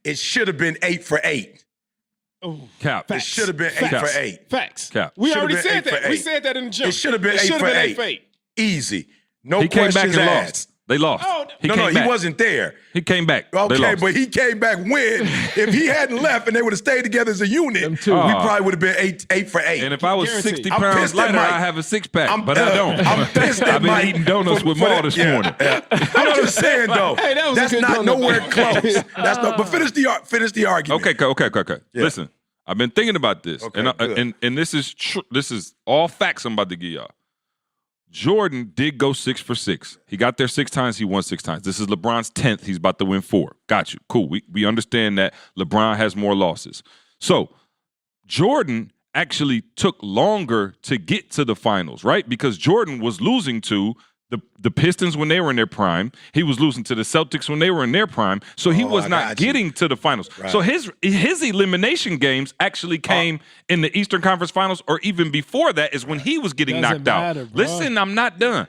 S9: It should have been 8 for 8.
S11: Ooh,
S5: Cap.
S9: It should have been 8 for 8.
S11: Facts.
S5: Cap.
S11: We
S9: Should've
S11: already
S9: been
S11: said
S9: 8 for
S11: that. We
S9: 8.
S11: said that in the gym.
S9: It should have been 8
S11: should've
S9: for
S11: been
S9: 8.
S11: for 8.
S9: Easy. No
S5: He came
S9: questions
S5: back and
S9: asked.
S5: lost. They lost.
S9: He wasn't there.
S5: He came back. They
S9: Okay,
S5: lost.
S9: but he came back when. If he hadn't left and they would have stayed together as a unit, we probably would have been 8 for 8.
S5: And if I was
S11: Guaranteed.
S5: 60
S9: I'm
S5: pounds
S9: pissed at
S5: lighter,
S9: Mike.
S5: I have a 6-pack, but I don't.
S9: I'm pissed at
S5: I've been
S9: Mike
S5: eating donuts with
S9: for
S5: Maul
S9: that.
S5: this
S9: Yeah,
S5: morning.
S9: yeah. I'm just saying though.
S11: Hey, that was a
S9: that's
S11: good
S9: not
S11: donut.
S9: nowhere close. That's not. But finish the argument.
S5: Okay.
S9: Yeah.
S5: Listen, I've been thinking about this,
S9: Okay,
S5: and this is all facts I'm about to give y'all. Jordan did go 6 for 6. He got there 6 times. He won 6 times. This is LeBron's 10th. He's about to win 4. Got you. Cool. We understand that LeBron has more losses. So Jordan actually took longer to get to the finals, right? Because Jordan was losing to the Pistons when they were in their prime. He was losing to the Celtics when they were in their prime. So he was not getting to the finals. Right. So his elimination games actually came in the Eastern Conference Finals, or even before that is when he was getting knocked out. Listen, I'm not done.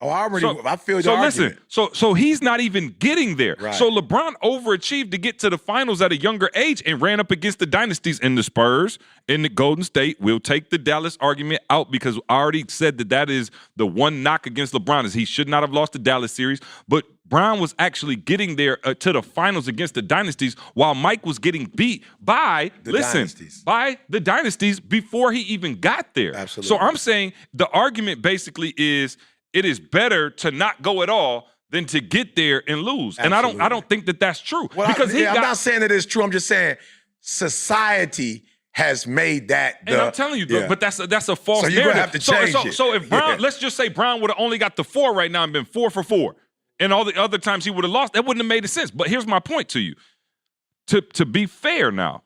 S9: Oh, I feel the
S5: argument. So he's not even getting there. Right. So LeBron overachieved to get to the finals at a younger age and ran up against the dynasties in the Spurs, in the Golden State. We'll take the Dallas argument out because I already said that is the one knock against LeBron is he should not have lost the Dallas series. But Brown was actually getting there to the finals against the dynasties while Mike was getting beat by the dynasties before he even got there.
S9: Absolutely.
S5: So I'm saying the argument basically is it is better to not go at all than to get there and lose. Absolutely. And I don't think that that's true.
S9: Well, I'm not saying that it's true. I'm just saying society has made that.
S5: And I'm telling you, but that's a false narrative. So
S9: you're going to have to change it.
S5: So if Brown, let's just say Brown would have only got the 4 right now and been 4 for 4, and all the other times he would have lost, that wouldn't have made sense. But here's my point to you. To be fair now,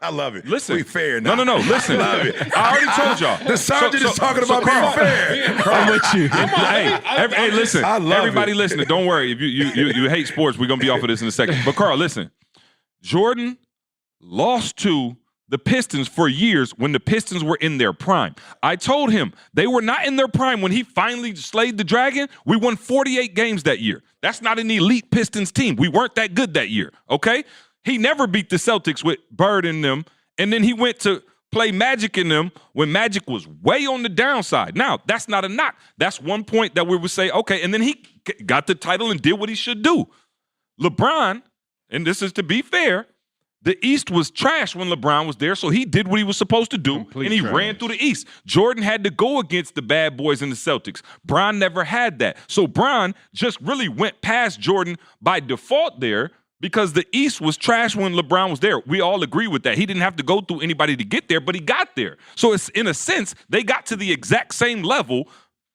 S9: I love it.
S5: Listen.
S9: We fair now.
S5: No. Listen.
S9: I love it.
S5: I already told y'all.
S9: The sergeant is talking about being fair.
S5: I'm with you. Hey, listen.
S9: I love
S5: everybody
S9: it.
S5: listening, don't worry. If you hate sports, we're going to be off of this in a second. But Carl, listen. Jordan lost to the Pistons for years when the Pistons were in their prime. I told him they were not in their prime when he finally slayed the dragon. We won 48 games that year. That's not an elite Pistons team. We weren't that good that year, okay? He never beat the Celtics with Bird in them, and then he went to play Magic in them when Magic was way on the downside. Now, that's not a knock. That's one point that we would say, okay, and then he got the title and did what he should do. LeBron, and this is to be fair, the East was trash when LeBron was there, so he did what he was supposed to do, and he ran through the East. Jordan had to go against the bad boys in the Celtics. Bron never had that. So Bron just really went past Jordan by default there, because the East was trash when LeBron was there. We all agree with that. He didn't have to go through anybody to get there, but he got there. So it's in a sense, they got to the exact same level.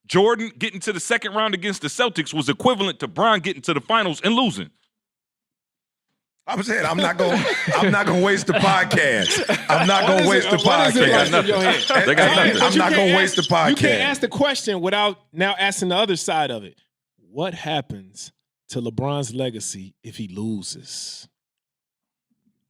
S5: Jordan getting to the second round against the Celtics was equivalent to Bron getting to the finals and losing.
S9: I'm saying I'm not gonna waste the podcast. I'm not gonna waste the podcast.
S5: They got nothing. They got nothing.
S9: I'm not gonna waste the podcast.
S11: You can't ask the question without now asking the other side of it. What happens to LeBron's legacy if he loses?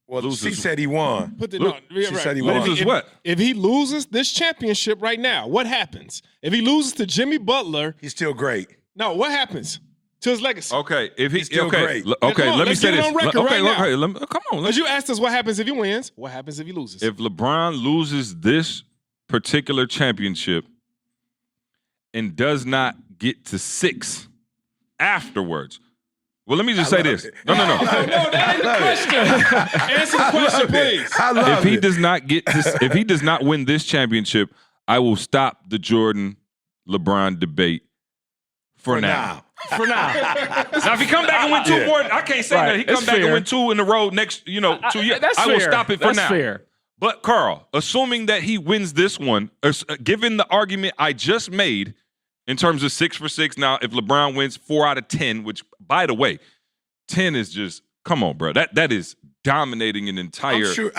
S9: Well, she said he won.
S11: She
S9: said he won.
S5: Loses what?
S11: If he loses this championship right now, what happens? If he loses to Jimmy Butler,
S9: he's still great.
S11: No, what happens to his legacy?
S5: Okay, if he's
S9: still great.
S5: Okay, let me say this. Come on.
S11: Because you asked us what happens if he wins. What happens if he loses?
S5: If LeBron loses this particular championship and does not get to 6 afterwards. Well, let me just say this. No.
S11: No, that ain't the question. Answer the question, please.
S5: If he does not get this, if he does not win this championship, I will stop the Jordan LeBron debate for now.
S11: For now.
S5: Now, if he come back and win 2 more, I can't say that. He come back and win 2 in a row next, 2 years. I will stop it for now.
S4: That's fair.
S5: But Carl, assuming that he wins this one, given the argument I just made in terms of 6 for 6, now if LeBron wins 4 out of 10, which by the way, 10 is just come on, bro. That is dominating an entire.
S9: I'm sure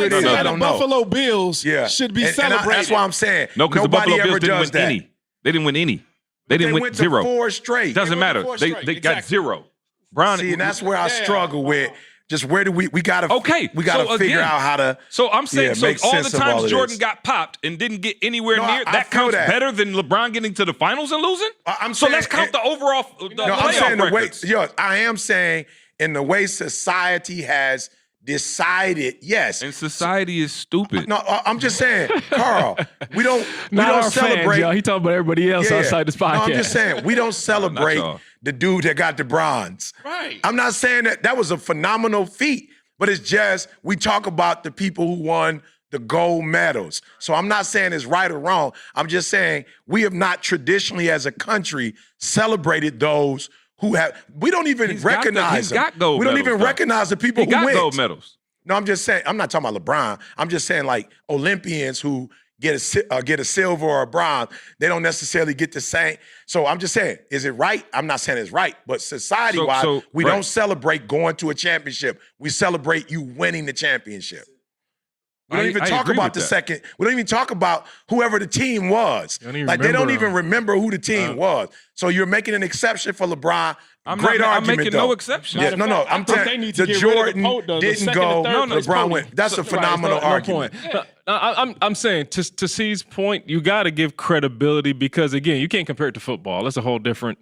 S9: it is. I don't know.
S11: Buffalo Bills should be celebrated.
S9: That's why I'm saying.
S5: No, because the Buffalo Bills didn't win
S9: that.
S5: any. They didn't win any. They didn't win 0.
S9: 4 straight.
S5: Doesn't matter. They got 0. Bron,
S9: see, and that's where I struggle with. Just where do we gotta
S5: so
S9: figure out how to.
S5: So I'm saying all the times Jordan
S9: this.
S5: got popped and didn't get anywhere near that counts better than LeBron getting to the finals and losing. Let's count the overall.
S9: I'm saying the way. I am saying in the way society has decided, yes.
S5: And society is stupid.
S9: No, I'm just saying, Carl, we don't celebrate.
S4: Fans, y'all. He talking about everybody else outside this podcast.
S9: No, I'm just saying, we don't celebrate the dude that got the bronze.
S11: Right.
S9: I'm not saying that was a phenomenal feat, but it's just we talk about the people who won the gold medals. So I'm not saying it's right or wrong. I'm just saying we have not traditionally as a country celebrated those who have, we don't even recognize them. We don't even recognize the people who win.
S5: He got gold medals.
S9: No, I'm just saying, I'm not talking about LeBron. I'm just saying like Olympians who get a silver or a bronze, they don't necessarily get the same. So I'm just saying, is it right? I'm not saying it's right, but society-wise, we don't celebrate going to a championship. We celebrate you winning the championship. We don't even talk about the second. We don't even talk about whoever the team was. Like they don't even remember who the team was. So you're making an exception for LeBron. Great argument,
S5: I'm making
S9: though.
S5: no exception.
S9: Yeah, no. I'm telling you, the Jordan didn't go. LeBron went. That's a phenomenal argument.
S4: I'm saying to C's point, you got to give credibility because again, you can't compare it to football. That's a whole different.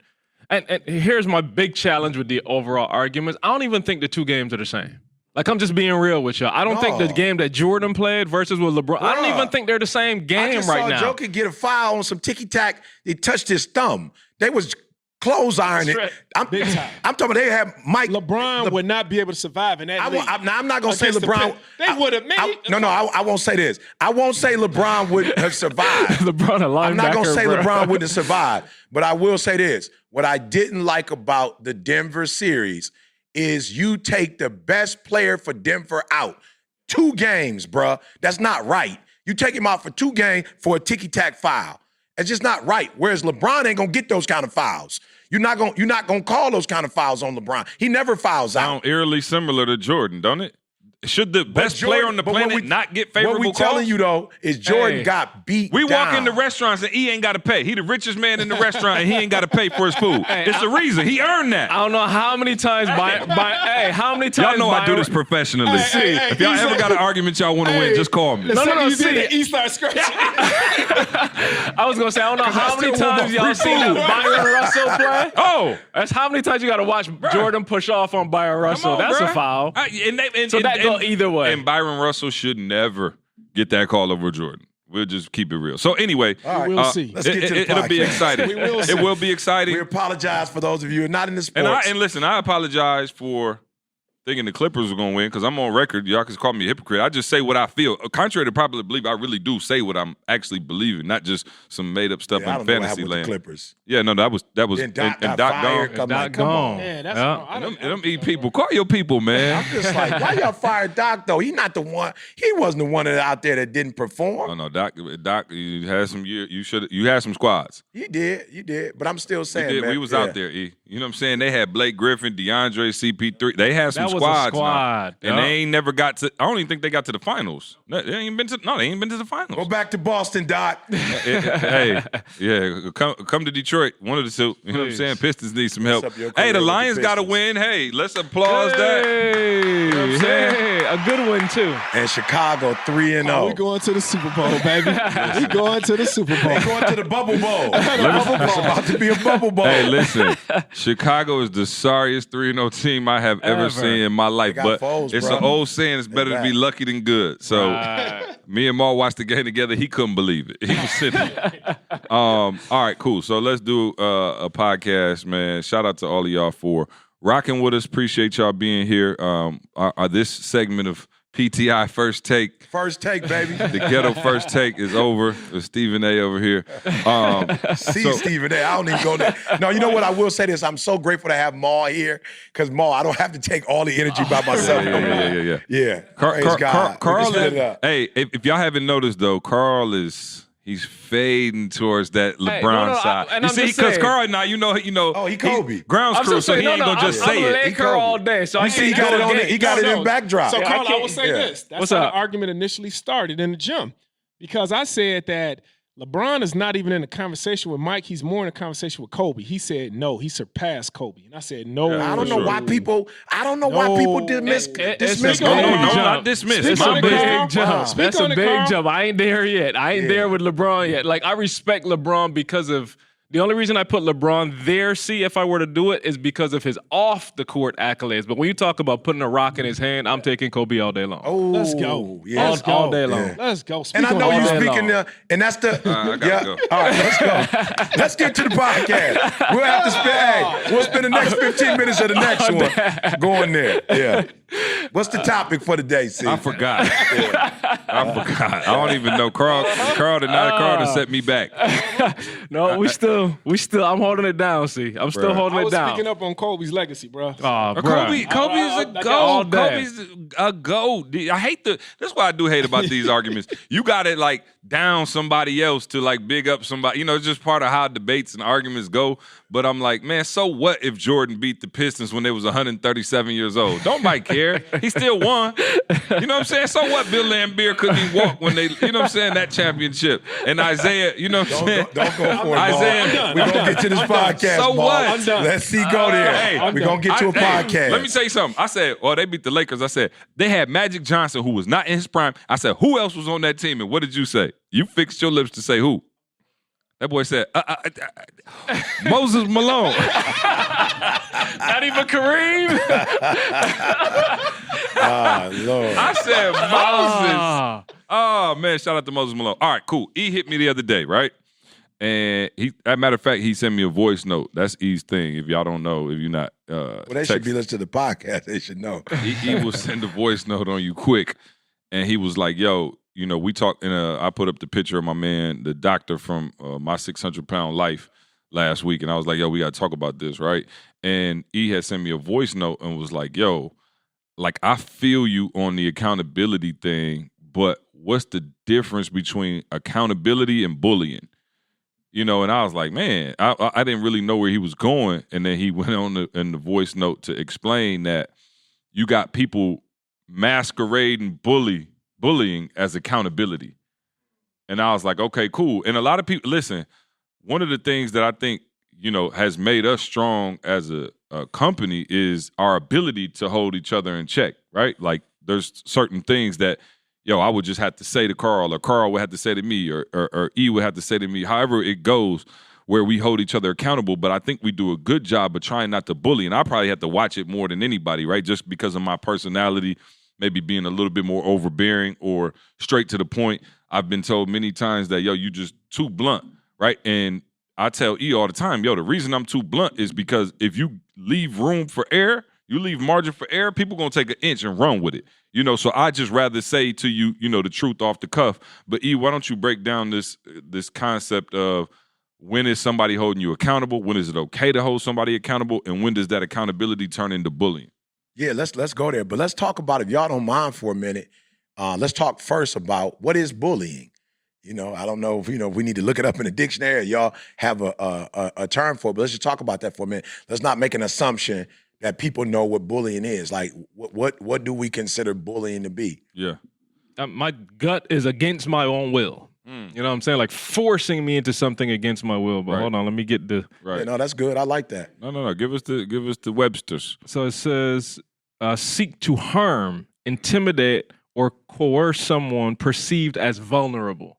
S4: And here's my big challenge with the overall arguments. I don't even think the two games are the same. Like, I'm just being real with y'all. I don't think the game that Jordan played versus with LeBron, I don't even think they're the same game right now.
S9: I saw Joe get a foul on some ticky-tack. He touched his thumb. They was close ironing. I'm talking about they have Mike.
S11: LeBron would not be able to survive in that league.
S9: I'm not going to say LeBron.
S11: They would have made.
S9: I won't say this. I won't say LeBron wouldn't have survived.
S4: LeBron a linebacker,
S9: I'm not going to say LeBron wouldn't have survived. But I will say this. What I didn't like about the Denver series is you take the best player for Denver out. 2 games, bruh. That's not right. You take him out for 2 games for a ticky-tack foul. It's just not right. Whereas LeBron ain't gonna get those kind of fouls. You're not gonna call those kind of fouls on LeBron. He never fouls out.
S5: Sound eerily similar to Jordan, don't it? Should the best player on the planet not get favorable calls?
S9: What we telling you, though, is Jordan got beat
S5: We
S9: down.
S5: walk into restaurants and he ain't got to pay. He the richest man in the restaurant and he ain't got to pay for his food. It's the reason. He earned that.
S4: I don't know how many times how many times
S5: y'all know I do this professionally. If y'all ever got an argument y'all want to win, just call me.
S11: No, see. He started scratching.
S4: I was going to say, I don't know how many times y'all seen that Byron Russell play.
S5: Oh.
S4: That's how many times you got to watch Jordan push off on Byron Russell. That's a foul. So that go either way.
S5: And Byron Russell should never get that call over Jordan. We'll just keep it real. So anyway,
S11: we'll see.
S9: Let's get to the
S5: it'll be exciting. It will be exciting.
S9: We apologize for those of you who are not in the sports.
S5: And listen, I apologize for thinking the Clippers were going to win because I'm on record. Y'all can call me a hypocrite. I just say what I feel. Contrary to popular belief, I really do say what I'm actually believing, not just some made up stuff in fantasy land.
S9: The Clippers.
S5: Yeah, no, that was
S9: and Doc gone.
S4: Doc gone.
S11: Yeah, that's
S5: them eat people. Call your people, man.
S9: I'm just like, why y'all fired Doc though? He not the one. He wasn't the one out there that didn't perform.
S5: Oh no, Doc, you had some year. You had some squads.
S9: You did. But I'm still saying, man,
S5: we was out there. You know what I'm saying? They had Blake Griffin, DeAndre, CP3. They had some squads.
S4: Squad.
S5: And they ain't never got to. I don't even think they got to the finals. They ain't been to the finals.
S9: Go back to Boston, Doc.
S5: Hey, yeah, come to Detroit. One of the two. You know what I'm saying? Pistons need some help. Hey, the Lions got to win. Hey, let's applaud that. You know what I'm saying?
S4: A good one too.
S9: And Chicago 3-0.
S11: We going to the Super Bowl, baby. We going to the Super Bowl.
S9: We going to the Bubble Bowl. It's about to be a Bubble Bowl.
S5: Hey, listen, Chicago is the sorriest 3-0 team I have ever seen in my life. But it's an old saying, it's better to be lucky than good. So me and Maul watched the game together. He couldn't believe it. He was sitting there. All right, cool. So let's do a podcast, man. Shout out to all of y'all for rocking with us. Appreciate y'all being here. This segment of PTI First Take.
S9: First Take, baby.
S5: The ghetto First Take is over. There's Stephen A. over here.
S9: Stephen A. I don't even go there. No, you know what? I will say this. I'm so grateful to have Maul here because Maul, I don't have to take all the energy by myself. Yeah. Praise God.
S5: Carl hey, if y'all haven't noticed, though, Carl he's fading towards that LeBron side. You see, because Carl now, you know. Oh,
S9: he Kobe.
S5: Grounds crew, so he ain't gonna just say it.
S4: He Carl all day, so I
S9: he got it in backdrop.
S11: So Carl, I will say this. That's how the argument initially started in the gym, because I said that LeBron is not even in a conversation with Mike. He's more in a conversation with Kobe. He said no. He surpassed Kobe, and I said no.
S9: I don't know why people. dismiss.
S5: Not dismiss.
S4: It's a big jump. That's a big jump. I ain't there yet. I ain't there with LeBron yet. Like, I respect LeBron because of. The only reason I put LeBron there, if I were to do it, is because of his off-the-court accolades. But when you talk about putting a rock in his hand, I'm taking Kobe all day long.
S9: Oh,
S11: let's go.
S9: Yeah.
S11: All
S4: day long.
S11: Yeah. Let's go.
S9: And I know you're speaking there, and that's the.
S5: I gotta go.
S9: All right, let's go. Let's get to the podcast. We'll have to we'll spend the next 15 minutes of the next one going there. Yeah. What's the topic for today, C?
S5: I forgot. I forgot. I don't even know. Carl done set me back.
S4: No, we still. I'm holding it down. See, I'm still holding it down.
S11: I was picking up on Kobe's legacy, bro.
S5: Kobe is a GOAT. Kobe's a GOAT. I hate that's what I do hate about these arguments. You got it like down somebody else to like big up somebody. You know, it's just part of how debates and arguments go. But I'm like, man, so what if Jordan beat the Pistons when they was 137 years old? Don't nobody care. He still won. You know what I'm saying? So what? Bill Laimbeer couldn't even walk when they, you know what I'm saying, that championship. And Isaiah, you know what I'm saying?
S9: Don't go for it,
S5: Isaiah,
S9: we're going to get to this podcast,
S5: So
S9: Paul.
S5: what?
S11: I'm done.
S9: Let's see go there.
S5: Hey,
S9: we're going to get to a podcast.
S5: Let me tell you something. I said, they beat the Lakers. I said, they had Magic Johnson, who was not in his prime. I said, who else was on that team? And what did you say? You fixed your lips to say who? That boy said, Moses Malone.
S4: Not even Kareem.
S9: Lord.
S5: I said Moses. Oh, man, shout out to Moses Malone. All right, cool. E hit me the other day, right? And as a matter of fact, he sent me a voice note. That's E's thing. If y'all don't know, if you're not
S9: well, they should be listening to the podcast. They should know.
S5: E will send a voice note on you quick. And he was like, yo, you know, we talked, I put up the picture of my man, the doctor from My 600-Pound Life last week. And I was like, yo, we got to talk about this, right? And E had sent me a voice note and was like, yo, like, I feel you on the accountability thing, but what's the difference between accountability and bullying? You know, and I was like, man, I didn't really know where he was going. And then he went on in the voice note to explain that you got people masquerading bullying as accountability. And I was like, okay, cool. And a lot of people, listen, one of the things that I think, you know, has made us strong as a company is our ability to hold each other in check, right? Like there's certain things that, yo, I would just have to say to Carl, or Carl would have to say to me, or E would have to say to me, however it goes, where we hold each other accountable. But I think we do a good job of trying not to bully. And I probably have to watch it more than anybody, right? Just because of my personality, maybe being a little bit more overbearing or straight to the point. I've been told many times that, yo, you just too blunt, right? And I tell E all the time, yo, the reason I'm too blunt is because if you leave room for error, you leave margin for error, people gonna take an inch and run with it. You know, so I just rather say to you, you know, the truth off the cuff. But E, why don't you break down this concept of when is somebody holding you accountable? When is it okay to hold somebody accountable? And when does that accountability turn into bullying?
S9: Yeah, let's go there. But let's talk about, if y'all don't mind for a minute, let's talk first about what is bullying. You know, I don't know if, you know, we need to look it up in the dictionary. Y'all have a term for it, but let's just talk about that for a minute. Let's not make an assumption that people know what bullying is. Like, what do we consider bullying to be?
S5: Yeah.
S4: My gut is against my own will. You know what I'm saying? Like forcing me into something against my will. But hold on, let me get the
S9: Yeah, no, that's good. I like that.
S5: No. Give us the Webster's.
S4: So it says seek to harm, intimidate, or coerce someone perceived as vulnerable.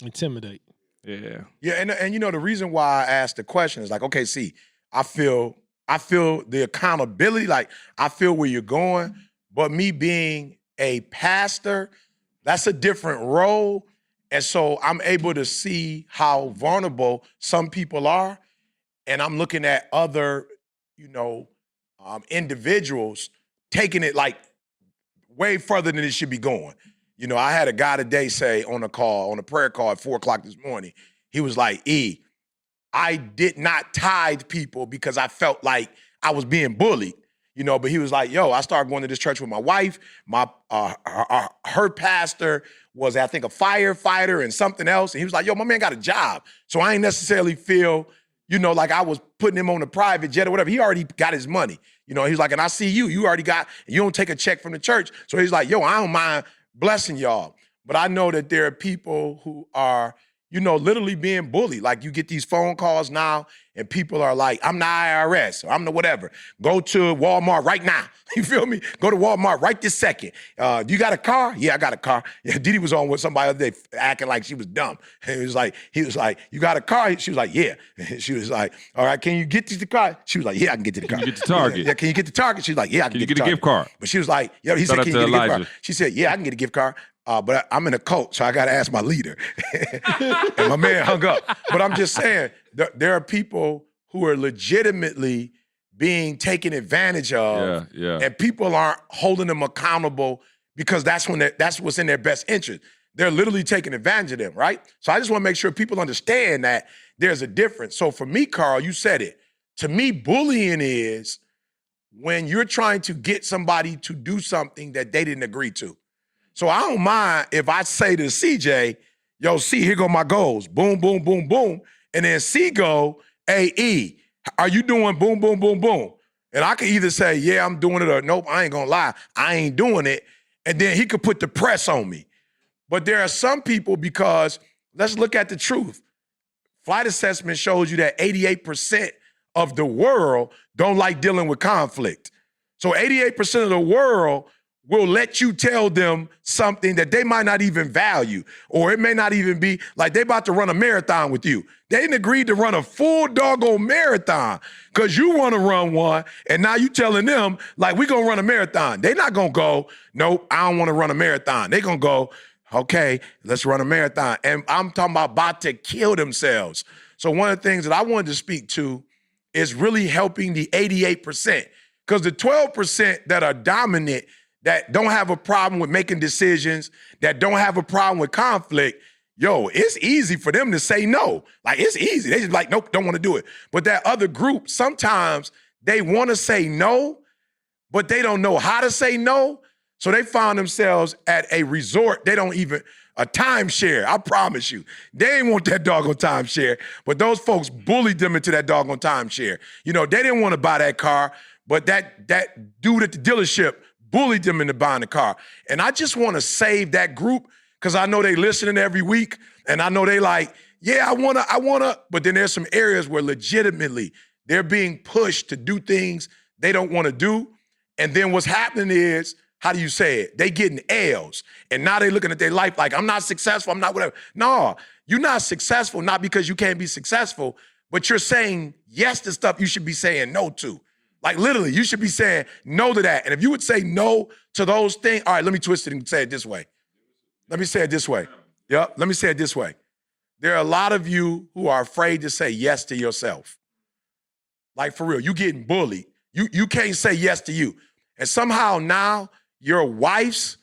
S11: Intimidate.
S4: Yeah.
S9: Yeah, and you know the reason why I asked the question is like, okay, see, I feel the accountability, like I feel where you're going, but me being a pastor, that's a different role. And so I'm able to see how vulnerable some people are. And I'm looking at other, you know, individuals taking it like way further than it should be going. You know, I had a guy today say on a prayer call at 4:00 this morning, he was like, E, I did not tithe people because I felt like I was being bullied. You know, but he was like, yo, I started going to this church with my wife. My her pastor was, I think, a firefighter and something else. And he was like, yo, my man got a job. So I ain't necessarily feel, you know, like I was putting him on a private jet or whatever. He already got his money. You know, he was like, and I see you already got, you don't take a check from the church. So he's like, yo, I don't mind blessing y'all. But I know that there are people who are, you know, literally being bullied. Like you get these phone calls now and people are like, I'm the IRS or I'm the whatever. Go to Walmart right now. You feel me? Go to Walmart right this second. You got a car? Yeah, I got a car. Yeah, Didi was on with somebody the other day acting like she was dumb. And he was like, you got a car? She was like, yeah. And she was like, all right, can you get to the car? She was like, yeah, I can get to the car.
S5: Can you get to Target?
S9: Yeah, can you get to Target? She was like, yeah, I can get to
S5: Can you get a gift card?
S9: But she was like, yo, he said, can you get a gift card? She said, yeah, I can get a gift card. But I'm in a cult, so I got to ask my leader. And my man hung up. But I'm just saying, there are people who are legitimately being taken advantage of, and people aren't holding them accountable because that's what's in their best interest. They're literally taking advantage of them, right? So I just want to make sure people understand that there's a difference. So for me, Carl, you said it. To me, bullying is when you're trying to get somebody to do something that they didn't agree to. So I don't mind if I say to CJ, yo, C, here go my goals. Boom, boom, boom, boom. And then C go, hey, E, are you doing boom, boom, boom, boom? And I could either say, yeah, I'm doing it, or nope, I ain't gonna lie, I ain't doing it. And then he could put the press on me. But there are some people, because let's look at the truth. Flight assessment shows you that 88% of the world don't like dealing with conflict. So 88% of the world will let you tell them something that they might not even value, or it may not even be like they about to run a marathon with you. They didn't agree to run a full doggone marathon because you want to run one, and now you telling them, like, we going to run a marathon. They not going to go, nope, I don't want to run a marathon. They going to go, okay, let's run a marathon. And I'm talking about to kill themselves. So one of the things that I wanted to speak to is really helping the 88%, because the 12% that are dominant, that don't have a problem with making decisions, that don't have a problem with conflict, yo, it's easy for them to say no. Like, it's easy. They just like, nope, don't want to do it. But that other group, sometimes they want to say no, but they don't know how to say no. So they found themselves at a resort. They don't even, a timeshare, I promise you. They ain't want that doggone timeshare, but those folks bullied them into that doggone timeshare. You know, they didn't want to buy that car, but that dude at the dealership bullied them into buying the car. And I just want to save that group, because I know they listening every week, and I know they like, yeah, I wanna, but then there's some areas where legitimately they're being pushed to do things they don't want to do. And then what's happening is, how do you say it? They getting L's. And now they looking at their life like, I'm not successful, I'm not whatever. No, you're not successful, not because you can't be successful, but you're saying yes to stuff you should be saying no to. Like, literally, you should be saying no to that. And if you would say no to those things, all right, let me twist it and say it this way. Let me say it this way. Yep, let me say it this way. There are a lot of you who are afraid to say yes to yourself. Like, for real, you getting bullied. You can't say yes to you. And somehow now your wife's,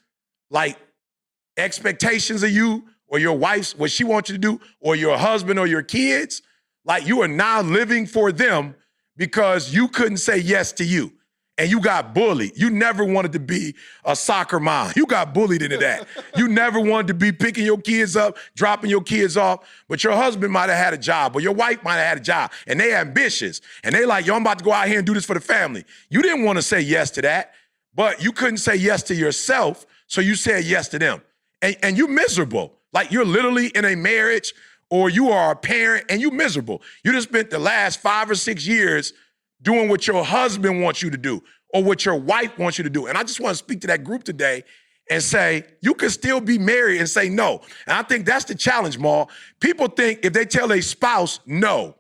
S9: like, expectations of you, or your wife's, what she wants you to do, or your husband or your kids, like, you are now living for them because you couldn't say yes to you. And you got bullied. You never wanted to be a soccer mom. You got bullied into that. You never wanted to be picking your kids up, dropping your kids off, but your husband might have had a job, or your wife might have had a job, and they ambitious. And they like, yo, I'm about to go out here and do this for the family. You didn't want to say yes to that, but you couldn't say yes to yourself, so you said yes to them. And you're miserable. Like, you're literally in a marriage, or you are a parent, and you're miserable. You just spent the last 5 or 6 years doing what your husband wants you to do, or what your wife wants you to do. And I just want to speak to that group today and say, you can still be married and say no. And I think that's the challenge, Maul. People think if they tell their spouse no,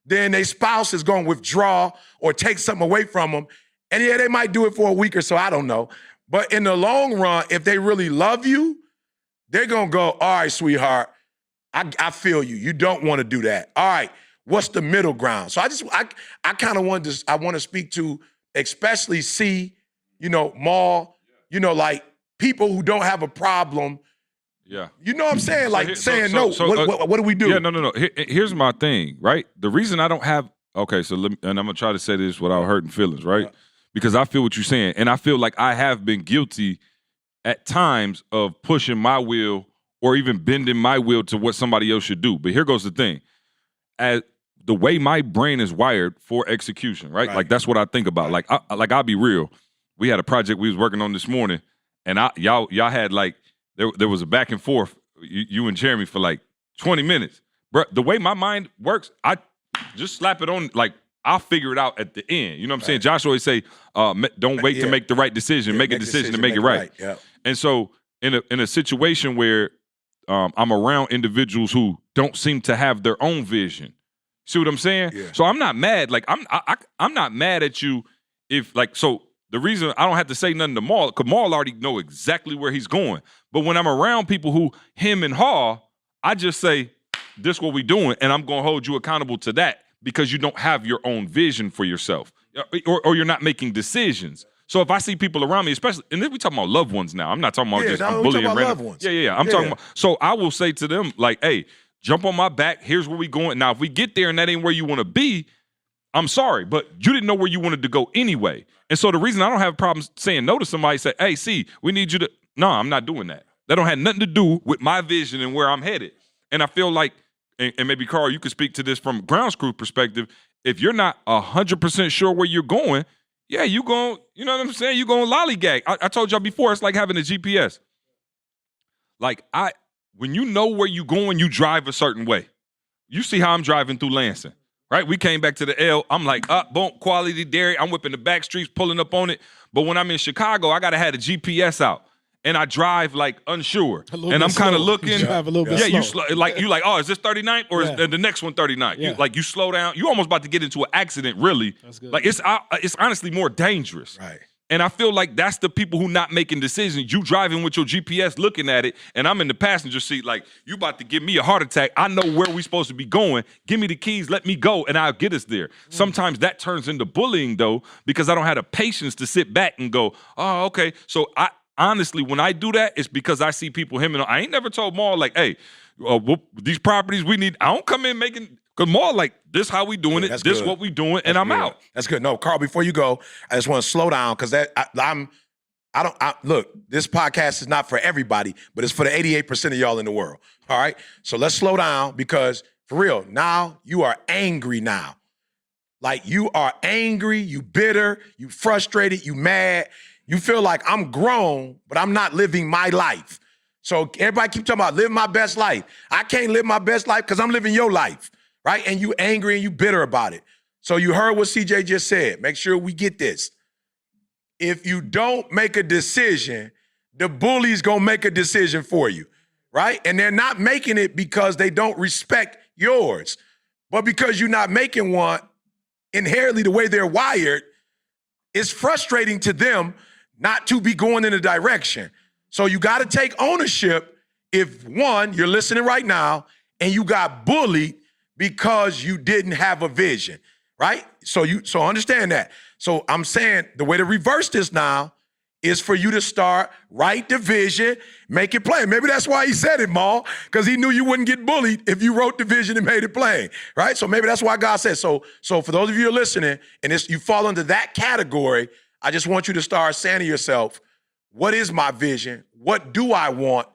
S9: then their spouse is going to withdraw or take something away from them. And yeah, they might do it for a week or so, I don't know. But in the long run, if they really love you, they're going to go, all right, sweetheart, I feel you. You don't want to do that. All right. What's the middle ground? So I kind of want to speak to, especially C, Maul, like people who don't have a problem.
S5: Yeah.
S9: You know what I'm saying? Like no. What do we do?
S5: Yeah, no. Here's my thing, right? The reason I don't have, okay, so and I'm going to try to say this without hurting feelings, right? Yeah. Because I feel what you're saying. And I feel like I have been guilty at times of pushing my will or even bending my will to what somebody else should do. But here goes the thing. As the way my brain is wired for execution, right? Like, that's what I think about. Like, I'll be real. We had a project we was working on this morning, and y'all had, like, there was a back and forth, you and Jeremy, for like 20 minutes. Bro, the way my mind works, I just slap it on, like, I'll figure it out at the end. You know what I'm saying? Josh always say, don't wait to make the right decision. Make a decision to make it right.
S9: Yeah.
S5: And so in a situation where I'm around individuals who don't seem to have their own vision. See what I'm saying?
S9: Yeah.
S5: So I'm not mad. Like, I'm not mad at you if, like, so the reason I don't have to say nothing to Maul, because Maul already know exactly where he's going. But when I'm around people who him and haw, I just say, this what we doing, and I'm going to hold you accountable to that because you don't have your own vision for yourself, or you're not making decisions. So if I see people around me, especially, and then we talking about loved ones now. I'm not talking about just I'm bullying random
S9: loved ones.
S5: Yeah. I'm talking about. So I will say to them, like, hey, jump on my back. Here's where we going. Now, if we get there and that ain't where you want to be, I'm sorry, but you didn't know where you wanted to go anyway. And so the reason I don't have problems saying no to somebody, say, hey, see, we need you to. No, I'm not doing that. That don't have nothing to do with my vision and where I'm headed. And I feel like, and maybe Carl, you could speak to this from ground crew perspective. If you're not 100% sure where you're going, yeah, you know what I'm saying? You going lollygag. I told y'all before, it's like having a GPS. Like when you know where you're going, you drive a certain way. You see how I'm driving through Lansing, right? We came back to the L. I'm like, boom, quality dairy. I'm whipping the back streets, pulling up on it. But when I'm in Chicago, I got to have the GPS out. And I drive like unsure. And I'm kind of looking.
S11: You drive a little bit slow.
S5: You like, oh, is this 39 or is the next one 39?
S11: Yeah.
S5: You slow down. You almost about to get into an accident, really.
S11: That's good.
S5: Like it's honestly more dangerous.
S9: Right.
S5: And I feel like that's the people who not making decisions. You driving with your GPS looking at it, and I'm in the passenger seat like, you about to give me a heart attack. I know where we supposed to be going. Give me the keys, let me go, and I'll get us there. Sometimes that turns into bullying, though, because I don't have the patience to sit back and go, oh, okay. So honestly, when I do that, it's because I see people hemming. I ain't never told Maul, like, hey, these properties we need. I don't come in making, because Maul, like, this how we doing it, this what we doing, and I'm out.
S9: That's good. No, Carl, before you go, I just want to slow down because look, this podcast is not for everybody, but it's for the 88% of y'all in the world. All right? So let's slow down because, for real, now you are angry now. Like, you are angry, you bitter, you frustrated, you mad. You feel like I'm grown, but I'm not living my life. So everybody keep talking about living my best life. I can't live my best life because I'm living your life, right? And you angry and you bitter about it. So you heard what CJ just said. Make sure we get this. If you don't make a decision, the bully's gonna make a decision for you, right? And they're not making it because they don't respect yours, but because you're not making one, inherently the way they're wired, it's frustrating to them not to be going in a direction. So you got to take ownership if, one, you're listening right now and you got bullied because you didn't have a vision, right? So understand that. So I'm saying the way to reverse this now is for you to start, write the vision, make it plain. Maybe that's why he said it, Maul, because he knew you wouldn't get bullied if you wrote the vision and made it plain, right? So maybe that's why God said. So for those of you who are listening and you fall into that category, I just want you to start saying to yourself, what is my vision? What do I want?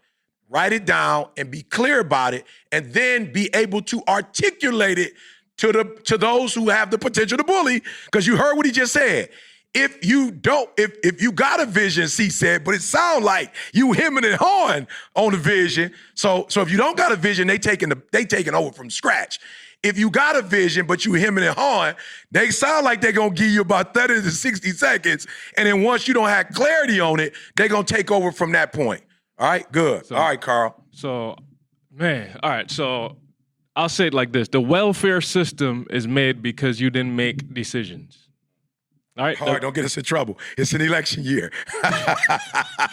S9: Write it down and be clear about it, and then be able to articulate it to those who have the potential to bully, because you heard what he just said. If you got a vision, C said, but it sounds like you hemming and hawing on the vision. So if you don't got a vision, they taking over from scratch. If you got a vision, but you hemming and hawing, they sound like they're going to give you about 30 to 60 seconds. And then once you don't have clarity on it, they're going to take over from that point. All right, good. All right, Carl.
S4: So, man, all right. So I'll say it like this. The welfare system is made because you didn't make decisions. All right.
S9: Don't get us in trouble. It's an election year.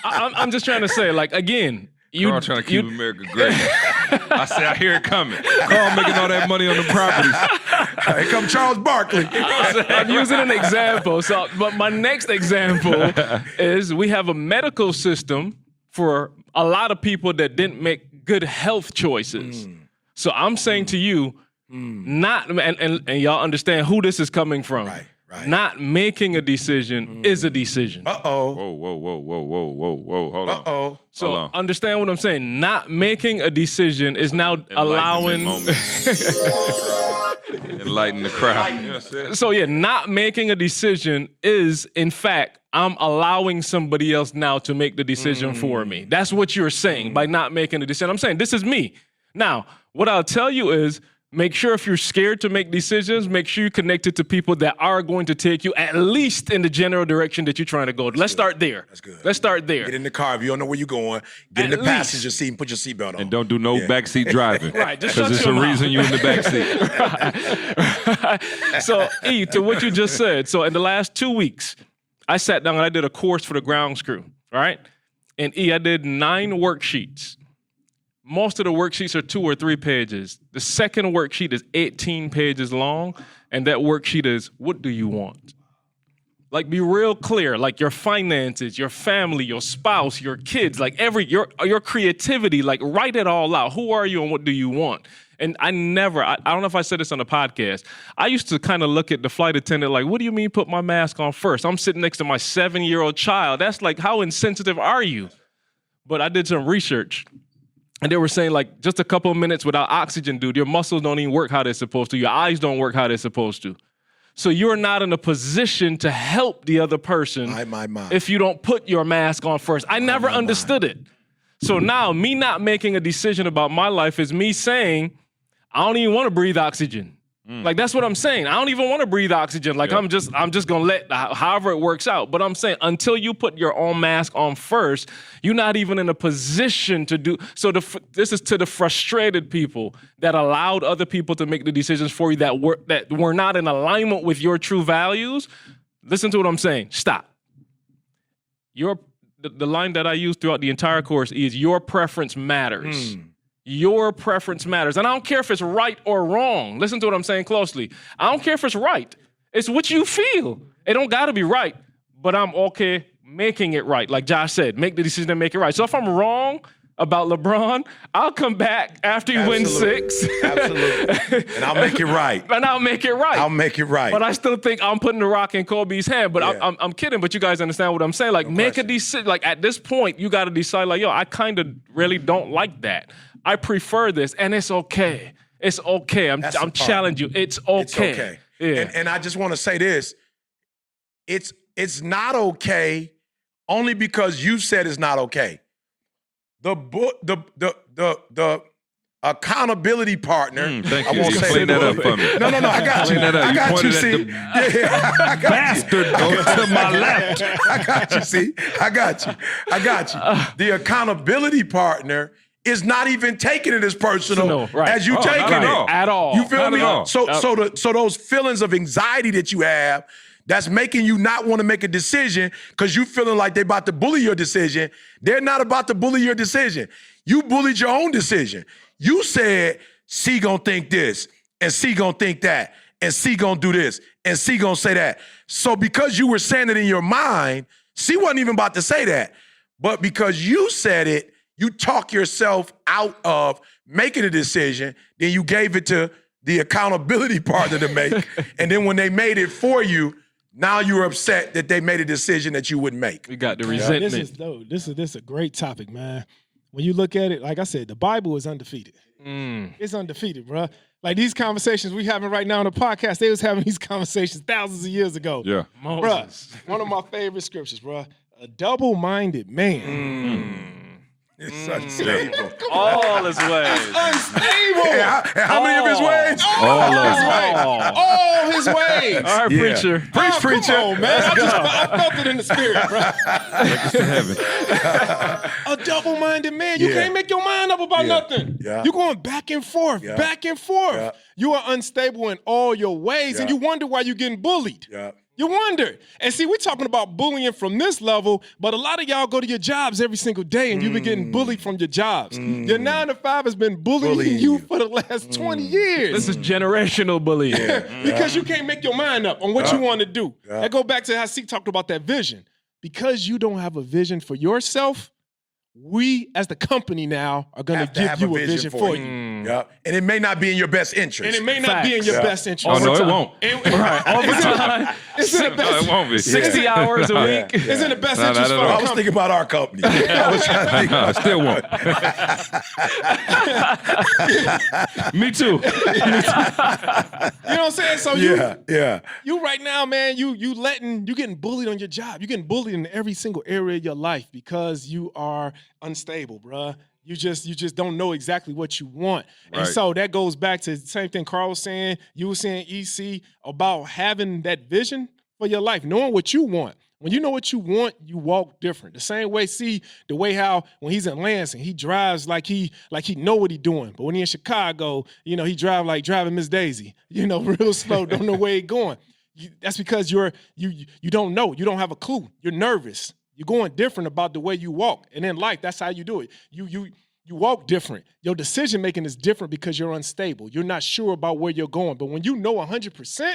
S4: I'm just trying to say, like, again,
S5: Carl trying to keep America great. I say I hear it coming. Carl making all that money on the properties.
S9: Here come Charles Barkley.
S4: I'm using an example. But my next example is we have a medical system for a lot of people that didn't make good health choices. So I'm saying to you, not and y'all understand who this is coming from.
S9: Right.
S4: Not making a decision is a decision.
S9: Uh-oh.
S5: Whoa. Hold on.
S4: So understand what I'm saying. Not making a decision is now allowing...
S5: Enlighten the crowd. You know what I'm saying?
S4: So yeah, not making a decision is, in fact, I'm allowing somebody else now to make the decision for me. That's what you're saying by not making a decision. I'm saying this is me. Now, what I'll tell you is, make sure if you're scared to make decisions, make sure you're connected to people that are going to take you at least in the general direction that you're trying to go. Let's start there.
S9: That's good.
S4: Let's start there.
S9: Get in the car. If you don't know where you're going, get in the passenger seat and put your seatbelt on.
S5: And don't do no backseat driving.
S4: Right. Just
S5: because it's a reason you're in the backseat.
S4: Right. So, E, to what you just said. So in the last 2 weeks, I sat down and I did a course for the grounds crew. All right. And E, I did 9 worksheets. Most of the worksheets are 2 or 3 pages. The second worksheet is 18 pages long, and that worksheet is, what do you want? Like, be real clear, like your finances, your family, your spouse, your kids, like your creativity, like write it all out. Who are you and what do you want? And I don't know if I said this on the podcast. I used to kind of look at the flight attendant like, what do you mean put my mask on first? I'm sitting next to my 7-year-old child. That's like, how insensitive are you? but I did some research. And they were saying, like, just a couple of minutes without oxygen, dude, your muscles don't even work how they're supposed to. Your eyes don't work how they're supposed to. So you're not in a position to help the other person if you don't put your mask on first. I never understood it. So now me not making a decision about my life is me saying, I don't even want to breathe oxygen. Like, that's what I'm saying. I don't even want to breathe oxygen. Like, I'm just going to let, however it works out. But I'm saying until you put your own mask on first, you're not even in a position to do. So this is to the frustrated people that allowed other people to make the decisions for you that were not in alignment with your true values. Listen to what I'm saying. Stop. The line that I use throughout the entire course is your preference matters. Your preference matters. And I don't care if it's right or wrong. Listen to what I'm saying closely. I don't care if it's right. It's what you feel. It don't got to be right, but I'm okay making it right. Like Josh said, make the decision and make it right. So if I'm wrong about LeBron, I'll come back after he wins 6.
S9: Absolutely. And I'll make it right.
S4: And I'll make it right.
S9: I'll make it right.
S4: But I still think I'm putting the rock in Kobe's hand. But
S9: Yeah.
S4: I'm kidding, but you guys understand what I'm saying. Like, make a decision. Like, at this point, you got to decide, like, yo, I kind of really don't like that. I prefer this, and it's okay. It's okay. I'm challenging you. It's okay.
S9: It's okay.
S4: Yeah.
S9: And I just want to say this. It's not okay only because you said it's not okay. The accountability partner.
S5: Thank
S9: I
S5: you.
S9: won't
S5: You
S9: say
S5: clean that up for me.
S9: No, I got you.
S5: Clean that up.
S9: I
S5: You
S9: got you.
S5: pointed at
S9: See, I got
S5: Bastard,
S9: you.
S5: go to my left.
S9: I got you. See, I got you. The accountability partner is not even taking it as personal as you taking it
S4: at all.
S9: You feel
S4: Not
S9: me?
S4: at all.
S9: So those feelings of anxiety that you have, that's making you not want to make a decision because you feeling like they about to bully your decision. They're not about to bully your decision. You bullied your own decision. You said C gonna think this, and C gonna think that, and C gonna do this, and C gonna say that. So because you were saying it in your mind, C wasn't even about to say that. But because you said it, you talk yourself out of making a decision, then you gave it to the accountability partner to make. And then when they made it for you, now you're upset that they made a decision that you wouldn't make.
S4: We got the resentment.
S11: This is a great topic, man. When you look at it, like I said, the Bible is undefeated. It's undefeated, bro. Like these conversations we having right now on the podcast, they was having these conversations thousands of years ago.
S5: Yeah.
S11: Bro, one of my favorite scriptures, bro. A double-minded man.
S9: It's unstable.
S4: All his ways.
S11: Unstable.
S9: And how many of his ways?
S11: All his ways.
S4: All right, preacher.
S9: Preach, preacher.
S11: Come on, man. I felt it in the spirit, bro. A double-minded man. You can't make your mind up about nothing.
S9: Yeah.
S11: You're going back and forth, back and forth.
S9: Yeah.
S11: You are unstable in all your ways, and you wonder why you're getting bullied.
S9: Yeah.
S11: You wonder. And see, we're talking about bullying from this level, but a lot of y'all go to your jobs every single day and you've been getting bullied from your jobs. Your 9-to-5 has been bullying you for the last 20 years.
S4: This is generational bullying.
S11: Because you can't make your mind up on what you want to do. I go back to how C talked about that vision. Because you don't have a vision for yourself, we as the company now are going to give you a vision for you.
S9: Yeah. And it may not be in your best interest.
S11: And it may not be in your best interest.
S5: Oh, no, it won't.
S4: Right. All the time.
S11: It's in the best.
S5: No, it won't be.
S4: 60 hours a week.
S11: It's in the best
S5: No,
S11: interest
S5: not
S11: for
S5: at
S11: the
S5: all.
S9: I was thinking about our company. I was trying to think
S5: No, I
S9: about
S5: still won't. Me too.
S11: You know what I'm saying? So you right now, man, you getting bullied on your job. You're getting bullied in every single area of your life because you are unstable, bruh. You just don't know exactly what you want. And so that goes back to the same thing Carl was saying, you were saying, EC, about having that vision for your life, knowing what you want. When you know what you want, you walk different. The same way, see, the way how when he's in Lansing, he drives like he know what he's doing. But when he's in Chicago, you know, he drive like driving Miss Daisy, you know, real slow, don't know where he's going. That's because you don't know. You don't have a clue. You're nervous. You're going different about the way you walk. And in life, that's how you do it. You walk different. Your decision-making is different because you're unstable. You're not sure about where you're going. But when you know 100%,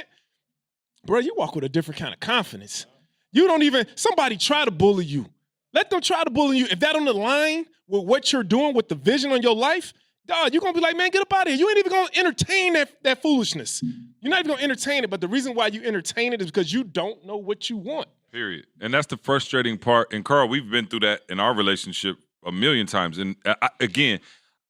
S11: bro, you walk with a different kind of confidence. You don't even, somebody try to bully you. Let them try to bully you. If that on the line with what you're doing, with the vision on your life, dog, you're going to be like, man, get up out of here. You ain't even going to entertain that foolishness. You're not even going to entertain it. But the reason why you entertain it is because you don't know what you want.
S5: Period. And that's the frustrating part. And Carl, we've been through that in our relationship a million times. And again,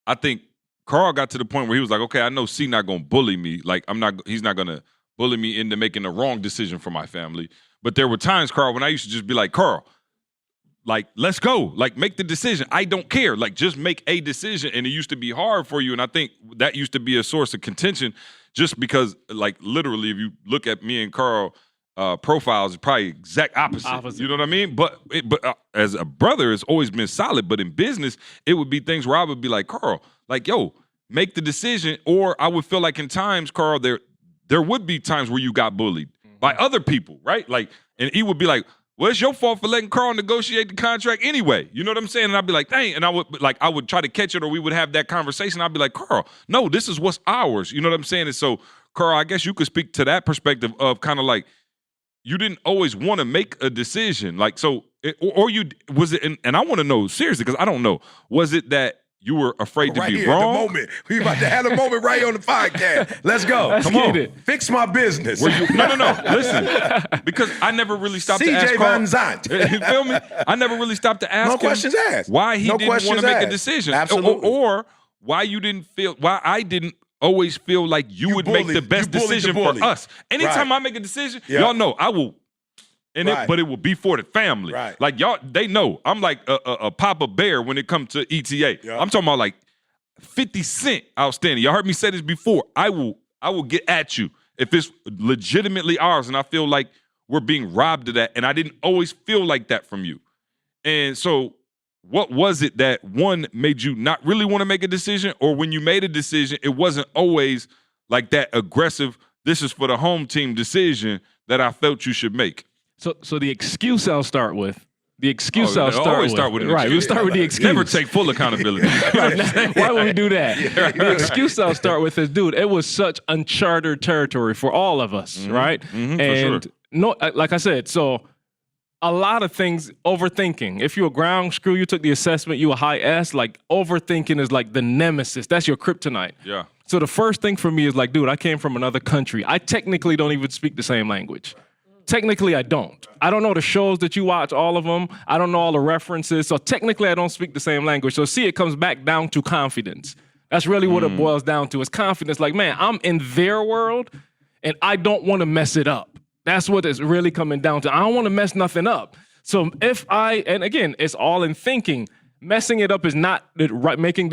S5: I think Carl got to the point where he was like, okay, I know C not going to bully me. Like, he's not going to bully me into making the wrong decision for my family. But there were times, Carl, when I used to just be like, Carl, like, let's go. Like, make the decision. I don't care. Like, just make a decision. And it used to be hard for you. And I think that used to be a source of contention just because, like, literally, if you look at me and Carl profiles, it's probably exact opposite. You know what I mean? But as a brother, it's always been solid. But in business, it would be things where I would be like, Carl, like, yo, make the decision. Or I would feel like in times, Carl, there would be times where you got bullied by other people, right? Like, and he would be like, well, it's your fault for letting Carl negotiate the contract anyway. You know what I'm saying? And I'd be like, dang. And I would try to catch it, or we would have that conversation. I'd be like, Carl, no, this is what's ours. You know what I'm saying? And so, Carl, I guess you could speak to that perspective of kind of like, you didn't always want to make a decision. Like, so, was it, and I want to know seriously, because I don't know, was it that you were afraid to be wrong?
S9: The moment. We about to have a moment right on the podcast. Let's go. Come on. Fix my business.
S5: No. Listen, because I never really stopped to ask Carl.
S9: CJ Van Zandt.
S5: You feel me? I never really stopped to ask him.
S9: No questions asked.
S5: Why he didn't want to make a decision.
S9: Absolutely.
S5: Or why I didn't always feel like you would make the best decision for us. Anytime I make a decision, y'all know I will. But it will be for the family.
S9: Right.
S5: Like, y'all, they know I'm like a Papa Bear when it comes to ETA. Yep. I'm talking about like 50 Cent outstanding. Y'all heard me say this before. I will get at you if it's legitimately ours, and I feel like we're being robbed of that. And I didn't always feel like that from you. And so what was it that, one, made you not really want to make a decision? Or when you made a decision, it wasn't always like that aggressive, this is for the home team decision that I felt you should make?
S4: So the excuse I'll start with.
S5: Always start with an
S4: right.
S5: excuse.
S4: We'll start with the excuse.
S5: Never take full accountability.
S4: Why would we do that? The excuse I'll start with is, dude, it was such uncharted territory for all of us, right?
S5: Mm-hmm,
S4: and
S5: for sure.
S4: No, like I said, so a lot of things, overthinking. If you're a ground screw, you took the assessment, you a high S, like overthinking is like the nemesis. That's your kryptonite.
S5: Yeah.
S4: So the first thing for me is like, dude, I came from another country. I technically don't even speak the same language. Technically, I don't. I don't know the shows that you watch, all of them. I don't know all the references. So technically, I don't speak the same language. So see, it comes back down to confidence. That's really what it boils down to, is confidence. Like, man, I'm in their world, and I don't want to mess it up. That's what it's really coming down to. I don't want to mess nothing up. So and again, it's all in thinking. Messing it up is not making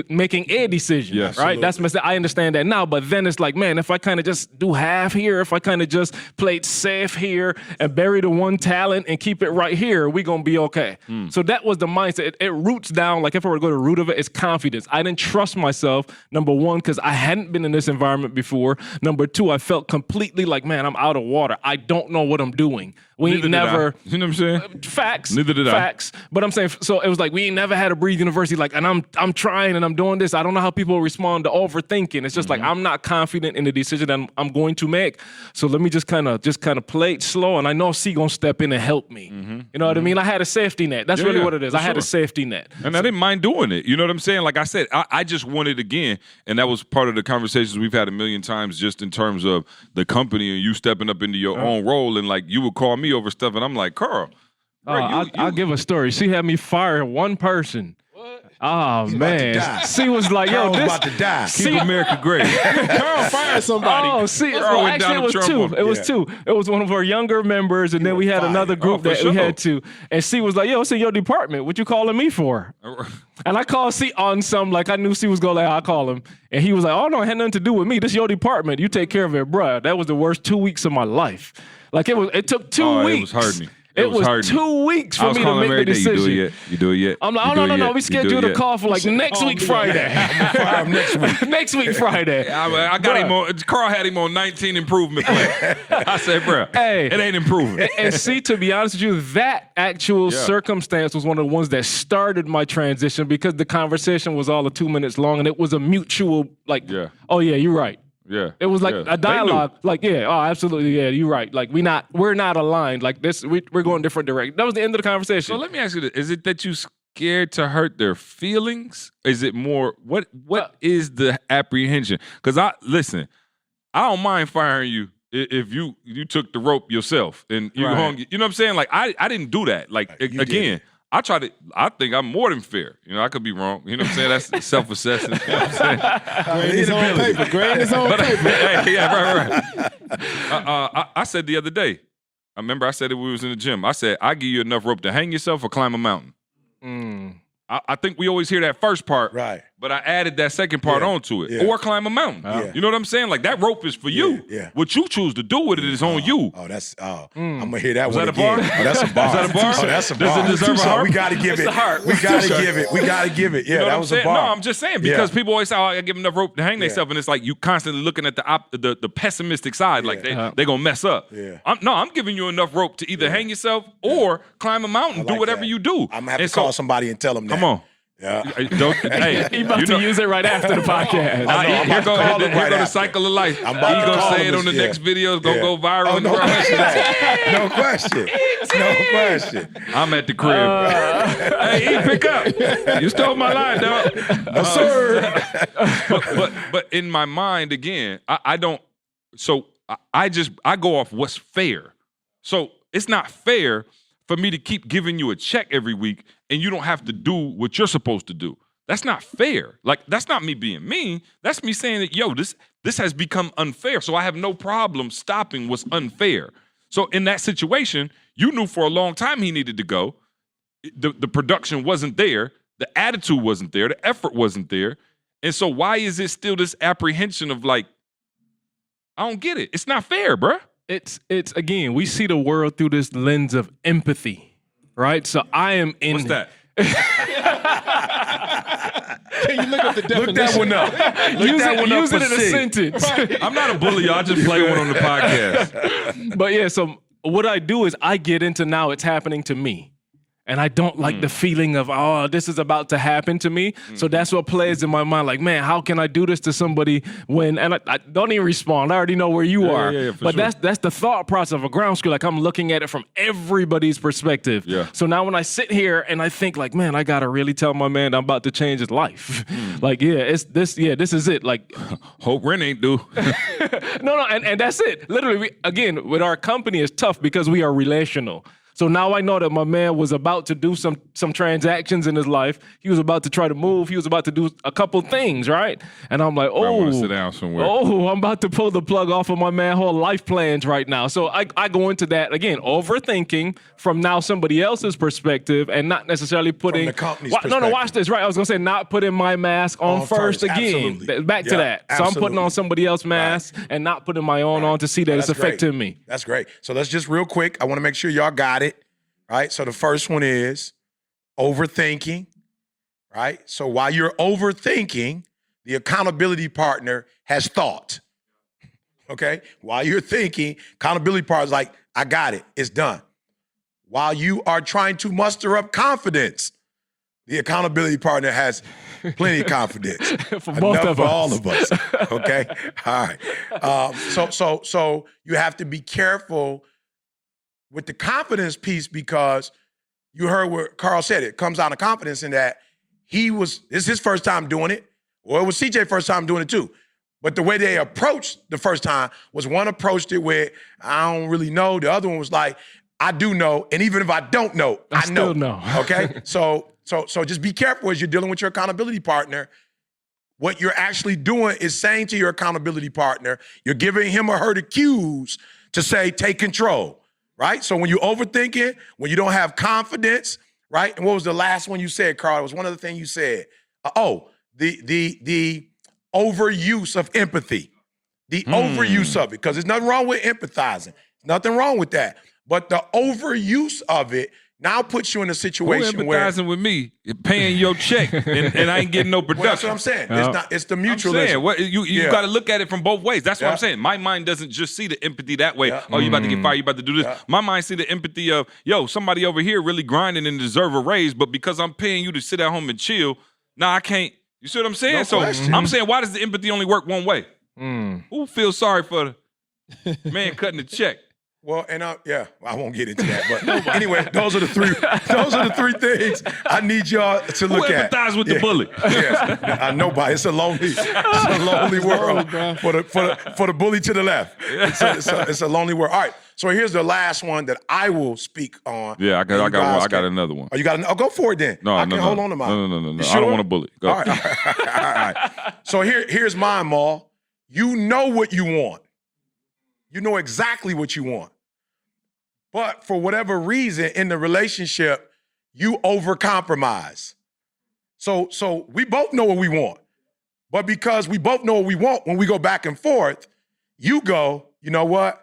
S4: a decision,
S5: yes,
S4: right?
S5: absolutely.
S4: That's I understand that now, but then it's like, man, if I kind of just do half here, if I kind of just played safe here and bury the one talent and keep it right here, we gonna be okay. So that was the mindset. It roots down, like if I were to go to the root of it, it's confidence. I didn't trust myself, number one, because I hadn't been in this environment before. Number two, I felt completely like, man, I'm out of water. I don't know what I'm doing.
S5: You know what I'm saying?
S4: Facts.
S5: Neither did I.
S4: Facts. But I'm saying, so it was like, we ain't never had a Breathe University, like, and I'm trying and I'm doing this. I don't know how people respond to overthinking. It's just like, I'm not confident in the decision that I'm going to make. So let me just kind of play it slow. And I know C gonna step in and help me. You know what I mean? I had a safety net. That's really what it is. I had a safety net.
S5: And I didn't mind doing it. You know what I'm saying? Like I said, I just wanted, again, and that was part of the conversations we've had a million times, just in terms of the company and you stepping up into your own role. And like, you would call me over stuff and I'm like, Carl,
S4: I'll give a story. She had me fire one person. Oh, man. She was like, yo, this
S9: about to die.
S5: Keep America great.
S11: Carl fired somebody.
S4: Oh, see, well, actually, it was two. It was two. It was one of our younger members, and then we had another group that we had to. And C was like, yo, it's in your department. What you calling me for? And I called C on some, like, I knew C was going to, like, I'll call him. And he was like, oh, no, it had nothing to do with me. This is your department. You take care of it, bruh. That was the worst 2 weeks of my life. Like, it took 2 weeks.
S5: It was hurting me.
S4: It was 2 weeks for me to make the decision.
S5: You do it yet?
S4: I'm like, oh, no. We scheduled a call for like next week Friday. Next week Friday.
S5: I got him on. Carl had him on 19 improvement plan. I said, bro, it ain't improving.
S4: And see, to be honest with you, that actual circumstance was one of the ones that started my transition, because the conversation was all of 2 minutes long, and it was a mutual, like, oh yeah, you're right.
S5: Yeah,
S4: it was like a dialogue. Like, absolutely, you're right. Like, we're not aligned. Like this, we're going different directions. That was the end of the conversation.
S5: So let me ask you this: is it that you scared to hurt their feelings? Is it more what is the apprehension? Because I don't mind firing you if you took the rope yourself and you hung. You know what I'm saying? Like I didn't do that. Like again, I think I'm more than fair. You know, I could be wrong. You know what I'm saying? That's self-assessing. You know what I'm saying?
S11: Grade his own paper. Grade his own paper.
S5: Hey, yeah, right. I said the other day, I remember I said it when we was in the gym. I said, I give you enough rope to hang yourself or climb a mountain. I think we always hear that first part,
S9: right?
S5: But I added that second part onto it, or climb a mountain. You know what I'm saying? Like that rope is for you.
S9: Yeah.
S5: What you choose to do with it is on you.
S9: I'm gonna hear that one
S5: that
S9: again.
S5: a bar?
S9: Oh, that's a bar.
S5: Is that a bar?
S9: Oh, that's a
S5: Does
S9: bar.
S5: it deserve a heart?
S9: We gotta give it.
S5: heart.
S9: We gotta give it. We gotta give it. Yeah,
S5: You know
S9: that
S5: what
S9: was
S5: I'm
S9: a
S5: saying?
S9: bar.
S5: No, I'm just saying because people always say, "Oh, I give them enough rope to hang themselves," and it's like you constantly looking at the pessimistic side, like they gonna mess up.
S9: Yeah.
S5: I'm giving you enough rope to either hang yourself or climb a mountain, do whatever you do.
S9: I'm gonna have to call somebody and tell them that.
S5: Come on.
S9: Yeah.
S4: He about to use it right after the podcast.
S5: Here go the cycle of life. He gonna say it on the next video. It's gonna go viral.
S9: No question. No question.
S5: I'm at the crib. Hey, E, pick up. You stole my line, dog.
S9: No, sir.
S5: But in my mind, again, I don't. So I go off what's fair. So it's not fair for me to keep giving you a check every week and you don't have to do what you're supposed to do. That's not fair. Like, that's not me being mean. That's me saying that, yo, this has become unfair. So I have no problem stopping what's unfair. So in that situation, you knew for a long time he needed to go. The production wasn't there. The attitude wasn't there. The effort wasn't there. And so why is it still this apprehension of like, I don't get it. It's not fair, bruh.
S4: It's again, we see the world through this lens of empathy, right? So I am in.
S5: What's that?
S11: Can you look up the definition?
S9: Look that one up.
S4: Use it in a sentence.
S5: I'm not a bully. Y'all just play one on the podcast.
S4: But yeah, so what I do is I get into now it's happening to me. And I don't like the feeling of, oh, this is about to happen to me. So that's what plays in my mind. Like, man, how can I do this to somebody when, and I don't even respond. I already know where you are. But that's the thought process of a ground school. Like, I'm looking at it from everybody's perspective.
S5: Yeah.
S4: So now when I sit here and I think like, man, I got to really tell my man I'm about to change his life. Like, this is it. Like,
S5: hope rent ain't due.
S4: No, and that's it. Literally, again, with our company, it's tough because we are relational. So now I know that my man was about to do some transactions in his life. He was about to try to move. He was about to do a couple things, right? And I'm like,
S5: I want to sit down somewhere.
S4: Oh, I'm about to pull the plug off of my man's whole life plans right now. So I go into that, again, overthinking from now somebody else's perspective and not necessarily putting—
S9: From the company's perspective.
S4: No, watch this, right? I was going to say not putting my mask on first again.
S9: Absolutely.
S4: Back to that.
S9: Absolutely.
S4: So I'm putting on somebody else's mask and not putting my own on to see that it's affecting me.
S9: That's great. So let's just real quick, I want to make sure y'all got it, right? So the first one is overthinking, right? So while you're overthinking, the accountability partner has thought, okay? While you're thinking, accountability partner's like, I got it, it's done. While you are trying to muster up confidence, the accountability partner has plenty of confidence.
S4: For both of us.
S9: For all of us, okay? All right. So you have to be careful with the confidence piece because you heard what Carl said. It comes out of confidence in that it's his first time doing it, or it was CJ's first time doing it too. But the way they approached the first time was one approached it with, I don't really know. The other one was like, I do know. And even if I don't know, I know.
S4: still know.
S9: Okay? So just be careful as you're dealing with your accountability partner. What you're actually doing is saying to your accountability partner, you're giving him or her the cues to say, take control. Right? So when you overthink it, when you don't have confidence, right? And what was the last one you said, Carl? It was one other thing you said. The overuse of empathy. The overuse of it. Because there's nothing wrong with empathizing. Nothing wrong with that. But the overuse of it now puts you in a situation where—
S5: empathizing with me, paying your check, and I ain't getting no production.
S9: Well, that's what I'm saying. It's the mutual.
S5: I'm saying, you got to look at it from both ways. That's what I'm saying. My mind doesn't just see the empathy that way. Oh, you about to get fired, you about to do this. My mind see the empathy of, yo, somebody over here really grinding and deserve a raise, but because I'm paying you to sit at home and chill, I can't. You see what I'm saying?
S9: No question.
S5: I'm saying, why does the empathy only work one way? Who feels sorry for the man cutting the check?
S9: Well, and I won't get into that. But anyway, those are the three things I need y'all to look at.
S5: Who empathize with the bully?
S9: Yeah, nobody. It's a lonely world for the bully to the left. It's a lonely world. All right. So here's the last one that I will speak on.
S5: Yeah, I got one. I got another one.
S9: Oh, you got? Go for it then.
S5: No,
S9: I can hold on to mine.
S5: No.
S9: Sure?
S5: I don't want to bully. Go.
S9: All right. So here's mine, Maul. You know what you want. You know exactly what you want. But for whatever reason in the relationship, you overcompromise. So we both know what we want. But because we both know what we want, when we go back and forth, you go, you know what?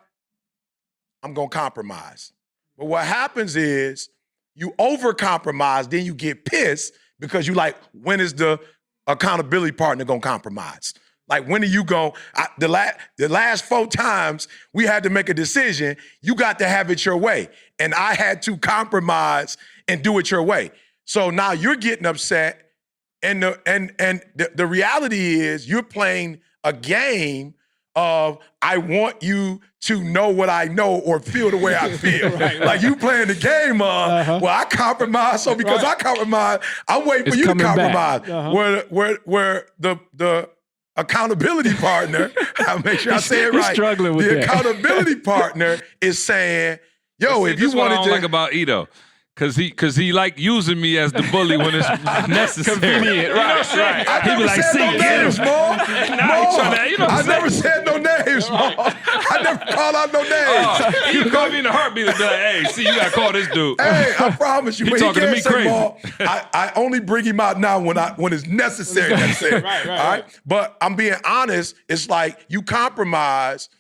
S9: I'm going to compromise. But what happens is you overcompromise, then you get pissed because you like, when is the accountability partner going to compromise? Like, when are you going? The last 4 times we had to make a decision, you got to have it your way. And I had to compromise and do it your way. So now you're getting upset. And the reality is you're playing a game of, I want you to know what I know or feel the way I feel. Right. Like, you playing the game of, well, I compromise, so because I compromise, I'm waiting for you to compromise. Where the accountability partner, I'll make sure I say it right.
S4: Struggling with
S9: the accountability partner is saying, yo, if you wanted to.
S5: What I don't like about Ito. Cause he like using me as the bully when it's necessary.
S4: Convenient, right.
S9: He be like, "See, get him, Maul." I never said no names, Maul. I never called out no names.
S5: You call me in a heartbeat and be like, "Hey, see, you gotta call this dude."
S9: Hey, I promise you,
S5: he
S9: but
S5: talking
S9: he
S5: to
S9: can't
S5: me
S9: say
S5: crazy.
S9: Maul. I only bring him out now when it's necessary.
S11: Right.
S9: All right, but I'm being honest. It's like you compromise,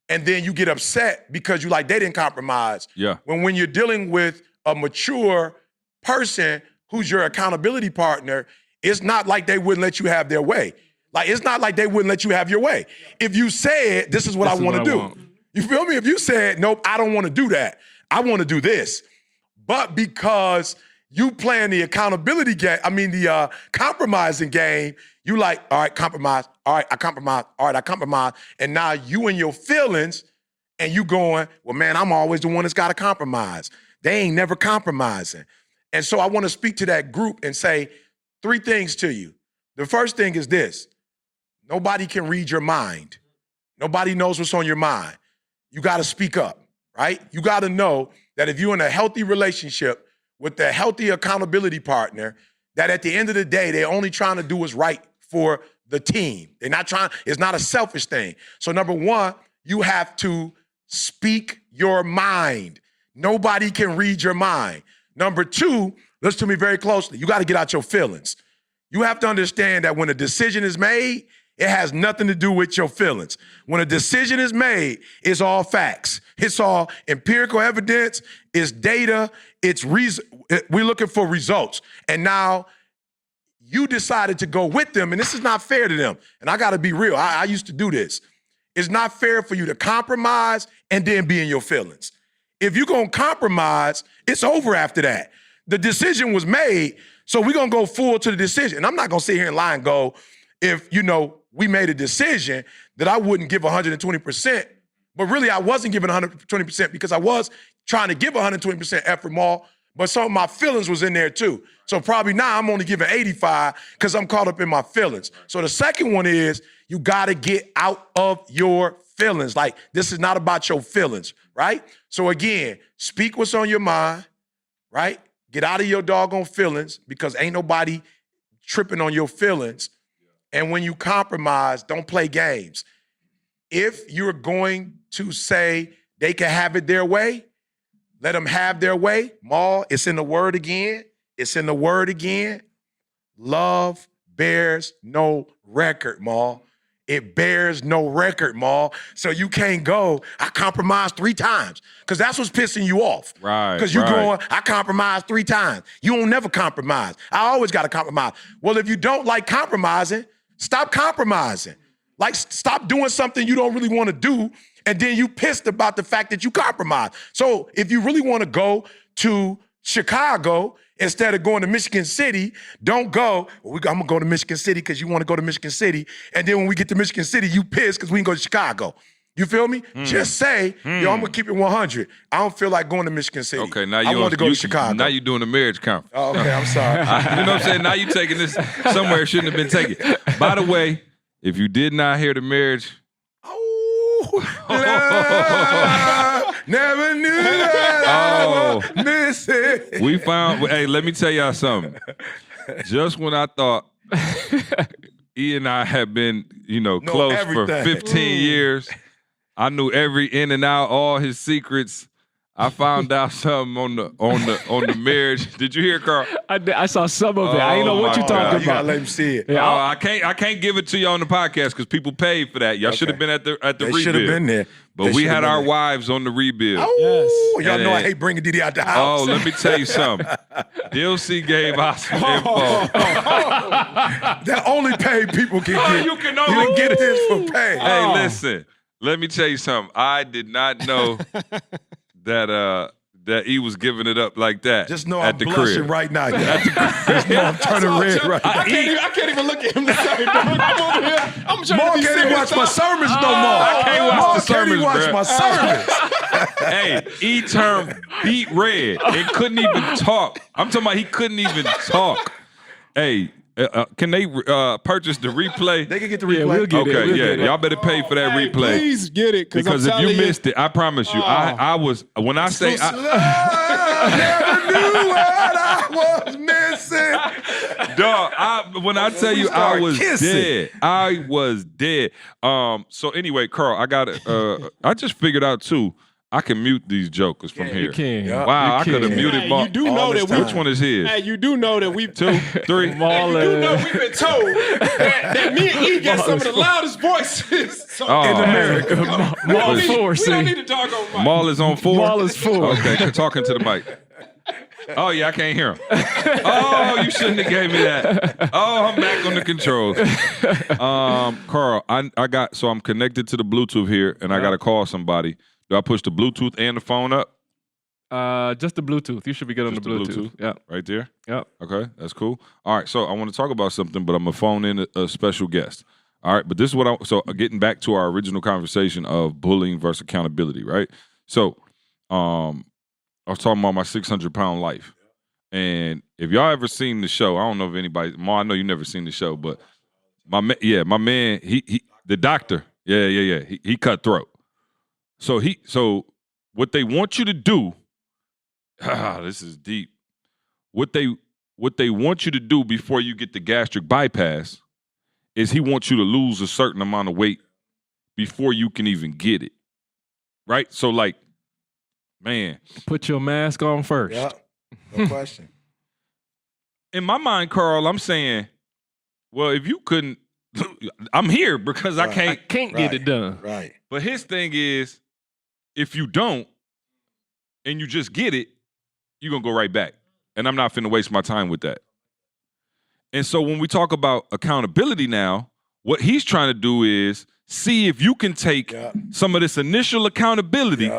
S9: and then you get upset because you like they didn't compromise.
S5: Yeah.
S9: When you're dealing with a mature person who's your accountability partner, it's not like they wouldn't let you have their way. Like, it's not like they wouldn't let you have your way. If you said, this is what I want to do. You feel me? If you said, nope, I don't want to do that. I want to do this. But because you playing the accountability game, the compromising game, you like, all right, compromise. All right, I compromise. All right, I compromise. And now you in your feelings and you going, well, man, I'm always the one that's got to compromise. They ain't never compromising. And so I want to speak to that group and say 3 things to you. The first thing is this. Nobody can read your mind. Nobody knows what's on your mind. You got to speak up, right? You got to know that if you're in a healthy relationship with a healthy accountability partner, that at the end of the day, they're only trying to do what's right for the team. They're not trying, it's not a selfish thing. So number 1, you have to speak your mind. Nobody can read your mind. Number 2, listen to me very closely. You got to get out your feelings. You have to understand that when a decision is made, it has nothing to do with your feelings. When a decision is made, it's all facts. It's all empirical evidence. It's data. It's reason. We're looking for results. And now you decided to go with them, and this is not fair to them. And I got to be real. I used to do this. It's not fair for you to compromise and then be in your feelings. If you're going to compromise, it's over after that. The decision was made, so we're going to go full to the decision. And I'm not going to sit here and lie and go, if, we made a decision that I wouldn't give 120%, but really I wasn't giving 120% because I was trying to give 120% effort, Maul, but some of my feelings was in there too. So probably now I'm only giving 85 because I'm caught up in my feelings. So the second one is you got to get out of your feelings. Like, this is not about your feelings, right? So again, speak what's on your mind, right? Get out of your doggone feelings because ain't nobody tripping on your feelings. And when you compromise, don't play games. If you're going to say they can have it their way, let them have their way. Maul, it's in the word again. It's in the word again. Love bears no record, Maul. It bears no record, Maul. So you can't go, I compromised 3 times. Because that's what's pissing you off.
S5: Right.
S9: Because you're going, I compromised 3 times. You don't never compromise. I always got to compromise. Well, if you don't like compromising, stop compromising. Like, stop doing something you don't really want to do, and then you pissed about the fact that you compromise. So if you really want to go to Chicago instead of going to Michigan City, don't go, I'm going to go to Michigan City because you want to go to Michigan City. And then when we get to Michigan City, you pissed because we can go to Chicago. You feel me? Just say, yo, I'm going to keep it 100. I don't feel like going to Michigan City.
S5: Okay, now
S9: I want to go to Chicago.
S5: Now you're doing a marriage conference.
S9: Oh, okay, I'm sorry.
S5: You know what I'm saying? Now you're taking this somewhere it shouldn't have been taken. By the way, if you did not hear the marriage.
S9: Never knew that I was missing.
S5: We found. Hey, let me tell y'all something. Just when I thought E and I had been, close
S9: everything.
S5: for 15 years, I knew every in and out, all his secrets. I found out something on the marriage. Did you hear, Carl?
S4: I saw some of it. I didn't know what you're talking about.
S9: You gotta let him see it.
S4: Yeah,
S5: I can't give it to you on the podcast because people paid for that. Y'all should have been at the rebuild.
S9: They should have been there.
S5: But we had our wives on the rebuild.
S9: Oh, y'all know I hate bringing Didi out the house.
S5: Oh, let me tell you something. DLC gave us some info.
S9: That only paid people can get.
S5: You can only
S9: get this for pay.
S5: Hey, listen. Let me tell you something. I did not know that he was giving it up like that.
S9: Just know
S5: at
S9: I'm
S5: the
S9: blushing
S5: crib.
S9: right now. Just know I'm turning red right now.
S11: I can't even look at him the same. I'm over here. I'm trying
S9: Mark
S11: to be
S9: can't even watch my sermons no more.
S5: I can't watch the sermons,
S9: Mark can't even watch my sermons.
S5: Hey, he turned beat red and couldn't even talk. I'm talking about he couldn't even talk. Hey, can they purchase the replay?
S9: They can get the replay.
S4: Yeah, we'll get it.
S5: Okay,
S4: We'll get it.
S5: y'all better pay for that replay.
S11: Please get it,
S5: Because if you missed it, I promise you, I was when I say
S9: I never knew what I was missing.
S5: dog, when I tell you I was dead, I was dead. So anyway, Carl, I just figured out too. I can mute these jokers from here.
S4: You can.
S9: Yeah.
S5: Wow, I could have muted
S11: Hey,
S5: Mark.
S11: you do know that
S5: Which one is his?
S11: Hey, you do know that we
S5: 2, 3.
S11: You do know we've been told that me and E got some of the loudest voices
S5: Oh.
S11: in America.
S4: Maul
S11: we
S4: is 4,
S11: don't
S4: see.
S11: need to talk on mic.
S5: Maul is on 4?
S4: Maul is 4.
S5: Okay, talking to the mic. Oh, yeah, I can't hear him. Oh, you shouldn't have gave me that. Oh, I'm back on the controls. Carl, I'm connected to the Bluetooth here, and I got to call somebody. Do I push the Bluetooth and the phone up?
S4: Just the Bluetooth. You should be good on the Bluetooth. Yeah.
S5: Right there?
S4: Yeah.
S5: Okay, that's cool. All right, so I want to talk about something, but I'm going to phone in a special guest. All right, but this is what getting back to our original conversation of bullying versus accountability, right? So I was talking about my 600-pound life. And if y'all ever seen the show, I don't know if anybody, Ma, I know you never seen the show, but my man, he the doctor, he cut throat. So what they want you to do, this is deep. What they want you to do before you get the gastric bypass is he wants you to lose a certain amount of weight before you can even get it. Right? So like, man.
S4: Put your mask on first.
S9: Yeah, no question.
S5: In my mind, Carl, I'm saying, well, if you couldn't, I'm here because I can't
S4: get it done.
S9: Right.
S5: But his thing is, if you don't and you just get it, you're going to go right back. And I'm not finna waste my time with that. And so when we talk about accountability now, what he's trying to do is see if you can take some of this initial accountability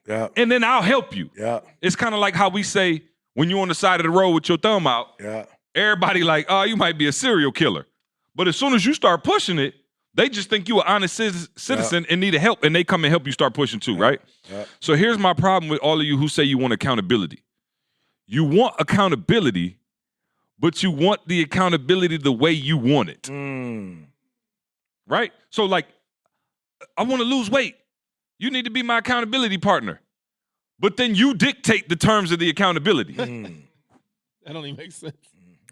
S5: and then I'll help you.
S9: Yeah.
S5: It's kind of like how we say when you're on the side of the road with your thumb out, everybody like, oh, you might be a serial killer. But as soon as you start pushing it, they just think you an honest citizen and need help, and they come and help you start pushing too, right? So here's my problem with all of you who say you want accountability. You want accountability, but you want the accountability the way you want it. Right? So like, I want to lose weight. You need to be my accountability partner. But then you dictate the terms of the accountability.
S11: That don't even make sense.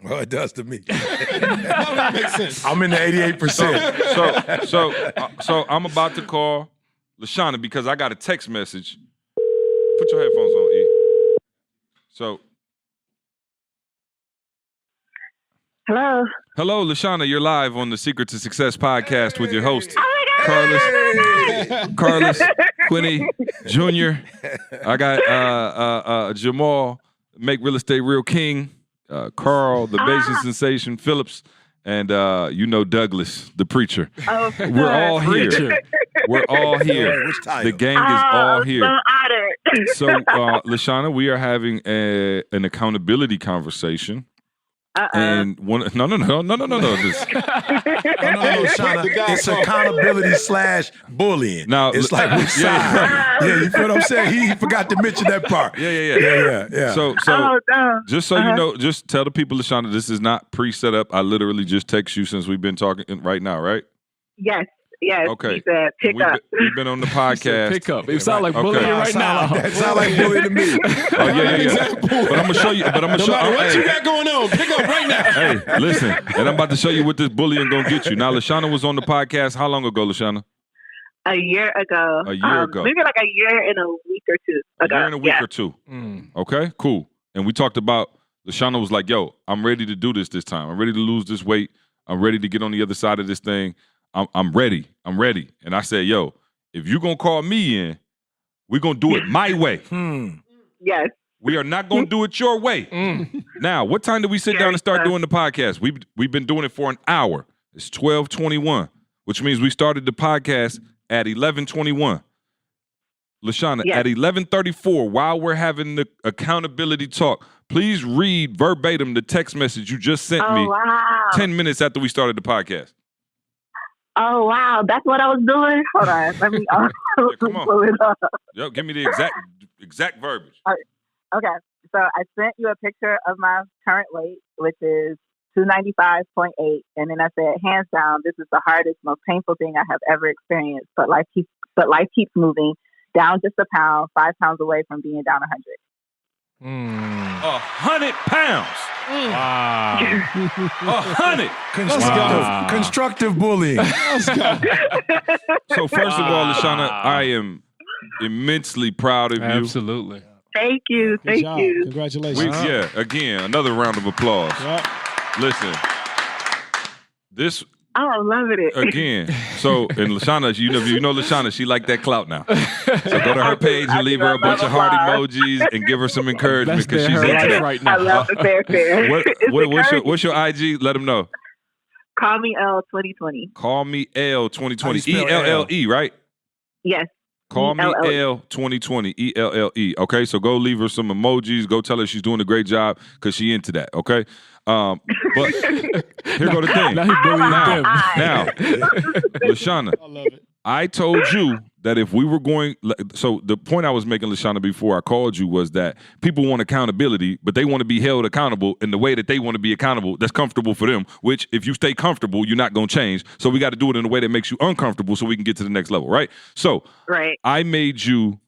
S9: Well, it does to me.
S11: That don't even make sense.
S9: I'm in the 88%.
S5: So I'm about to call LaShawna because I got a text message. Put your headphones on, E. So. Hello, LaShawna. You're live on the Secret to Success podcast with your host, Carlos Quinny Jr. I got Jamal, Make Real Estate Real King, Carl, the Bayesian Sensation Phillips, and Douglas, the preacher. We're all here. We're all here. The gang is all here. So, LaShawna, we are having an accountability conversation. And no. This,
S9: Shauna, it's accountability / bullying.
S5: Now,
S9: it's like which side? Yeah, you feel what I'm saying? He forgot to mention that part.
S5: Yeah. So just so you know, just tell the people, LaShawna, this is not pre-set up. I literally just text you since we've been talking right now, right?
S12: Yes. Yes.
S5: Okay.
S12: He said, pick up.
S5: We've been on the podcast.
S4: Pick up. It sounds like bullying right now.
S9: That sound like bullying to me.
S5: Oh, yeah. But I'm going to show you.
S11: No matter what you got going on, pick up right now.
S5: Hey, listen. And I'm about to show you what this bullying going to get you. Now, LaShawna was on the podcast. How long ago, LaShawna?
S12: A year ago.
S5: A year ago.
S12: Maybe like a year and a week or two ago.
S5: A year and a week or two. Okay, cool. And we talked about, LaShawna was like, yo, I'm ready to do this time. I'm ready to lose this weight. I'm ready to get on the other side of this thing. I'm ready. And I said, yo, if you're going to call me in, we're going to do it my way.
S12: Yes.
S5: We are not going to do it your way. Now, what time did we sit down and start doing the podcast? We've been doing it for an hour. It's 12:21, which means we started the podcast at 11:21. LaShawna, at 11:34, while we're having the accountability talk, please read verbatim the text message you just sent me 10 minutes after we started the podcast.
S12: Oh, wow. That's what I was doing? Hold on. Let me
S5: come on.
S12: pull it up.
S5: Yo, give me the exact verbiage.
S12: Okay. So I sent you a picture of my current weight, which is 295.8. And then I said, hands down, this is the hardest, most painful thing I have ever experienced. But life keeps moving. Down just a pound, 5 pounds away from being down 100.
S5: 100 pounds.
S4: Wow.
S5: 100.
S9: Constructive bullying.
S5: So first of all, LaShawna, I am immensely proud of you.
S4: Absolutely.
S12: Thank you. Thank you.
S11: Congratulations.
S5: Again, another round of applause.
S11: Yep.
S5: Listen, this.
S12: Oh, I'm loving it.
S5: Again. So, and LaShawna, you know LaShawna, she like that clout now. So go to her page and leave her a bunch of heart emojis and give her some encouragement because she's into that
S4: right now.
S12: I love the fair.
S5: What's your IG? Let them know.
S12: Call me L 2020.
S5: Call me L 2020. ELLE, right?
S12: Yes.
S5: Call me L 2020. ELLE. Okay, so go leave her some emojis. Go tell her she's doing a great job because she into that. Okay. But here go the thing. Now, LaShawna,
S11: I love it.
S5: I told you that if we were going, so the point I was making, LaShawna, before I called you was that people want accountability, but they want to be held accountable in the way that they want to be accountable that's comfortable for them, which if you stay comfortable, you're not going to change. So we got to do it in a way that makes you uncomfortable so we can get to the next level, right? So I made you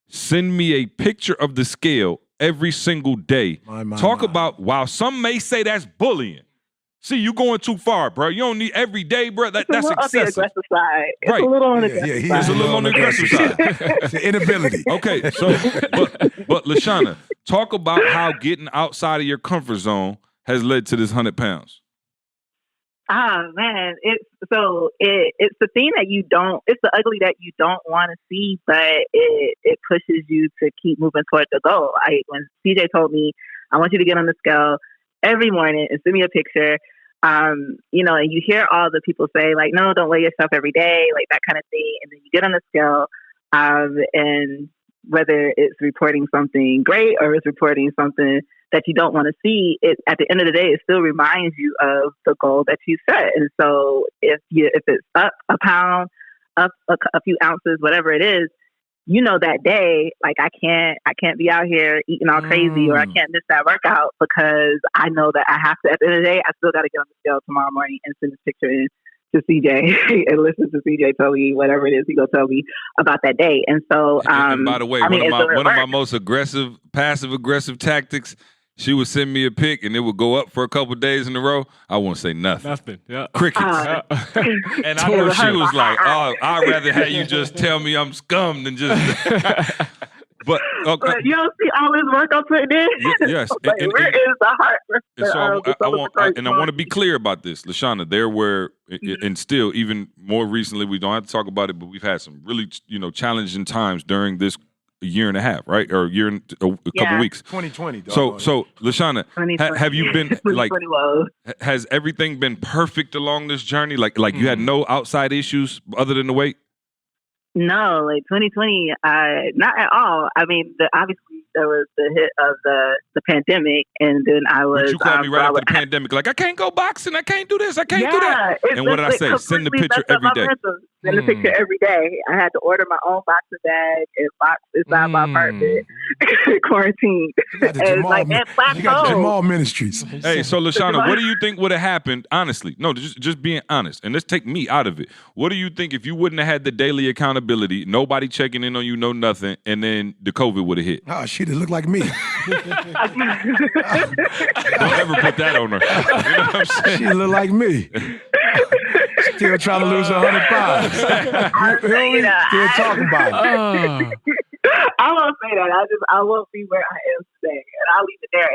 S5: send me a picture of the scale every single day. Talk about, while some may say that's bullying. See, you going too far, bro. You don't need every day, bro. That's excessive.
S12: On the aggressive side. It's
S5: Right.
S12: a little on the aggressive
S5: He
S12: side.
S5: is a little on the aggressive side.
S9: It's the inability.
S5: Okay, so but LaShawna, talk about how getting outside of your comfort zone has led to this 100 pounds.
S12: Man, it's the thing that it's the ugly that you don't want to see, but it pushes you to keep moving toward the goal. When CJ told me, I want you to get on the scale every morning and send me a picture, and you hear all the people say, like, no, don't weigh yourself every day, like that kind of thing. And then you get on the scale, and whether it's reporting something great or it's reporting something that you don't want to see, it at the end of the day, it still reminds you of the goal that you set. And so if it's up a pound, up a few ounces, whatever it is, that day, like I can't be out here eating all crazy, or I can't miss that workout because I know that I have to. At the end of the day, I still got to get on the scale tomorrow morning and send this picture in to CJ and listen to CJ tell me whatever it is he gonna tell me about that day. And so,
S5: and by the way, one of my most passive aggressive tactics. She would send me a pic and it would go up for a couple days in a row. I won't say nothing.
S4: Yeah.
S5: Crickets. And I know she was like, oh, I'd rather have you just tell me I'm scum than just. But
S12: you don't see all this work I'm putting in?
S5: Yes.
S12: Where is the heart?
S5: And I want to be clear about this, LaShawna. There were, and still, even more recently, we don't have to talk about it, but we've had some really, challenging times during this year and a half, right? Or a couple weeks.
S9: 2020.
S5: So LaShawna, have you been like? Has everything been perfect along this journey? Like you had no outside issues other than the weight?
S12: No, like 2020, not at all. I mean, obviously there was the hit of the pandemic, and then I was.
S5: But you called me right after the pandemic, like I can't go boxing, I can't do this, I can't do that. And what did I say? Send the picture every day.
S12: Send the picture every day. I had to order my own boxing bag and box inside my apartment, quarantine.
S9: You got Jamal Ministries.
S5: Hey, so LaShawna, what do you think would have happened? Honestly, no, just being honest, and let's take me out of it. What do you think if you wouldn't have had the daily accountability, nobody checking in on you, no nothing, and then the COVID would have hit?
S9: Oh, she'd have looked like me.
S5: Don't ever put that on her. You know what I'm saying?
S9: She look like me. Still trying to lose 100 pounds. Still talking about it.
S12: I won't say that. I won't be where I am today, and I'll leave it there.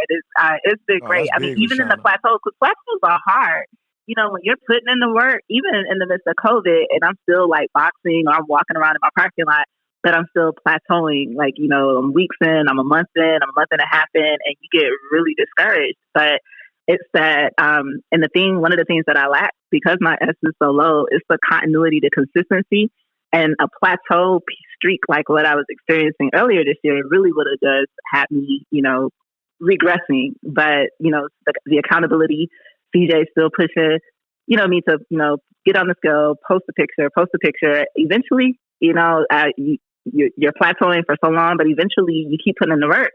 S12: It's been great. I mean, even in the plateaus, because plateaus are hard. You know, when you're putting in the work, even in the midst of COVID, and I'm still like boxing, or I'm walking around in my parking lot, but I'm still plateauing. Like, you know, I'm weeks in, I'm a month in, I'm a month and a half in, and you get really discouraged. But it's that, and one of the things that I lack because my S is so low, is the continuity, the consistency, and a plateau streak like what I was experiencing earlier this year really would have just had me, you know, regressing. But, you know, the accountability, CJ still pushing, you know, me to, you know, get on the scale, post a picture. Eventually, you know, you're plateauing for so long, but eventually you keep putting in the work.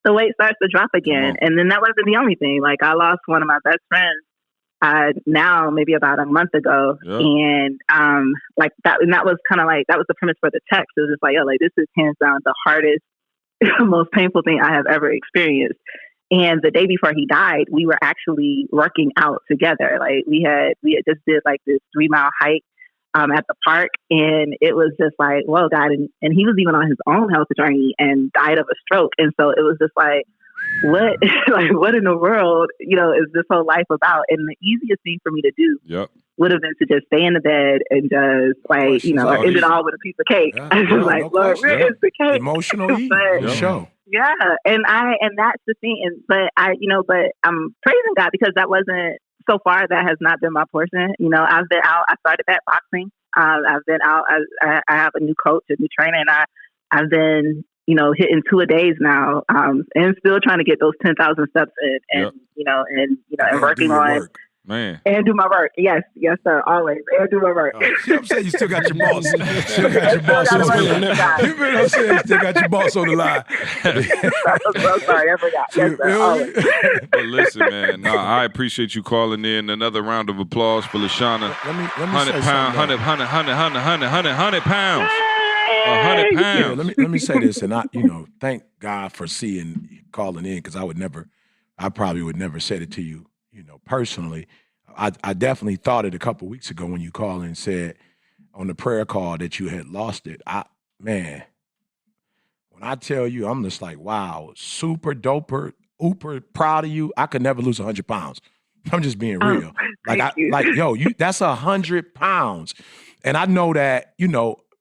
S12: The weight starts to drop again. And then that wasn't the only thing. Like, I lost one of my best friends now maybe about a month ago. Yeah. And like that, and that was kind of like, that was the premise for the text. It was just like, oh, like, this is hands down the hardest, most painful thing I have ever experienced. And the day before he died, we were actually working out together. Like, we had just did like this 3-mile hike at the park, and it was just like, whoa, God. And he was even on his own health journey and died of a stroke. And so it was just like, what, like, what in the world, you know, is this whole life about? And the easiest thing for me to do would have been to just stay in the bed and just, like, you know, end it all with a piece of cake. I was just like, Lord, where is the cake?
S9: Emotional eating. Show.
S12: Yeah, and that's the thing. But I'm praising God because that wasn't, so far, that has not been my portion. You know, I've been out. I started that boxing. I've been out. I have a new coach, a new trainer, and I've been, you know, hitting 2 a days now, and still trying to get those 10,000 steps in, and and working on.
S5: Man.
S12: And do my work. Yes, sir. Always. And do my work.
S9: See what I'm saying? You still got your boss. Still got your boss on the line. You know what I'm saying? Still got your boss on the line.
S12: I'm sorry. I forgot. Yes, sir. Always.
S5: But listen, man. No, I appreciate you calling in. Another round of applause for LaShawna.
S9: Let me
S5: 100
S9: say
S5: pounds. 100 pounds. 100 pounds.
S9: Yeah, let me say this, and thank God for calling in, because I probably would never said it to you, personally. I definitely thought it a couple weeks ago when you called and said on the prayer call that you had lost it. When I tell you, I'm just like, wow, super doper, uber proud of you. I could never lose 100 pounds. I'm just being real. That's 100 pounds. And I know that,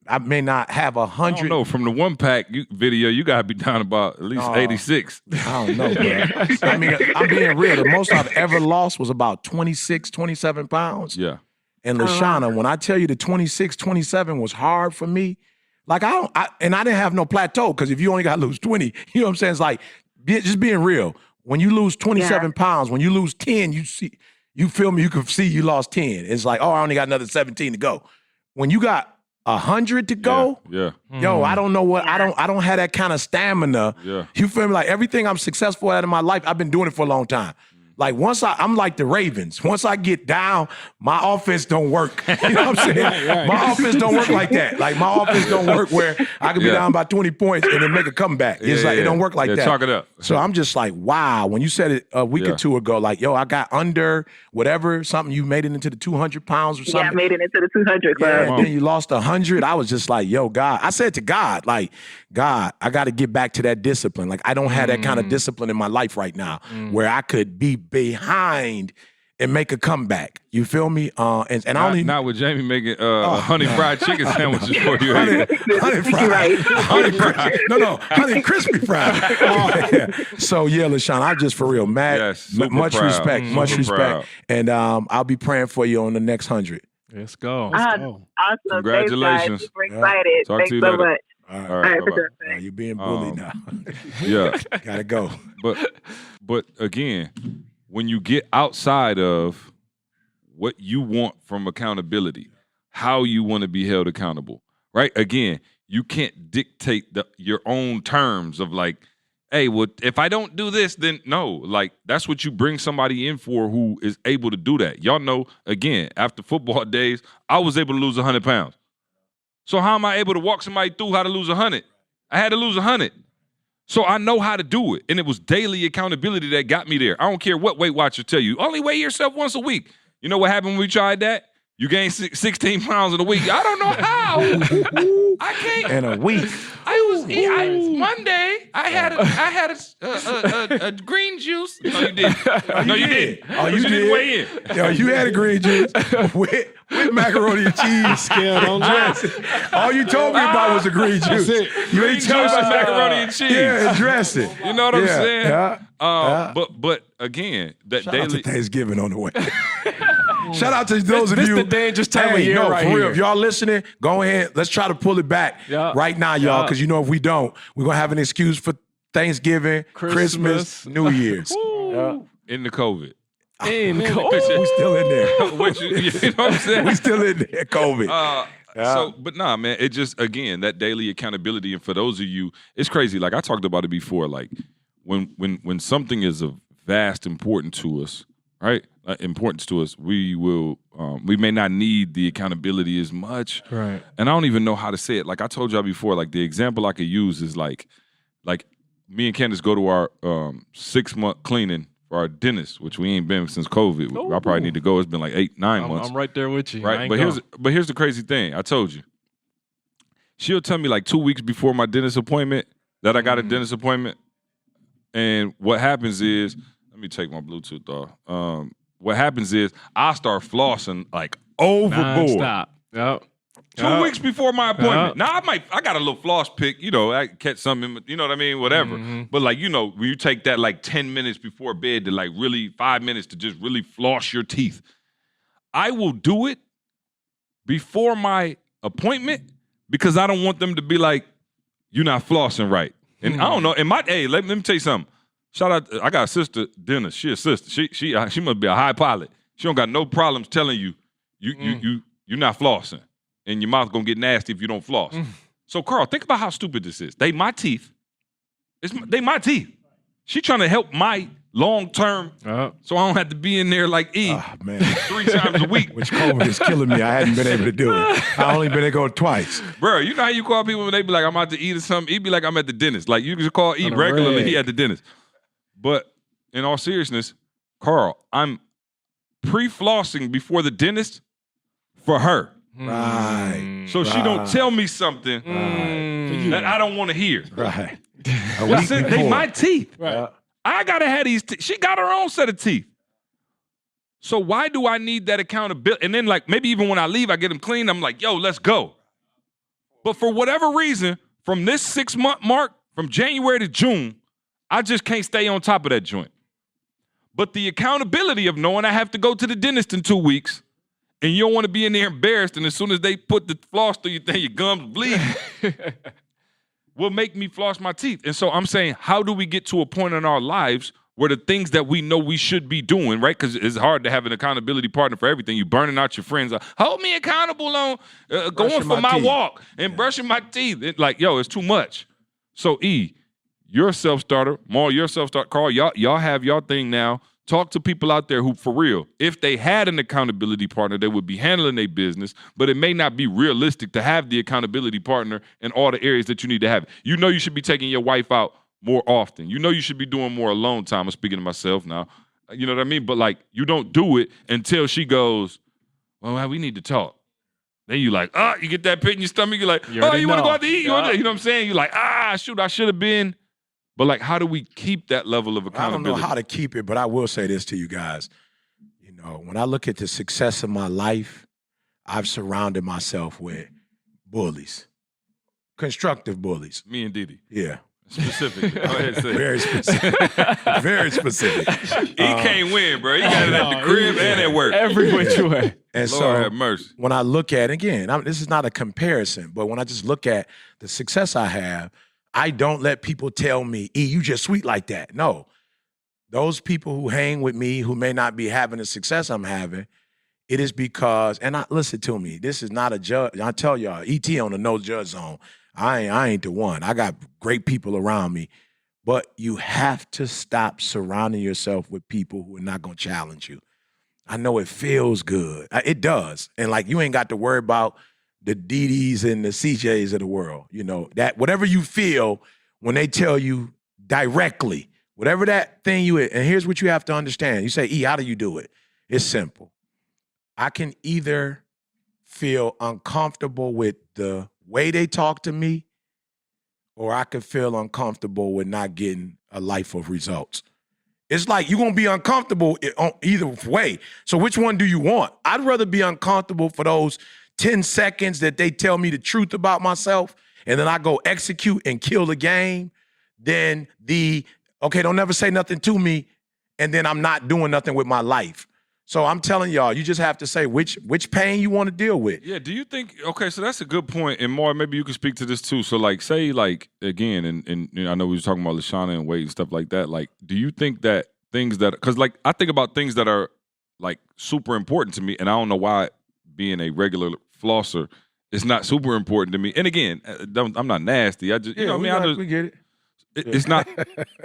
S9: I may not have 100.
S5: I don't know. From the one pack video, you got to be down about at least 86.
S9: I don't know, bro. I mean, I'm being real. The most I've ever lost was about 26, 27 pounds.
S5: Yeah.
S9: And LaShawna, when I tell you the 26, 27 was hard for me, like I didn't have no plateau, because if you only got to lose 20, you know what I'm saying? It's like, just being real. When you lose 27 pounds, when you lose 10, you feel me? You can see you lost 10. It's like, oh, I only got another 17 to go. When you got 100 to go.
S5: Yeah.
S9: Yo, I don't know what I don't have that kind of stamina.
S5: Yeah.
S9: You feel me? Like, everything I'm successful at in my life, I've been doing it for a long time. Like, I'm like the Ravens. Once I get down, my offense don't work. You know what I'm saying?
S11: Right.
S9: My offense don't work like that. Like, my offense don't work where I can be down by 20 points and then make a comeback. It's like, it don't work like that.
S5: Chalk it up.
S9: So I'm just like, wow. When you said it a week or two ago, like, yo, I got under whatever, something, you made it into the 200 pounds or something.
S12: Yeah, I made it into the 200 club.
S9: Yeah, and then you lost 100. I was just like, yo, God. I said to God, like, God, I got to get back to that discipline. Like, I don't have that kind of discipline in my life right now where I could be behind and make a comeback. You feel me? And I only
S5: not with Jamie making honey fried chicken sandwiches for you.
S9: honey crispy fried. So yeah, LaShawna, I'm just for real, Matt. Much respect, much respect, and I'll be praying for you on the next 100.
S4: Let's go.
S12: Awesome.
S5: Congratulations.
S12: Thanks, guys. Super excited.
S5: Talk
S12: Thanks
S5: to you
S12: so
S5: later.
S12: much.
S9: All
S12: All right, for sure.
S9: You're being bullied now.
S5: Yeah.
S9: Gotta go.
S5: But again, when you get outside of what you want from accountability, how you want to be held accountable, right? Again, you can't dictate your own terms of like, hey, well, if I don't do this, then no. Like, that's what you bring somebody in for who is able to do that. Y'all know, again, after football days, I was able to lose 100 pounds. So how am I able to walk somebody through how to lose 100? I had to lose 100. So I know how to do it. And it was daily accountability that got me there. I don't care what Weight Watchers tell you. Only weigh yourself once a week. You know what happened when we tried that? You gained 16 pounds in a week. I don't know how. I can't.
S9: In a week.
S5: Monday, I had a green juice. No, you didn't. No, you didn't.
S9: Oh, you did.
S5: Weigh in.
S9: Yo, you had a green juice with macaroni and cheese.
S11: Scale don't dress.
S9: All you told me about was the green juice. You ain't told me about
S5: macaroni and cheese.
S9: Yeah, and dress it.
S5: You know what I'm saying?
S9: Yeah.
S5: But again, that
S9: Shout
S5: daily
S9: out to Thanksgiving on the way. Shout out to those of
S4: this
S9: you.
S4: This the dangerous time of year
S9: no,
S4: right
S9: for
S4: here.
S9: real. If y'all listening, go ahead. Let's try to pull it back right now, y'all, because you know if we don't, we're going to have an excuse for Thanksgiving, Christmas New Year's.
S5: in the COVID.
S9: We still in there.
S5: You know what I'm saying?
S9: We still in there, COVID.
S5: So, but nah, man, it just, again, that daily accountability. And for those of you, it's crazy. Like I talked about it before, like when something is of vast importance to us, right? Importance to us, we may not need the accountability as much.
S4: Right.
S5: And I don't even know how to say it. Like I told y'all before, like the example I could use is like me and Candace go to our 6-month cleaning for our dentist, which we ain't been since COVID.
S4: Ooh.
S5: I probably need to go. It's been like 8-9 months.
S4: I'm right there with you.
S5: Right. But here's the crazy thing. I told you. She'll tell me like 2 weeks before my dentist appointment that I got a dentist appointment. And what happens is, let me take my Bluetooth off. What happens is I start flossing like overboard.
S4: Stop. Yep.
S5: 2 weeks before my appointment. Now I got a little floss pick, you know, I catch something, you know what I mean, whatever. But like, you know, when you take that like 10 minutes before bed to like really 5 minutes to just really floss your teeth, I will do it before my appointment because I don't want them to be like, you're not flossing right. And I don't know. Hey, let me tell you something. Shout out, I got a sister, dentist. She a sister. She must be a high pilot. She don't got no problems telling you're not flossing. And your mouth's gonna get nasty if you don't floss. So, Carl, think about how stupid this is. They my teeth. They my teeth. She trying to help my long term, so I don't have to be in there like E 3 times a week.
S9: Which COVID is killing me. I hadn't been able to do it. I only been able to go twice.
S5: Bro, you know how you call people when they be like, I'm out to eat or something? E be like, I'm at the dentist. Like, you can call E regularly, he at the dentist. But in all seriousness, Carl, I'm pre-flossing before the dentist for her.
S9: Right.
S5: So she don't tell me something that I don't want to hear.
S9: Right.
S5: They my teeth.
S11: Right.
S5: I gotta have these teeth. She got her own set of teeth. So why do I need that accountability? And then like maybe even when I leave, I get them clean. I'm like, yo, let's go. But for whatever reason, from this 6-month mark, from January to June, I just can't stay on top of that joint. But the accountability of knowing I have to go to the dentist in 2 weeks, and you don't want to be in there embarrassed, and as soon as they put the floss through your thing, your gums bleed, will make me floss my teeth. And so I'm saying, how do we get to a point in our lives where the things that we know we should be doing, right? Because it's hard to have an accountability partner for everything. You're burning out your friends. Hold me accountable on going for my walk and brushing my teeth. Like, yo, it's too much. So E, you're a self-starter. Maul, you're a self-starter. Carl, y'all have y'all thing now. Talk to people out there who, for real, if they had an accountability partner, they would be handling their business, but it may not be realistic to have the accountability partner in all the areas that you need to have. You know you should be taking your wife out more often. You know you should be doing more alone time. I'm speaking to myself now. You know what I mean? But, like, you don't do it until she goes, well, we need to talk. Then you like, you get that pit in your stomach. You're like, you want to go out to eat? You know what I'm saying? You're like, shoot, I should have been. But, like, how do we keep that level of accountability?
S9: I don't know how to keep it, but I will say this to you guys. You know, when I look at the success of my life, I've surrounded myself with bullies, constructive bullies.
S5: Me and Didi.
S9: Yeah.
S5: Specifically. Go ahead and say it.
S9: Very specific. Very specific.
S5: He can't win, bro. He got it at the crib and at work.
S4: Every which way.
S9: And
S5: Lord
S9: so
S5: have mercy.
S9: when I look at, again, this is not a comparison, but when I just look at the success I have, I don't let people tell me, E, you just sweet like that. No. Those people who hang with me who may not be having the success I'm having, it is because, and listen to me, this is not a judge. I tell y'all, ET on the no judge zone. I ain't the one. I got great people around me. But you have to stop surrounding yourself with people who are not going to challenge you. I know it feels good. It does. And like you ain't got to worry about the DDs and the CJs of the world. You know, that whatever you feel when they tell you directly, whatever that thing and here's what you have to understand. You say, E, how do you do it? It's simple. I can either feel uncomfortable with the way they talk to me, or I can feel uncomfortable with not getting a life of results. It's like you're going to be uncomfortable on either way. So which one do you want? I'd rather be uncomfortable for those 10 seconds that they tell me the truth about myself, and then I go execute and kill the game, than okay, don't never say nothing to me, and then I'm not doing nothing with my life. So I'm telling y'all, you just have to say which pain you want to deal with.
S5: Yeah, do you think, okay, so that's a good point, and more, maybe you can speak to this too. So like, say like, again, and you know, I know we were talking about LaShawna and Wade and stuff like that, like, do you think that things that, because like, I think about things that are like super important to me, and I don't know why being a regular flosser is not super important to me. And again, I'm not nasty. I just, you know what I mean?
S9: We get it.
S5: It's not,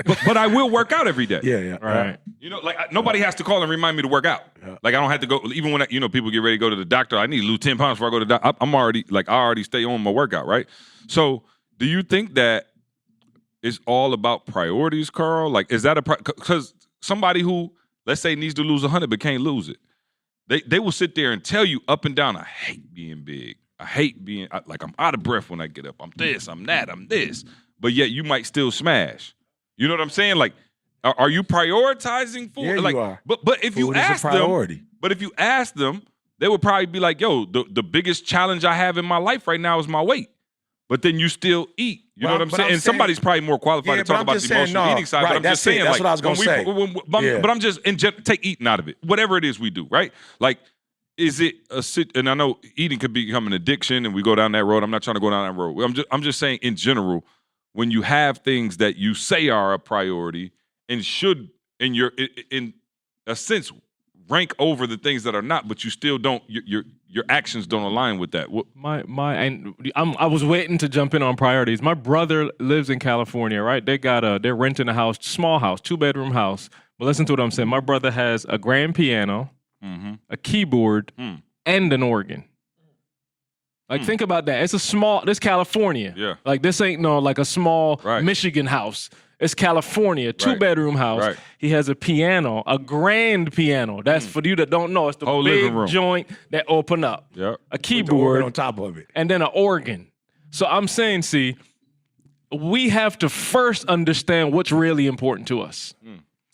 S5: but I will work out every day.
S9: Yeah.
S11: Right.
S5: You know, like nobody has to call and remind me to work out.
S9: Yeah.
S5: Like I don't have to go, even when people get ready to go to the doctor, I need to lose 10 pounds before I go to the doctor. I'm already, like I already stay on my workout, right? So do you think that it's all about priorities, Carl? Like is that because somebody who, let's say, needs to lose 100 but can't lose it, they will sit there and tell you up and down, I hate being big. I hate being, like I'm out of breath when I get up. I'm this, I'm that, I'm this. But yet you might still smash. You know what I'm saying? Like, are you prioritizing food?
S9: Yeah,
S5: like,
S9: you are.
S5: But if you
S9: Food is a
S5: ask them,
S9: priority.
S5: but if you ask them, they would probably be like, "Yo, the biggest challenge I have in my life right now is my weight." But then you still eat. You know what I'm saying? And somebody's probably more qualified to talk about the emotional eating side.
S9: Right,
S5: but I'm just saying,
S9: that's
S5: like,
S9: what I was gonna say.
S5: But I'm just take eating out of it. Whatever it is we do, right? Like, is it and I know eating could become an addiction, and we go down that road. I'm not trying to go down that road. I'm just saying in general. When you have things that you say are a priority and should, in a sense, rank over the things that are not, but you still don't, your actions don't align with that.
S4: I was waiting to jump in on priorities. My brother lives in California, right? They're renting a house, small house, 2-bedroom house. But listen to what I'm saying. My brother has a grand piano, a keyboard, and an organ. Like, think about that. It's this California.
S5: Yeah.
S4: Like, this ain't like a small Michigan house. It's California, 2-bedroom house.
S5: Right.
S4: He has a piano, a grand piano. That's for you that don't know. It's the
S5: whole
S4: big
S5: living room
S4: joint that open up.
S5: Yep.
S4: A keyboard
S9: on top of it.
S4: And then an organ. So I'm saying, see, we have to first understand what's really important to us.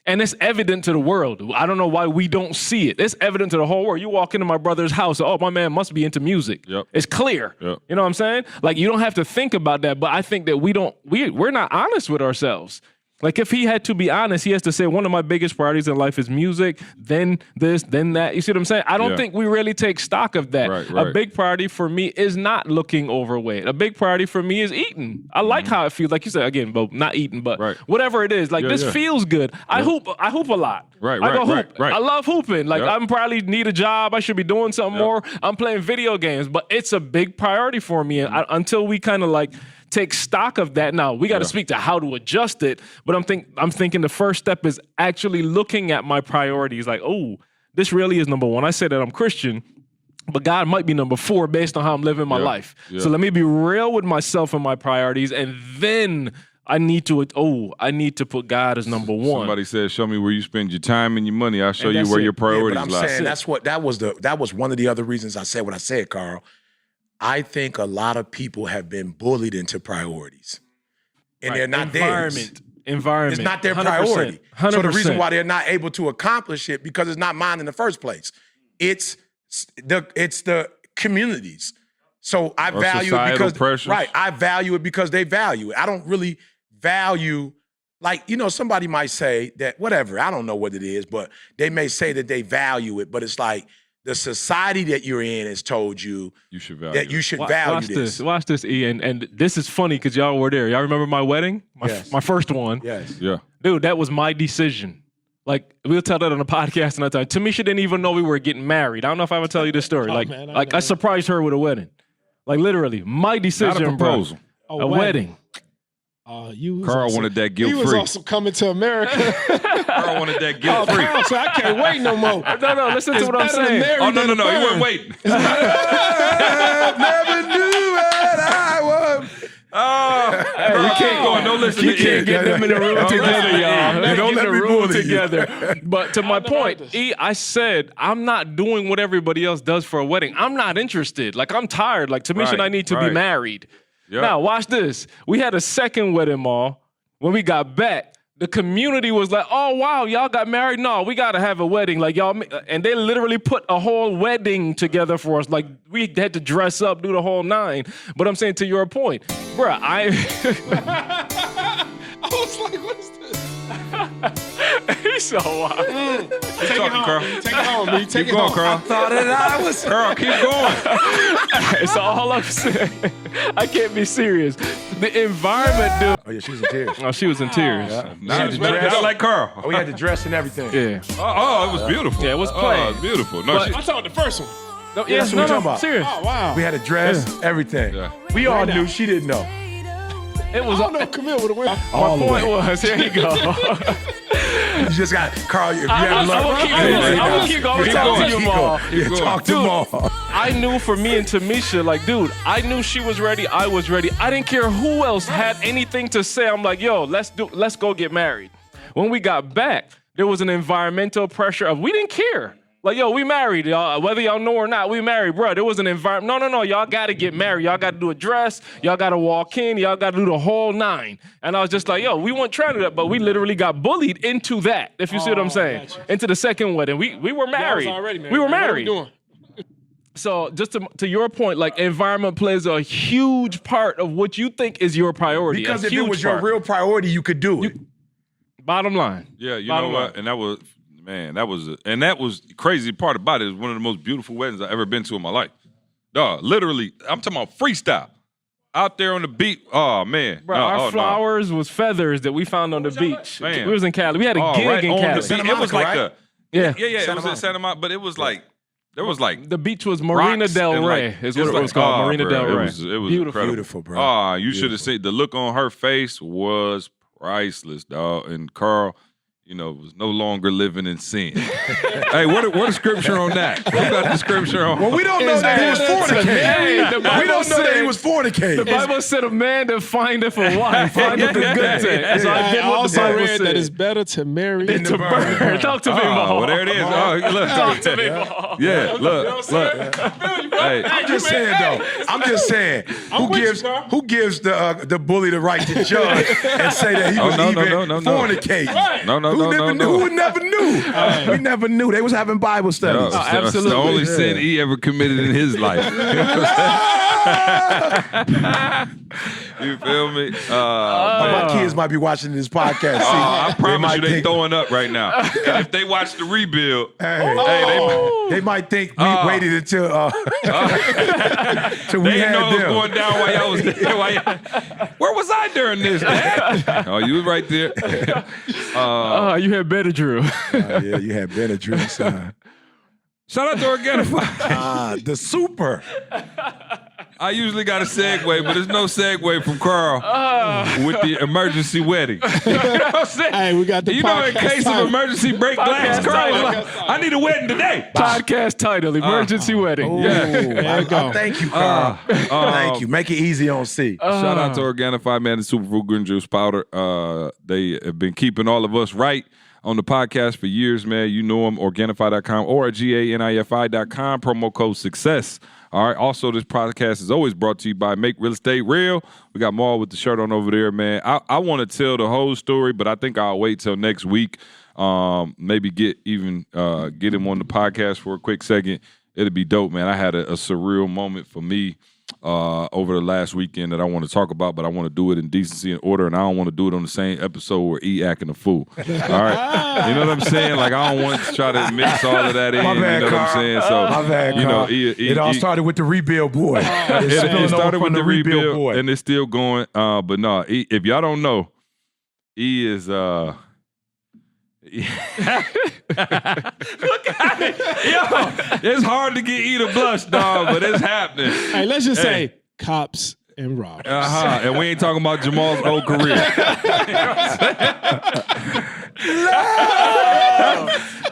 S4: And it's evident to the world. I don't know why we don't see it. It's evident to the whole world. You walk into my brother's house, oh, my man must be into music.
S5: Yep.
S4: It's clear.
S5: Yep.
S4: You know what I'm saying? Like, you don't have to think about that, but I think that we're not honest with ourselves. Like, if he had to be honest, he has to say one of my biggest priorities in life is music, then this, then that. You see what I'm saying? I don't think we really take stock of that.
S5: Right.
S4: A big priority for me is not looking overweight. A big priority for me is eating. I like how it feels. Like you said, again, but not eating, but whatever it is. Like, this feels good. I hoop a lot.
S5: Right.
S4: I go hoop. I love hooping. Like, I probably need a job. I should be doing something more. I'm playing video games, but it's a big priority for me. And until we kind of like take stock of that. Now, we got to speak to how to adjust it, but I'm thinking the first step is actually looking at my priorities like, oh, this really is number one. I say that I'm Christian, but God might be number 4 based on how I'm living my life. Yeah. So let me be real with myself and my priorities, and then I need to put God as number 1.
S5: Somebody said, show me where you spend your time and your money. I'll show you where your priorities lie.
S9: But I'm saying that was one of the other reasons I said what I said, Carl. I think a lot of people have been bullied into priorities. And they're not theirs.
S4: Environment.
S9: It's not their
S4: 100%,
S9: priority.
S4: 100%.
S9: So the reason why they're not able to accomplish it, because it's not mine in the first place. It's the communities. So I value it because
S5: pressures.
S9: I value it because they value it. I don't really value, like, somebody might say that whatever, I don't know what it is, but they may say that they value it, but it's like the society that you're in has told you
S5: should value
S9: that you should value this.
S4: Watch this, E. And this is funny because y'all were there. Y'all remember my wedding? My first one.
S9: Yes.
S5: Yeah.
S4: Dude, that was my decision. Like, we'll tell that on the podcast another time. Tamisha didn't even know we were getting married. I don't know if I ever tell you this story. I surprised her with a wedding. Like, literally, my decision,
S5: Not a proposal.
S4: Bro. A wedding.
S5: Carl wanted that guilt-free.
S11: He was also coming to America.
S5: Carl wanted that guilt-free.
S11: Carl, so I can't wait no more.
S4: No, listen to what I'm saying.
S5: Oh, no, he wasn't waiting.
S9: Never knew what I was.
S5: Hey, you can't go. Don't listen to
S4: You can't get them in the room together, y'all.
S9: Don't let me
S4: room
S9: bully you.
S4: together. But to my point, E, I said, I'm not doing what everybody else does for a wedding. I'm not interested. Like, I'm tired. Like, Tamisha and I need to be married. Yep. Now, watch this. We had a second wedding mall. When we got back, the community was like, oh, wow, y'all got married? No, we got to have a wedding. Like, y'all, and they literally put a whole wedding together for us. Like, we had to dress up, do the whole 9. But I'm saying, to your point, bruh,
S11: I was like, what is this?
S4: He's so wild.
S11: Take it home,
S5: Carl.
S11: Take it home, B. Take
S5: Keep
S11: it
S5: going,
S11: home.
S5: Carl.
S9: I thought that I was.
S5: Carl, keep going.
S4: So all I'm saying, I can't be serious. The environment, dude.
S9: Oh, yeah, she was in tears.
S4: Oh, she was in tears.
S5: Not like Carl.
S9: Oh, we had the dress and everything.
S4: Yeah.
S5: Oh, it was beautiful.
S4: Yeah, it was
S5: Oh,
S4: plain.
S5: it was beautiful. No,
S11: I'm talking the first one.
S4: No,
S9: that's what we're talking about.
S4: Serious.
S11: Oh, wow.
S9: We had a dress, everything.
S5: Yeah.
S9: We all knew. She didn't know.
S4: It was.
S11: I don't know. Camille would have went.
S9: All
S4: My
S9: the
S4: point
S9: way.
S4: was, here you go.
S9: You just got Carl. If you
S4: I'm
S9: have luck,
S4: gonna keep going. Talk to you, Maul.
S9: Talk to Maul.
S4: I knew for me and Tamisha, like, dude, I knew she was ready. I was ready. I didn't care who else had anything to say. I'm like, yo, let's go get married. When we got back, there was an environmental pressure of we didn't care. Like, yo, we married, y'all. Whether y'all know or not, we married, bro. There was an environment. No. Y'all got to get married. Y'all got to do a dress. Y'all got to walk in. Y'all got to do the whole 9. And I was just like, yo, we weren't trying to do that, but we literally got bullied into that, if you see what I'm saying.
S11: Gotcha.
S4: Into the second wedding. We were married.
S11: I was already married.
S4: We were
S11: What are
S4: married.
S11: doing?
S4: So just to your point, like, environment plays a huge part of what you think is your priority.
S9: Because
S4: a
S9: if it
S4: huge
S9: was
S4: part.
S9: your real priority, you could do it.
S4: Bottom line.
S5: Yeah, you
S4: Bottom
S5: know
S4: line.
S5: what? And that was, man, that was the crazy part about it. It was one of the most beautiful weddings I've ever been to in my life. Dog, literally, I'm talking about freestyle. Out there on the beach. Oh, man.
S4: Bro, our flowers was feathers that we found on the beach.
S5: Man.
S4: We was in Cali. We had a gig
S5: right
S4: in
S5: on
S4: Cali.
S5: the beach. It was like
S9: right?
S4: Yeah.
S5: it was in Santa Monica, but it was like, there was like
S4: The beach was Marina
S5: rocks
S4: Del
S5: and,
S4: Rey,
S5: like,
S4: is
S5: it
S4: what it was called.
S5: oh,
S4: Marina
S5: bro,
S4: Del Rey.
S5: It was
S4: Beautiful.
S9: Beautiful, bro.
S5: Oh, you should have seen the look on her face was priceless, dog. And Carl, you know, was no longer living in sin. Hey, what a scripture on that? What got the scripture on?
S9: Well, we don't know that he was fornicating.
S4: The
S9: We
S4: Bible
S9: don't know that he
S4: said-
S9: was fornicating.
S4: The Bible said a man that findeth a wife findeth a good thing. And so I
S11: I
S4: did what the
S11: also
S4: Bible
S11: read
S4: said.
S11: that it's better to marry
S4: Than to burn. Talk to me, Maul.
S5: well, there it is. Oh, look.
S4: Talk to me, Maul.
S5: Yeah, look. Hey,
S9: I'm just saying, though. I'm just saying. Who gives the bully the right to judge and say that he was fornicating?
S5: No.
S9: Who never knew? We never knew. They was having Bible studies.
S5: That's
S4: absolutely.
S5: the only sin he ever committed in his life. You feel me?
S9: My kids might be watching this podcast.
S5: I promise you, they
S9: think,
S5: throwing up right now. And if they watch the rebuild,
S9: they might think we waited until till we
S5: they
S9: had
S5: know it was
S9: them.
S5: going down while y'all was there. Where was I during this, Dad? Oh, you was right there.
S4: You had better, Drew.
S9: Yeah, you had Benadryl. Son.
S5: Shout out to Organifi.
S9: The super.
S5: I usually got a segue, but there's no segue from Carl with the emergency wedding. You know what I'm saying?
S11: Hey, we got the
S5: You know, in
S11: podcast
S5: case
S11: title.
S5: of emergency break glass, Carl was like, I need a wedding today.
S4: Podcast title, Emergency Wedding.
S11: There you go.
S9: Thank you, Carl. Thank you. Make it easy on C.
S5: Shout out to Organifi, man, the Superfood Green Juice Powder. They have been keeping all of us right on the podcast for years, man. You know them, Organifi.com or GANIFI.com, promo code SUCCESS. All right. Also, this podcast is always brought to you by Make Real Estate Real. We got Maul with the shirt on over there, man. I want to tell the whole story, but I think I'll wait till next week. Maybe get him on the podcast for a quick second. It'd be dope, man. I had a surreal moment for me over the last weekend that I want to talk about, but I want to do it in decency and order, and I don't want to do it on the same episode where E acting a fool. All right? You know what I'm saying? Like, I don't want to try to mix all of that in.
S9: My bad,
S5: you know what I'm saying? So,
S9: my bad,
S5: you know,
S9: it all started with the rebuild boy.
S5: It started with the rebuild boy, and it's still going. But no, E, if y'all don't know, E is Look at it. Yo, it's hard to get E to blush, dog, but it's happening.
S11: Hey, let's just say cops and robbers.
S5: And we ain't talking about Jamal's old career.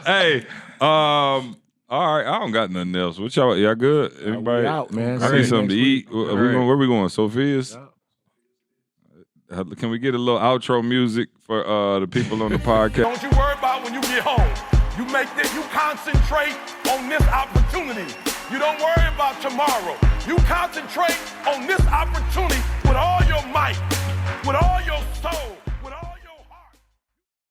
S5: Hey, all right, I don't got nothing else. What y'all good? Everybody
S9: out, man.
S5: I need something to eat. Where we going? Sophia's? Can we get a little outro music for the people on the podcast?
S8: Don't you worry about when you get home. You concentrate on this opportunity. You don't worry about tomorrow. You concentrate on this opportunity with all your might, with all your soul.